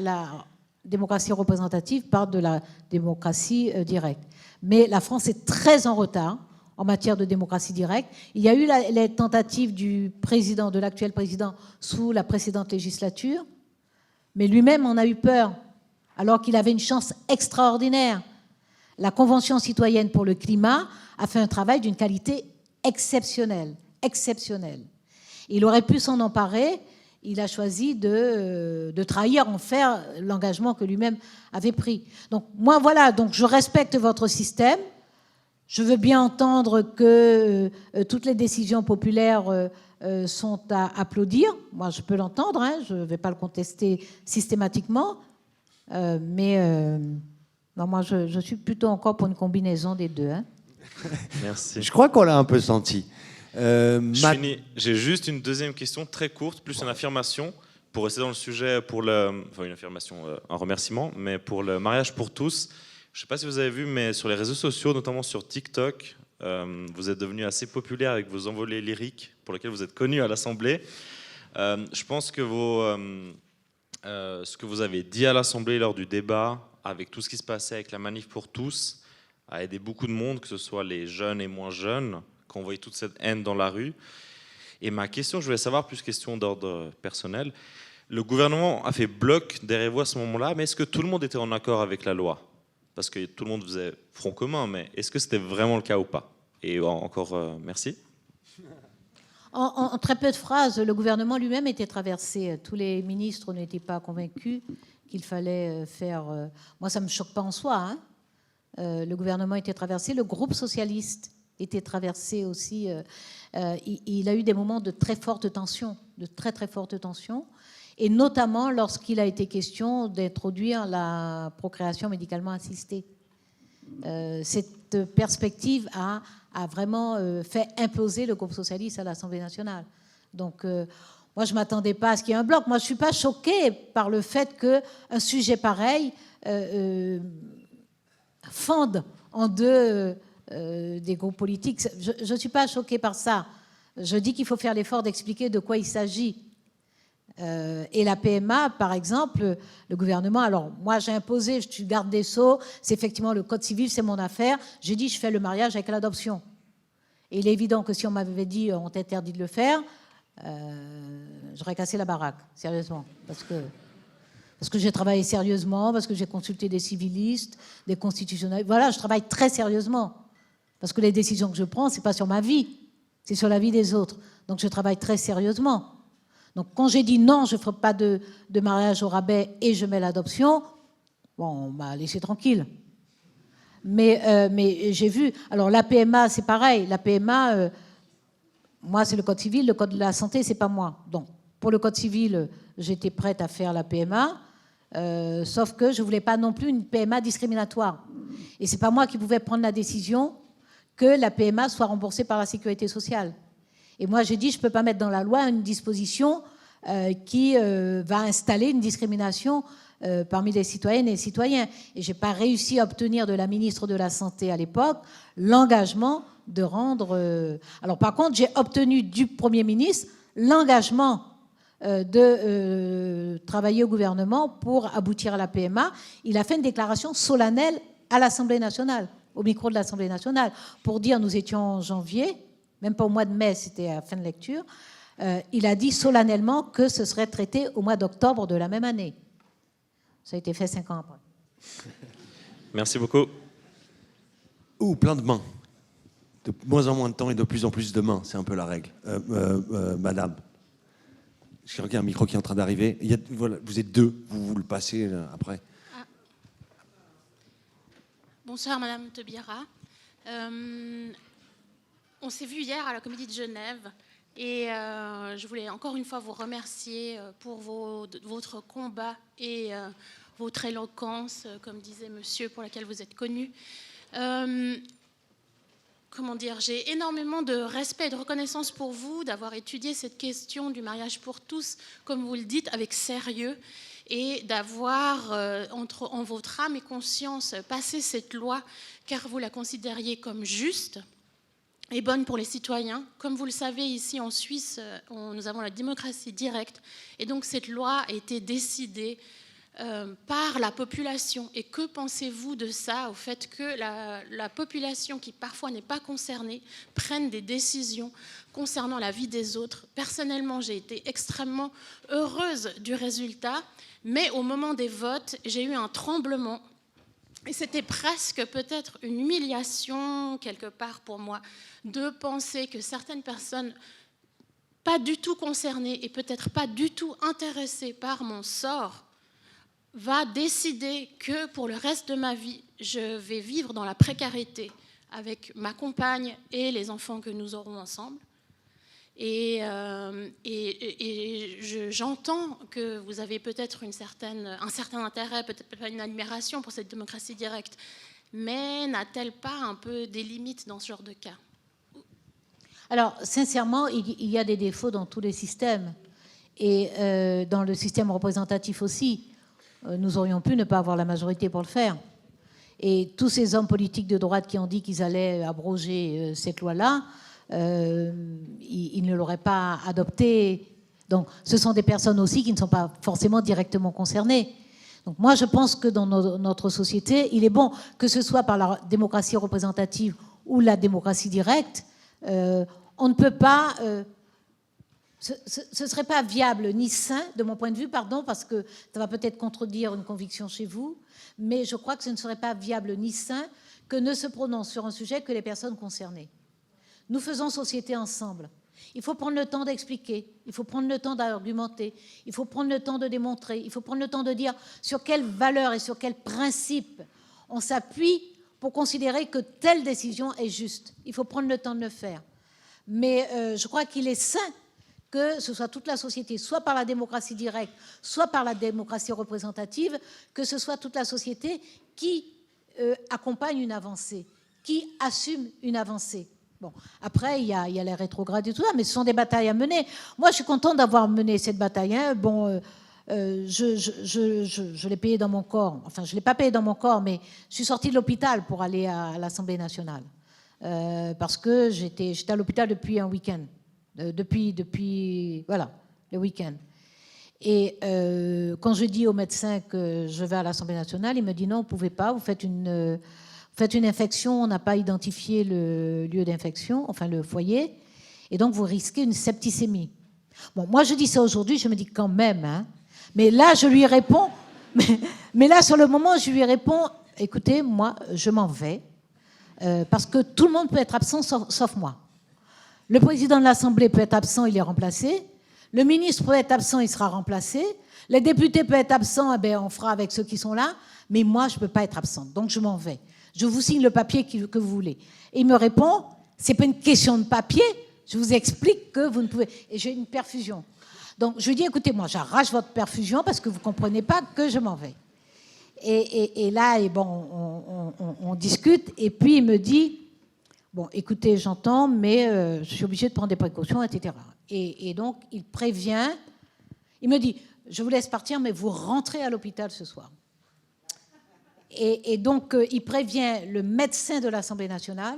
démocratie représentative par de la démocratie directe. Mais la France est très en retard en matière de démocratie directe. Il y a eu les tentatives du président, de l'actuel président, sous la précédente législature, mais lui-même en a eu peur, alors qu'il avait une chance extraordinaire. La Convention citoyenne pour le climat a fait un travail d'une qualité exceptionnelle, exceptionnelle. Il aurait pu s'en emparer, il a choisi de trahir, en faire l'engagement que lui-même avait pris. Donc moi, voilà, donc je respecte votre système. Je veux bien entendre que toutes les décisions populaires sont à applaudir. Moi, je peux l'entendre, hein, je ne vais pas le contester systématiquement. Non, moi, je suis plutôt encore pour une combinaison des deux. Hein. Merci. Je crois qu'on l'a un peu senti. J'ai juste une deuxième question très courte, plus une affirmation, pour rester dans le sujet, enfin une affirmation, un remerciement, mais pour le mariage pour tous. Je ne sais pas si vous avez vu, mais sur les réseaux sociaux, notamment sur TikTok, vous êtes devenu assez populaire avec vos envolées lyriques, pour lesquelles vous êtes connu à l'Assemblée. Je pense que ce que vous avez dit à l'Assemblée lors du débat, avec tout ce qui se passait avec la manif pour tous, a aidé beaucoup de monde, que ce soit les jeunes et moins jeunes, qui ont envoyé toute cette haine dans la rue. Et ma question, je voulais savoir, plus question d'ordre personnel, le gouvernement a fait bloc derrière vous à ce moment-là, mais est-ce que tout le monde était en accord avec la loi ? Parce que tout le monde faisait front commun, mais est-ce que c'était vraiment le cas ou pas ? Et encore, merci. En très peu de phrases, le gouvernement lui-même était traversé. Tous les ministres n'étaient pas convaincus qu'il fallait faire... Moi, ça ne me choque pas en soi. Hein. Le gouvernement était traversé. Le groupe socialiste était traversé aussi. Il a eu des moments de très forte tension, de très très forte tension, et notamment lorsqu'il a été question d'introduire la procréation médicalement assistée. Cette perspective a vraiment fait imploser le groupe socialiste à l'Assemblée nationale. Donc, moi, je ne m'attendais pas à ce qu'il y ait un bloc. Moi, je ne suis pas choquée par le fait qu'un sujet pareil fende en deux des groupes politiques. Je ne suis pas choquée par ça. Je dis qu'il faut faire l'effort d'expliquer de quoi il s'agit. Et la PMA, par exemple, le gouvernement, alors moi j'ai imposé, je suis garde des Sceaux, c'est effectivement le code civil, c'est mon affaire, j'ai dit je fais le mariage avec l'adoption. Et il est évident que si on m'avait dit on t'interdit de le faire, j'aurais cassé la baraque, sérieusement. Parce que j'ai travaillé sérieusement, parce que j'ai consulté des civilistes, des constitutionnels. Voilà, je travaille très sérieusement. Parce que les décisions que je prends, ce n'est pas sur ma vie, c'est sur la vie des autres. Donc je travaille très sérieusement. Donc quand j'ai dit non, je ne ferai pas de mariage au rabais et je mets l'adoption, bon, on m'a laissé tranquille. Mais j'ai vu... Alors la PMA, c'est pareil. La PMA, moi, c'est le code civil. Le code de la santé, c'est pas moi. Donc pour le code civil, j'étais prête à faire la PMA, sauf que je ne voulais pas non plus une PMA discriminatoire. Et ce n'est pas moi qui pouvais prendre la décision que la PMA soit remboursée par la sécurité sociale. Et moi, j'ai dit, je ne peux pas mettre dans la loi une disposition qui va installer une discrimination parmi les citoyennes et les citoyens. Et je n'ai pas réussi à obtenir de la ministre de la Santé à l'époque l'engagement de rendre... Alors par contre, j'ai obtenu du Premier ministre l'engagement de travailler au gouvernement pour aboutir à la PMA. Il a fait une déclaration solennelle à l'Assemblée nationale, au micro de l'Assemblée nationale, pour dire, nous étions en janvier, même pas au mois de mai, c'était à la fin de lecture, il a dit solennellement que ce serait traité au mois d'octobre de la même année. Ça a été fait 5 ans après. Merci beaucoup. Ouh, plein de mains. De moins en moins de temps et de plus en plus de mains, c'est un peu la règle. Madame, je regarde un micro qui est en train d'arriver. Voilà, vous êtes deux, vous le passez après. Bonsoir Madame Taubira. On s'est vu hier à la Comédie de Genève et je voulais encore une fois vous remercier pour votre combat et votre éloquence, comme disait monsieur, pour laquelle vous êtes connu. Comment dire, j'ai énormément de respect et de reconnaissance pour vous d'avoir étudié cette question du mariage pour tous, comme vous le dites, avec sérieux, et d'avoir, en votre âme et conscience, passé cette loi, car vous la considériez comme juste et bonne pour les citoyens. Comme vous le savez, ici en Suisse, nous avons la démocratie directe, et donc cette loi a été décidée par la population. Et que pensez-vous de ça, au fait que la population, qui parfois n'est pas concernée, prenne des décisions concernant la vie des autres? Personnellement, j'ai été extrêmement heureuse du résultat, mais au moment des votes, j'ai eu un tremblement. Et c'était presque peut-être une humiliation, quelque part pour moi, de penser que certaines personnes pas du tout concernées et peut-être pas du tout intéressées par mon sort va décider que pour le reste de ma vie, je vais vivre dans la précarité avec ma compagne et les enfants que nous aurons ensemble. Et j'entends que vous avez peut-être un certain intérêt, peut-être pas une admiration pour cette démocratie directe, mais n'a-t-elle pas un peu des limites dans ce genre de cas? Alors, sincèrement, il y a des défauts dans tous les systèmes, et dans le système représentatif aussi. Nous aurions pu ne pas avoir la majorité pour le faire. Et tous ces hommes politiques de droite qui ont dit qu'ils allaient abroger cette loi-là, ils ne l'auraient pas adoptée. Donc, ce sont des personnes aussi qui ne sont pas forcément directement concernées. Donc, moi, je pense que dans notre société, il est bon, que ce soit par la démocratie représentative ou la démocratie directe, on ne peut pas... ce ne serait pas viable ni sain, de mon point de vue, pardon, parce que ça va peut-être contredire une conviction chez vous, mais je crois que ce ne serait pas viable ni sain que ne se prononce sur un sujet que les personnes concernées. Nous faisons société ensemble. Il faut prendre le temps d'expliquer, il faut prendre le temps d'argumenter, il faut prendre le temps de démontrer, il faut prendre le temps de dire sur quelles valeurs et sur quels principes on s'appuie pour considérer que telle décision est juste. Il faut prendre le temps de le faire. Mais je crois qu'il est sain que ce soit toute la société, soit par la démocratie directe, soit par la démocratie représentative, que ce soit toute la société qui accompagne une avancée, qui assume une avancée. Bon, après, il y a les rétrogrades et tout ça, mais ce sont des batailles à mener. Moi, je suis contente d'avoir mené cette bataille. Hein. Bon, je l'ai payé dans mon corps. Enfin, je ne l'ai pas payé dans mon corps, mais je suis sortie de l'hôpital pour aller à l'Assemblée nationale. Parce que j'étais à l'hôpital depuis un week-end. Depuis voilà, le week-end. Et quand je dis au médecin que je vais à l'Assemblée nationale, il me dit non, vous ne pouvez pas, vous faites une infection, on n'a pas identifié le lieu d'infection, enfin le foyer, et donc vous risquez une septicémie. Bon, moi je dis ça aujourd'hui, je me dis quand même, hein, mais là je lui réponds, mais là sur le moment je lui réponds, écoutez, moi je m'en vais, parce que tout le monde peut être absent sauf moi. Le président de l'Assemblée peut être absent, il est remplacé. Le ministre peut être absent, il sera remplacé. Les députés peuvent être absents, eh bien, on fera avec ceux qui sont là. Mais moi, je ne peux pas être absente, donc je m'en vais. Je vous signe le papier que vous voulez. Et il me répond, ce n'est pas une question de papier, je vous explique que vous ne pouvez... Et j'ai une perfusion. Donc je lui dis, écoutez, moi, j'arrache votre perfusion parce que vous ne comprenez pas que je m'en vais. Et là, bon, on discute, et puis il me dit... Bon, écoutez, j'entends, mais je suis obligée de prendre des précautions, etc. Et donc, il prévient, il me dit, je vous laisse partir, mais vous rentrez à l'hôpital ce soir. Et donc, il prévient le médecin de l'Assemblée nationale.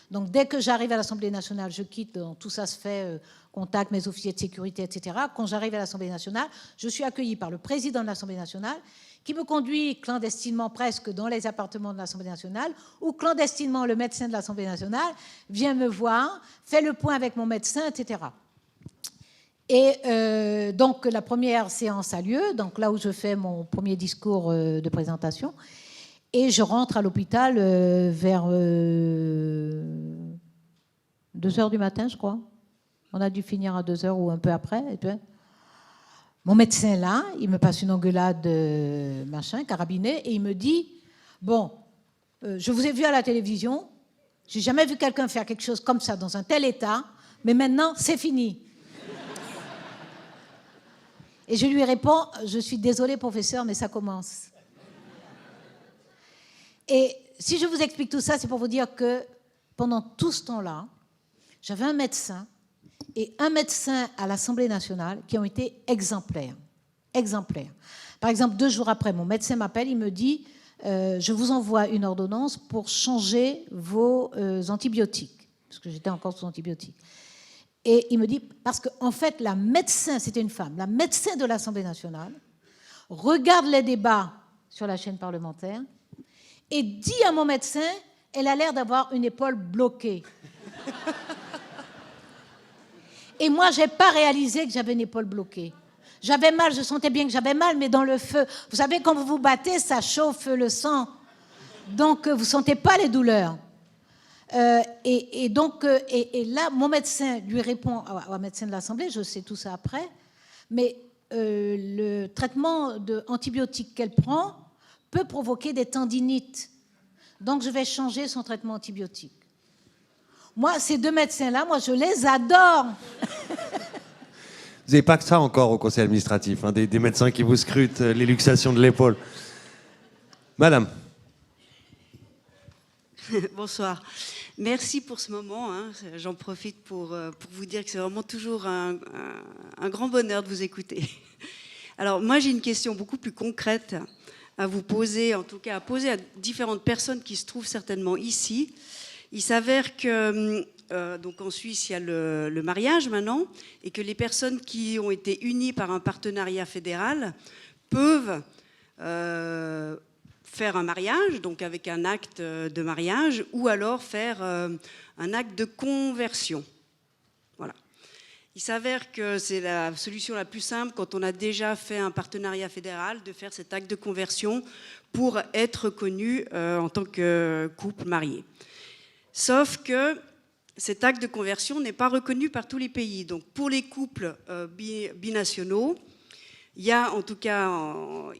Donc, dès que j'arrive à l'Assemblée nationale, je quitte, tout ça se fait contacte mes officiers de sécurité, etc. Quand j'arrive à l'Assemblée nationale, je suis accueillie par le président de l'Assemblée nationale qui me conduit clandestinement presque dans les appartements de l'Assemblée nationale, ou clandestinement le médecin de l'Assemblée nationale vient me voir, fait le point avec mon médecin, etc. Et donc la première séance a lieu, donc là où je fais mon premier discours de présentation, et je rentre à l'hôpital vers 2h du matin, je crois. On a dû finir à 2h ou un peu après. Et puis, mon médecin là, il me passe une engueulade machin, carabiné, et il me dit, bon, je vous ai vu à la télévision, j'ai jamais vu quelqu'un faire quelque chose comme ça dans un tel état, mais maintenant c'est fini. Et je lui réponds, je suis désolée professeur, mais ça commence. Et si je vous explique tout ça, c'est pour vous dire que pendant tout ce temps-là, j'avais un médecin et un médecin à l'Assemblée nationale qui ont été exemplaires. Exemplaires. Par exemple, 2 jours après, mon médecin m'appelle, il me dit je vous envoie une ordonnance pour changer vos antibiotiques, parce que j'étais encore sous antibiotiques. Et il me dit, parce qu'en fait, la médecin, c'était une femme, la médecin de l'Assemblée nationale, regarde les débats sur la chaîne parlementaire et dit à mon médecin, elle a l'air d'avoir une épaule bloquée. Et moi, je n'ai pas réalisé que j'avais une épaule bloquée. J'avais mal, je sentais bien que j'avais mal, mais dans le feu. Vous savez, quand vous vous battez, ça chauffe le sang. Donc, vous ne sentez pas les douleurs. Et là, mon médecin lui répond, au médecin de l'Assemblée, je sais tout ça après, mais le traitement antibiotique qu'elle prend peut provoquer des tendinites. Donc, je vais changer son traitement antibiotique. Moi, ces 2 médecins-là, moi, je les adore. Vous n'avez pas que ça encore au conseil administratif, hein, des médecins qui vous scrutent les luxations de l'épaule. Madame. Bonsoir. Merci pour ce moment. Hein. J'en profite pour vous dire que c'est vraiment toujours un grand bonheur de vous écouter. Alors, moi, j'ai une question beaucoup plus concrète à vous poser, en tout cas à poser à différentes personnes qui se trouvent certainement ici. Il s'avère que donc en Suisse, il y a le mariage maintenant, et que les personnes qui ont été unies par un partenariat fédéral peuvent faire un mariage, donc avec un acte de mariage, ou alors faire un acte de conversion. Voilà. Il s'avère que c'est la solution la plus simple quand on a déjà fait un partenariat fédéral, de faire cet acte de conversion pour être reconnu en tant que couple marié. Sauf que cet acte de conversion n'est pas reconnu par tous les pays. Donc pour les couples binationaux, il y a en tout cas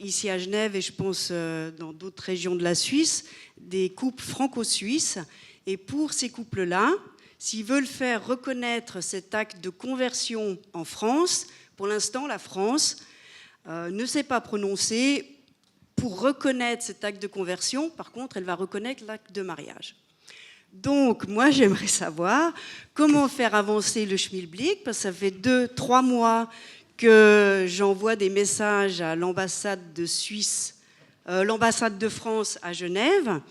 ici à Genève et je pense dans d'autres régions de la Suisse, des couples franco-suisses. Et pour ces couples-là, s'ils veulent faire reconnaître cet acte de conversion en France, pour l'instant la France ne s'est pas prononcée pour reconnaître cet acte de conversion. Par contre, elle va reconnaître l'acte de mariage. Donc, moi, j'aimerais savoir comment faire avancer le schmilblick, parce que ça fait 2-3 mois que j'envoie des messages à l'ambassade de Suisse, l'ambassade de France à Genève,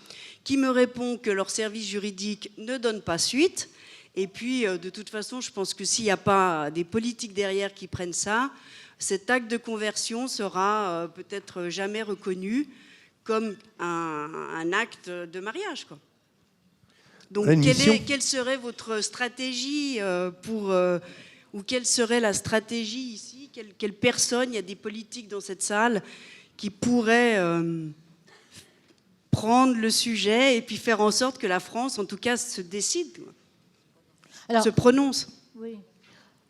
qui me répond que leur service juridique ne donne pas suite. Et puis, de toute façon, je pense que s'il n'y a pas des politiques derrière qui prennent ça, cet acte de conversion sera peut-être jamais reconnu comme un acte de mariage, quoi. Donc, quelle serait votre stratégie ou quelle serait la stratégie ici? Quelle personne, il y a des politiques dans cette salle qui pourraient prendre le sujet et puis faire en sorte que la France, en tout cas, se décide, se prononce? Oui.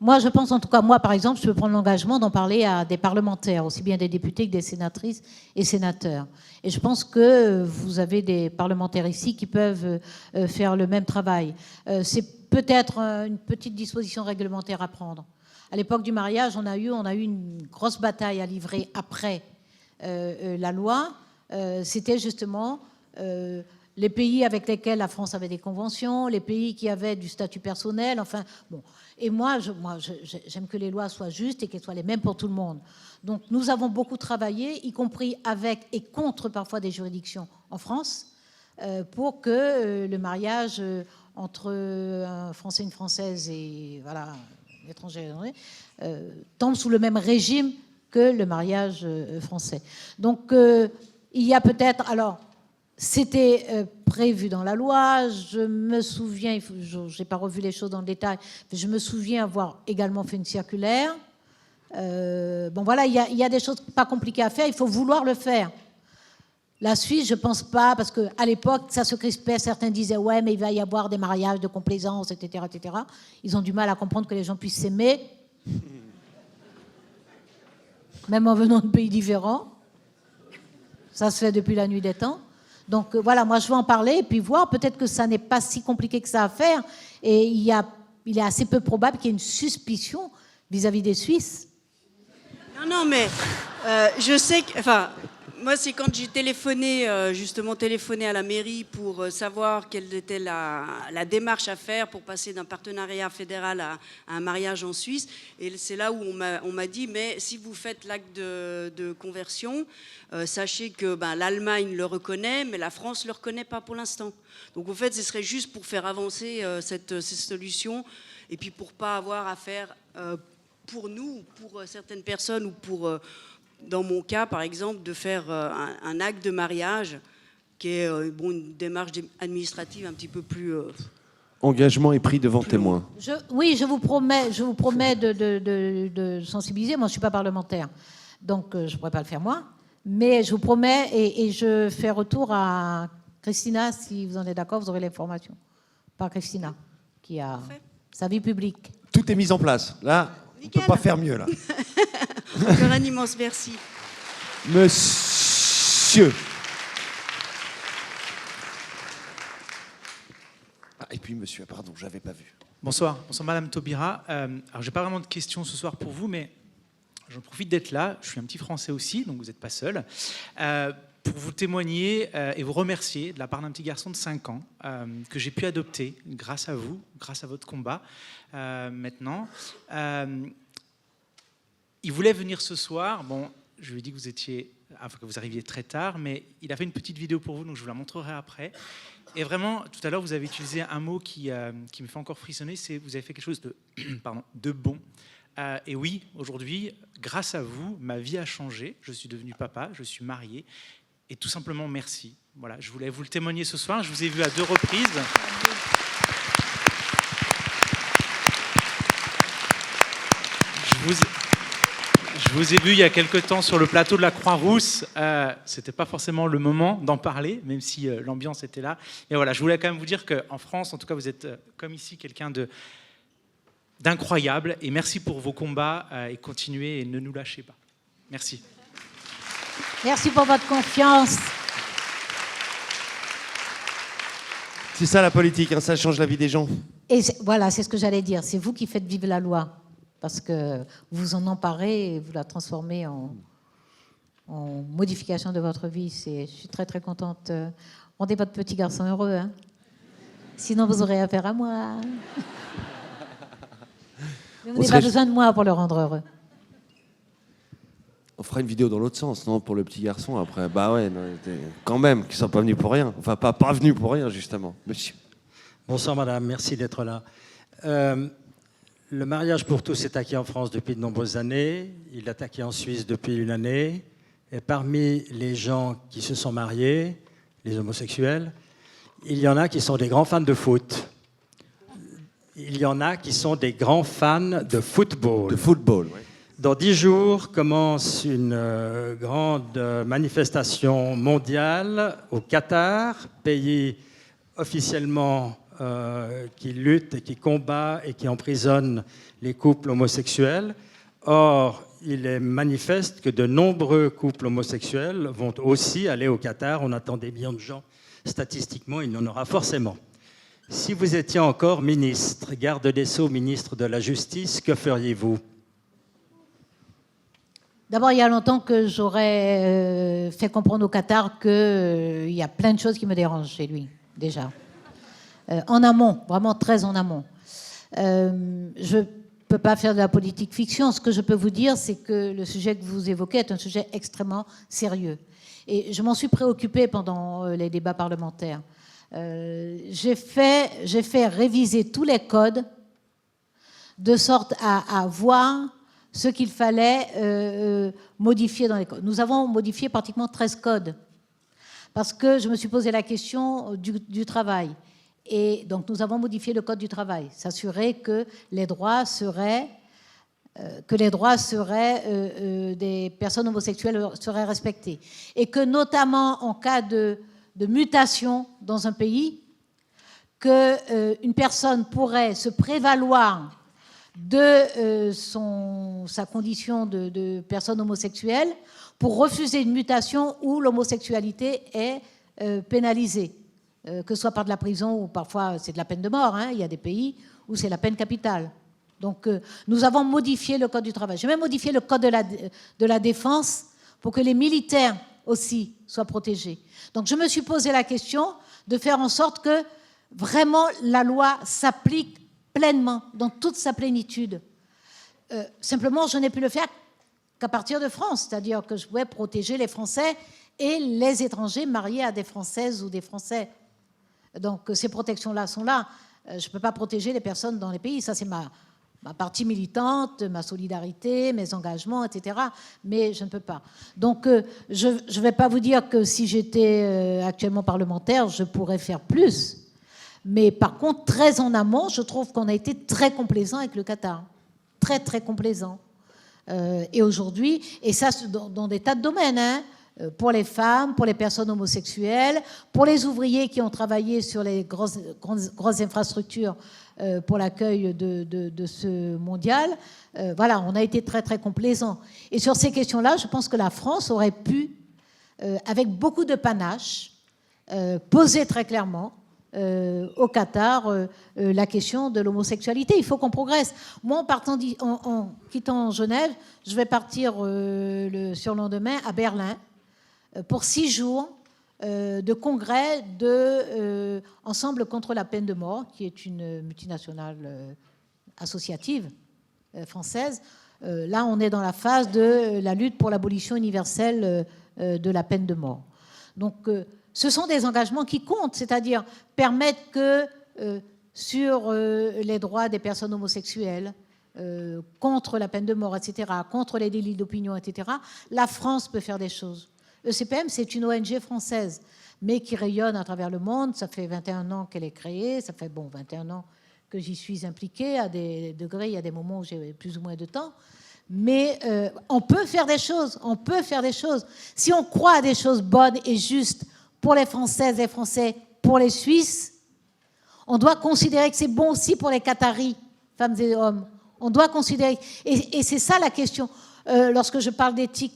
Moi, je pense, en tout cas, moi, par exemple, je peux prendre l'engagement d'en parler à des parlementaires, aussi bien des députés que des sénatrices et sénateurs. Et je pense que vous avez des parlementaires ici qui peuvent faire le même travail. C'est peut-être une petite disposition réglementaire à prendre. À l'époque du mariage, on a eu une grosse bataille à livrer après la loi. C'était justement les pays avec lesquels la France avait des conventions, les pays qui avaient du statut personnel, enfin, bon. Et moi, j'aime que les lois soient justes et qu'elles soient les mêmes pour tout le monde. Donc, nous avons beaucoup travaillé, y compris avec et contre parfois des juridictions en France, pour que le mariage entre un Français et une Française et voilà, étranger, tombe sous le même régime que le mariage français. Donc, il y a peut-être... Alors, c'était prévu dans la loi. Je me souviens, je n'ai pas revu les choses dans le détail, mais je me souviens avoir également fait une circulaire. Bon, voilà, il y a des choses pas compliquées à faire. Il faut vouloir le faire. La Suisse, je ne pense pas, parce qu'à l'époque, ça se crispait. Certains disaient, ouais, mais il va y avoir des mariages de complaisance, etc., etc. Ils ont du mal à comprendre que les gens puissent s'aimer, même en venant de pays différents. Ça se fait depuis la nuit des temps. Donc voilà, moi je veux en parler et puis voir. Peut-être que ça n'est pas si compliqué que ça à faire. Et il est assez peu probable qu'il y ait une suspicion vis-à-vis des Suisses. Non, mais je sais que... Enfin, moi, c'est quand j'ai téléphoné à la mairie pour savoir quelle était la démarche à faire pour passer d'un partenariat fédéral à un mariage en Suisse. Et c'est là où on m'a dit, mais si vous faites l'acte de conversion, sachez que l'Allemagne le reconnaît, mais la France ne le reconnaît pas pour l'instant. Donc, en fait, ce serait juste pour faire avancer cette solution et puis pour ne pas avoir à faire, pour nous, pour certaines personnes ou pour... dans mon cas, par exemple, de faire un acte de mariage qui est une démarche administrative un petit peu plus... Engagement et pris devant témoin. Oui, je vous promets de sensibiliser. Moi, je ne suis pas parlementaire, donc je ne pourrais pas le faire moi. Mais je vous promets, et je fais retour à Christina, si vous en êtes d'accord, vous aurez l'information. Par Christina, qui a sa vie publique. Tout est mis en place. Là, on ne peut pas faire mieux, là. Encore un immense merci. Monsieur. Et puis monsieur, pardon, je n'avais pas vu. Bonsoir Madame Taubira. Alors j'ai pas vraiment de questions ce soir pour vous, mais j'en profite d'être là. Je suis un petit Français aussi, donc vous n'êtes pas seul. Pour vous témoigner et vous remercier de la part d'un petit garçon de 5 ans que j'ai pu adopter grâce à vous, grâce à votre combat maintenant. Il voulait venir ce soir. Bon, je lui ai dit que vous arriviez très tard, mais il a fait une petite vidéo pour vous, donc je vous la montrerai après. Et vraiment, tout à l'heure, vous avez utilisé un mot qui me fait encore frissonner, c'est vous avez fait quelque chose de bon. Et oui, aujourd'hui, grâce à vous, ma vie a changé. Je suis devenu papa, je suis marié. Et tout simplement, merci. Voilà, je voulais vous le témoigner ce soir. Je vous ai vu à 2 reprises. Je vous ai vu il y a quelque temps sur le plateau de la Croix-Rousse. C'était pas forcément le moment d'en parler, même si l'ambiance était là. Et voilà, je voulais quand même vous dire qu'en France, en tout cas, vous êtes comme ici quelqu'un d'incroyable. Et merci pour vos combats et continuez et ne nous lâchez pas. Merci. Merci pour votre confiance. C'est ça la politique, hein, ça change la vie des gens. Et voilà, c'est ce que j'allais dire. C'est vous qui faites vivre la loi. Parce que vous en emparez et vous la transformez en modification de votre vie. Je suis très, très contente. Rendez votre petit garçon heureux. Hein. Sinon, vous aurez affaire à moi. Mais vous n'avez pas besoin de moi pour le rendre heureux. On fera une vidéo dans l'autre sens, non, pour le petit garçon après. Bah ouais, non, quand même, qu'ils ne sont pas venus pour rien. Enfin, pas venus pour rien, justement. Monsieur. Bonsoir, madame. Merci d'être là. Le mariage pour tous est acquis en France depuis de nombreuses années. Il est acquis en Suisse depuis 1 année. Et parmi les gens qui se sont mariés, les homosexuels, il y en a qui sont des grands fans de foot. Il y en a qui sont des grands fans de football. De football, oui. Dans 10 jours commence une grande manifestation mondiale au Qatar, pays officiellement qui lutte et qui combat et qui emprisonne les couples homosexuels. Or, il est manifeste que de nombreux couples homosexuels vont aussi aller au Qatar. On attend des millions de gens. Statistiquement, il y en aura forcément. Si vous étiez encore ministre, garde des Sceaux, ministre de la Justice, que feriez-vous ? D'abord, il y a longtemps que j'aurais fait comprendre au Qatar qu'il y a plein de choses qui me dérangent chez lui, déjà. En amont, vraiment très en amont. Je ne peux pas faire de la politique fiction. Ce que je peux vous dire, c'est que le sujet que vous évoquez est un sujet extrêmement sérieux. Et je m'en suis préoccupée pendant les débats parlementaires. J'ai fait réviser tous les codes de sorte à voir ce qu'il fallait modifier dans les codes. Nous avons modifié pratiquement 13 codes, parce que je me suis posé la question du travail. Et donc nous avons modifié le code du travail, s'assurer que les droits seraient des personnes homosexuelles seraient respectés. Et que notamment en cas de mutation dans un pays, qu'une personne pourrait se prévaloir de sa condition de personne homosexuelle pour refuser une mutation où l'homosexualité est pénalisée, que ce soit par de la prison ou parfois c'est de la peine de mort. Il y a des pays où c'est la peine capitale. Donc nous avons modifié le code du travail. J'ai même modifié le code de la défense pour que les militaires aussi soient protégés. Donc je me suis posé la question de faire en sorte que vraiment la loi s'applique pleinement, dans toute sa plénitude. Simplement, je n'ai pu le faire qu'à partir de France, c'est-à-dire que je pouvais protéger les Français et les étrangers mariés à des Françaises ou des Français. Donc ces protections-là sont là. Je ne peux pas protéger les personnes dans les pays. Ça, c'est ma partie militante, ma solidarité, mes engagements, etc. Mais je ne peux pas. Donc je ne vais pas vous dire que si j'étais actuellement parlementaire, je pourrais faire plus. Mais par contre, très en amont, je trouve qu'on a été très complaisant avec le Qatar. Très, très complaisant. Et aujourd'hui, et ça dans des tas de domaines, pour les femmes, pour les personnes homosexuelles, pour les ouvriers qui ont travaillé sur les grosses infrastructures pour l'accueil de ce mondial. Voilà, on a été très, très complaisant. Et sur ces questions-là, je pense que la France aurait pu, avec beaucoup de panache, poser très clairement au Qatar la question de l'homosexualité. Il faut qu'on progresse. Moi, en quittant Genève, je vais partir le surlendemain à Berlin pour 6 jours de congrès de Ensemble contre la peine de mort, qui est une multinationale associative française. Là, on est dans la phase de la lutte pour l'abolition universelle de la peine de mort. Donc, ce sont des engagements qui comptent, c'est-à-dire permettre que sur les droits des personnes homosexuelles, contre la peine de mort, etc., contre les délits d'opinion, etc., la France peut faire des choses. ECPM, c'est une ONG française, mais qui rayonne à travers le monde. Ça fait 21 ans qu'elle est créée, ça fait 21 ans que j'y suis impliquée. À des degrés, il y a des moments où j'ai plus ou moins de temps. Mais on peut faire des choses, on peut faire des choses. Si on croit à des choses bonnes et justes pour les Françaises et Français, pour les Suisses, on doit considérer que c'est bon aussi pour les Qataris, femmes et hommes. On doit considérer... Et c'est ça la question. Lorsque je parle d'éthique,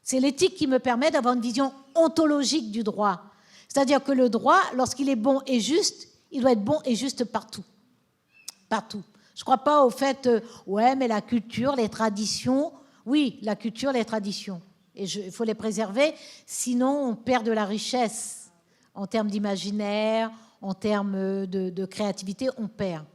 c'est l'éthique qui me permet d'avoir une vision ontologique du droit. C'est-à-dire que le droit, lorsqu'il est bon et juste, il doit être bon et juste partout. Partout. Je ne crois pas au fait, ouais, mais la culture, les traditions... Oui, la culture, les traditions. Et il faut les préserver, sinon on perd de la richesse. En termes d'imaginaire, en termes de créativité, on perd.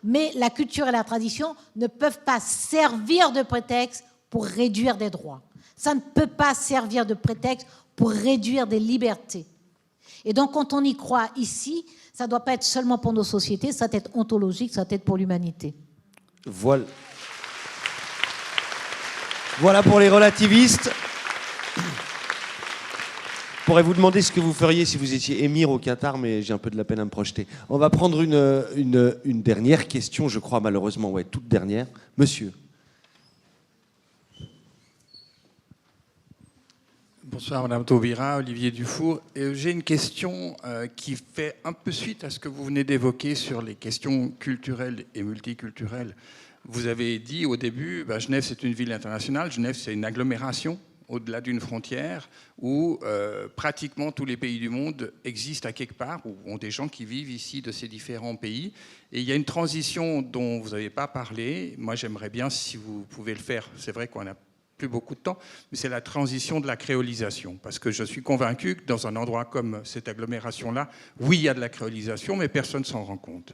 Mais la culture et la tradition ne peuvent pas servir de prétexte pour réduire des droits. Ça ne peut pas servir de prétexte pour réduire des libertés. Et donc, quand on y croit ici, ça ne doit pas être seulement pour nos sociétés, ça doit être ontologique, ça doit être pour l'humanité. Voilà. Voilà pour les relativistes. Je pourrais vous demander ce que vous feriez si vous étiez émir au Qatar, mais j'ai un peu de la peine à me projeter. On va prendre une dernière question, je crois, malheureusement, ouais, toute dernière. Monsieur. Bonsoir Madame Taubira, Olivier Dufour. J'ai une question qui fait un peu suite à ce que vous venez d'évoquer sur les questions culturelles et multiculturelles. Vous avez dit au début, Genève c'est une ville internationale, Genève c'est une agglomération au-delà d'une frontière où pratiquement tous les pays du monde existent à quelque part, où ont des gens qui vivent ici de ces différents pays. Et il y a une transition dont vous n'avez pas parlé. Moi j'aimerais bien, si vous pouvez le faire, c'est vrai qu'on a plus beaucoup de temps, mais c'est la transition de la créolisation. Parce que je suis convaincu que dans un endroit comme cette agglomération-là, oui, il y a de la créolisation, mais personne ne s'en rend compte.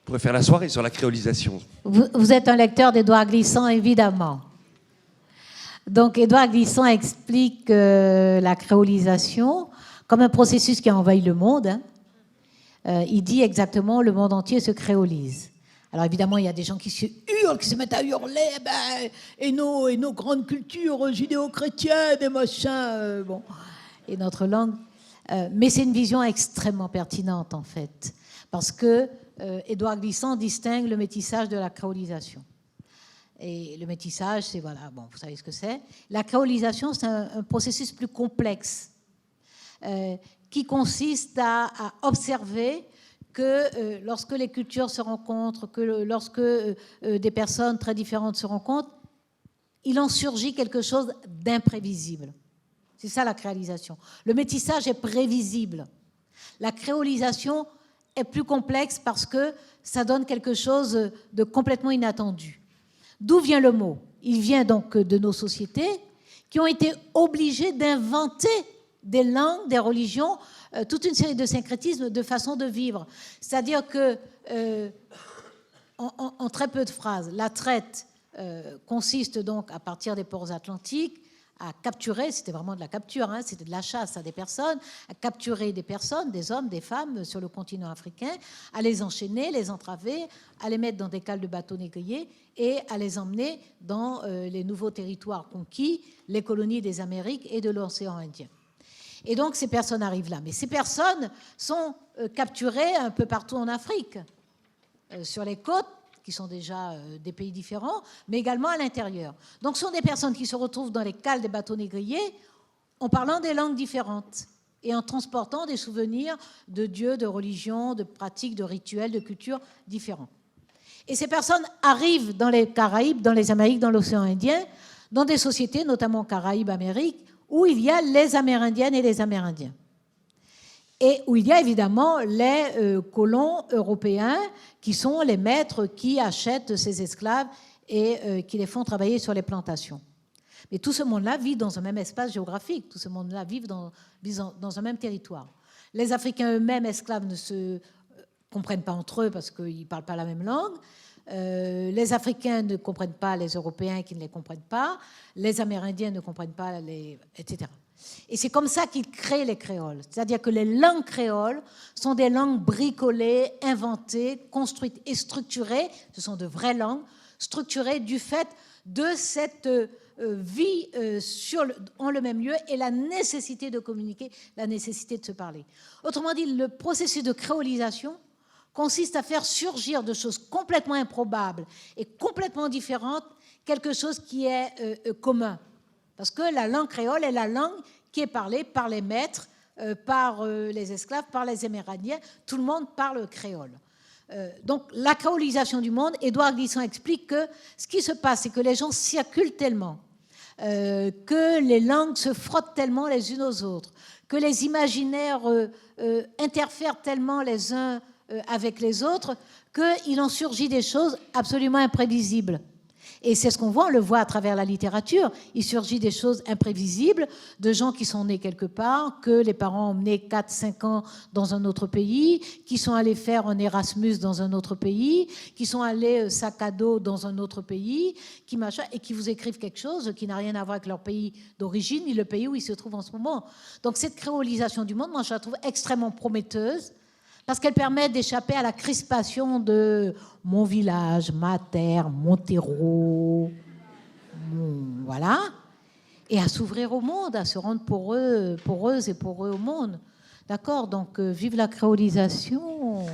On pourrait faire la soirée sur la créolisation. Vous êtes un lecteur d'Édouard Glissant, évidemment. Donc, Édouard Glissant explique la créolisation comme un processus qui a envahi le monde. Il dit exactement le monde entier se créolise. Alors évidemment, il y a des gens qui se hurlent, qui se mettent à hurler, et nos grandes cultures judéo-chrétiennes et machin, bon, et notre langue. Mais c'est une vision extrêmement pertinente, en fait, parce que Édouard Glissant distingue le métissage de la créolisation. Et le métissage, c'est, voilà, bon, vous savez ce que c'est. La créolisation, c'est un processus plus complexe qui consiste à observer que lorsque les cultures se rencontrent, que lorsque des personnes très différentes se rencontrent, il en surgit quelque chose d'imprévisible. C'est ça la créolisation. Le métissage est prévisible. La créolisation est plus complexe parce que ça donne quelque chose de complètement inattendu. D'où vient le mot? Il vient donc de nos sociétés qui ont été obligées d'inventer des langues, des religions, toute une série de syncrétismes, de façons de vivre. C'est-à-dire que, en très peu de phrases, la traite consiste donc, à partir des ports atlantiques, à capturer, c'était vraiment de la capture, hein, c'était de la chasse à des personnes, à capturer des personnes, des hommes, des femmes sur le continent africain, à les enchaîner, les entraver, à les mettre dans des cales de bateaux négriers et à les emmener dans les nouveaux territoires conquis, les colonies des Amériques et de l'océan Indien. Et donc ces personnes arrivent là. Mais ces personnes sont capturées un peu partout en Afrique, sur les côtes, qui sont déjà des pays différents, mais également à l'intérieur. Donc ce sont des personnes qui se retrouvent dans les cales des bateaux négriers en parlant des langues différentes et en transportant des souvenirs de dieux, de religions, de pratiques, de rituels, de cultures différents. Et ces personnes arrivent dans les Caraïbes, dans les Amériques, dans l'océan Indien, dans des sociétés, notamment Caraïbes, Amériques, où il y a les Amérindiennes et les Amérindiens. Et où il y a évidemment les colons européens qui sont les maîtres qui achètent ces esclaves et qui les font travailler sur les plantations. Mais tout ce monde-là vit dans un même espace géographique, tout ce monde-là vit dans un même territoire. Les Africains eux-mêmes, esclaves, ne se comprennent pas entre eux parce qu'ils ne parlent pas la même langue. Les Africains ne comprennent pas les Européens qui ne les comprennent pas. Les Amérindiens ne comprennent pas etc. Et c'est comme ça qu'ils créent les créoles. C'est-à-dire que les langues créoles sont des langues bricolées, inventées, construites et structurées. Ce sont de vraies langues, structurées du fait de cette vie en le même lieu et la nécessité de communiquer, la nécessité de se parler. Autrement dit, le processus de créolisation consiste à faire surgir de choses complètement improbables et complètement différentes quelque chose qui est commun. Parce que la langue créole est la langue qui est parlée par les maîtres, par les esclaves, par les Amérindiens. Tout le monde parle créole. Donc la créolisation du monde, Édouard Glissant explique que ce qui se passe, c'est que les gens circulent tellement, que les langues se frottent tellement les unes aux autres, que les imaginaires interfèrent tellement les uns avec les autres, qu'il en surgit des choses absolument imprévisibles. Et c'est ce qu'on voit, on le voit à travers la littérature. Il surgit des choses imprévisibles, de gens qui sont nés quelque part, que les parents ont emmenés 4-5 ans dans un autre pays, qui sont allés faire un Erasmus dans un autre pays, qui sont allés sac à dos dans un autre pays, et qui vous écrivent quelque chose qui n'a rien à voir avec leur pays d'origine, ni le pays où ils se trouvent en ce moment. Donc cette créolisation du monde, moi je la trouve extrêmement prometteuse, parce qu'elle permet d'échapper à la crispation de mon village, ma terre, mon terreau, voilà, et à s'ouvrir au monde, à se rendre poreuse et poreux au monde. D'accord? Donc, vive la créolisation.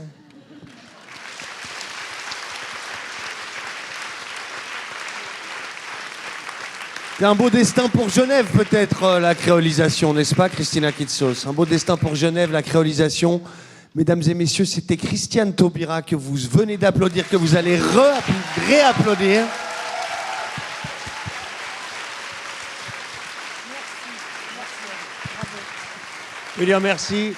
C'est un beau destin pour Genève, peut-être, la créolisation, n'est-ce pas, Christina Kitsos? Un beau destin pour Genève, la créolisation. Mesdames et messieurs, c'était Christiane Taubira que vous venez d'applaudir, que vous allez réapplaudir. William, merci.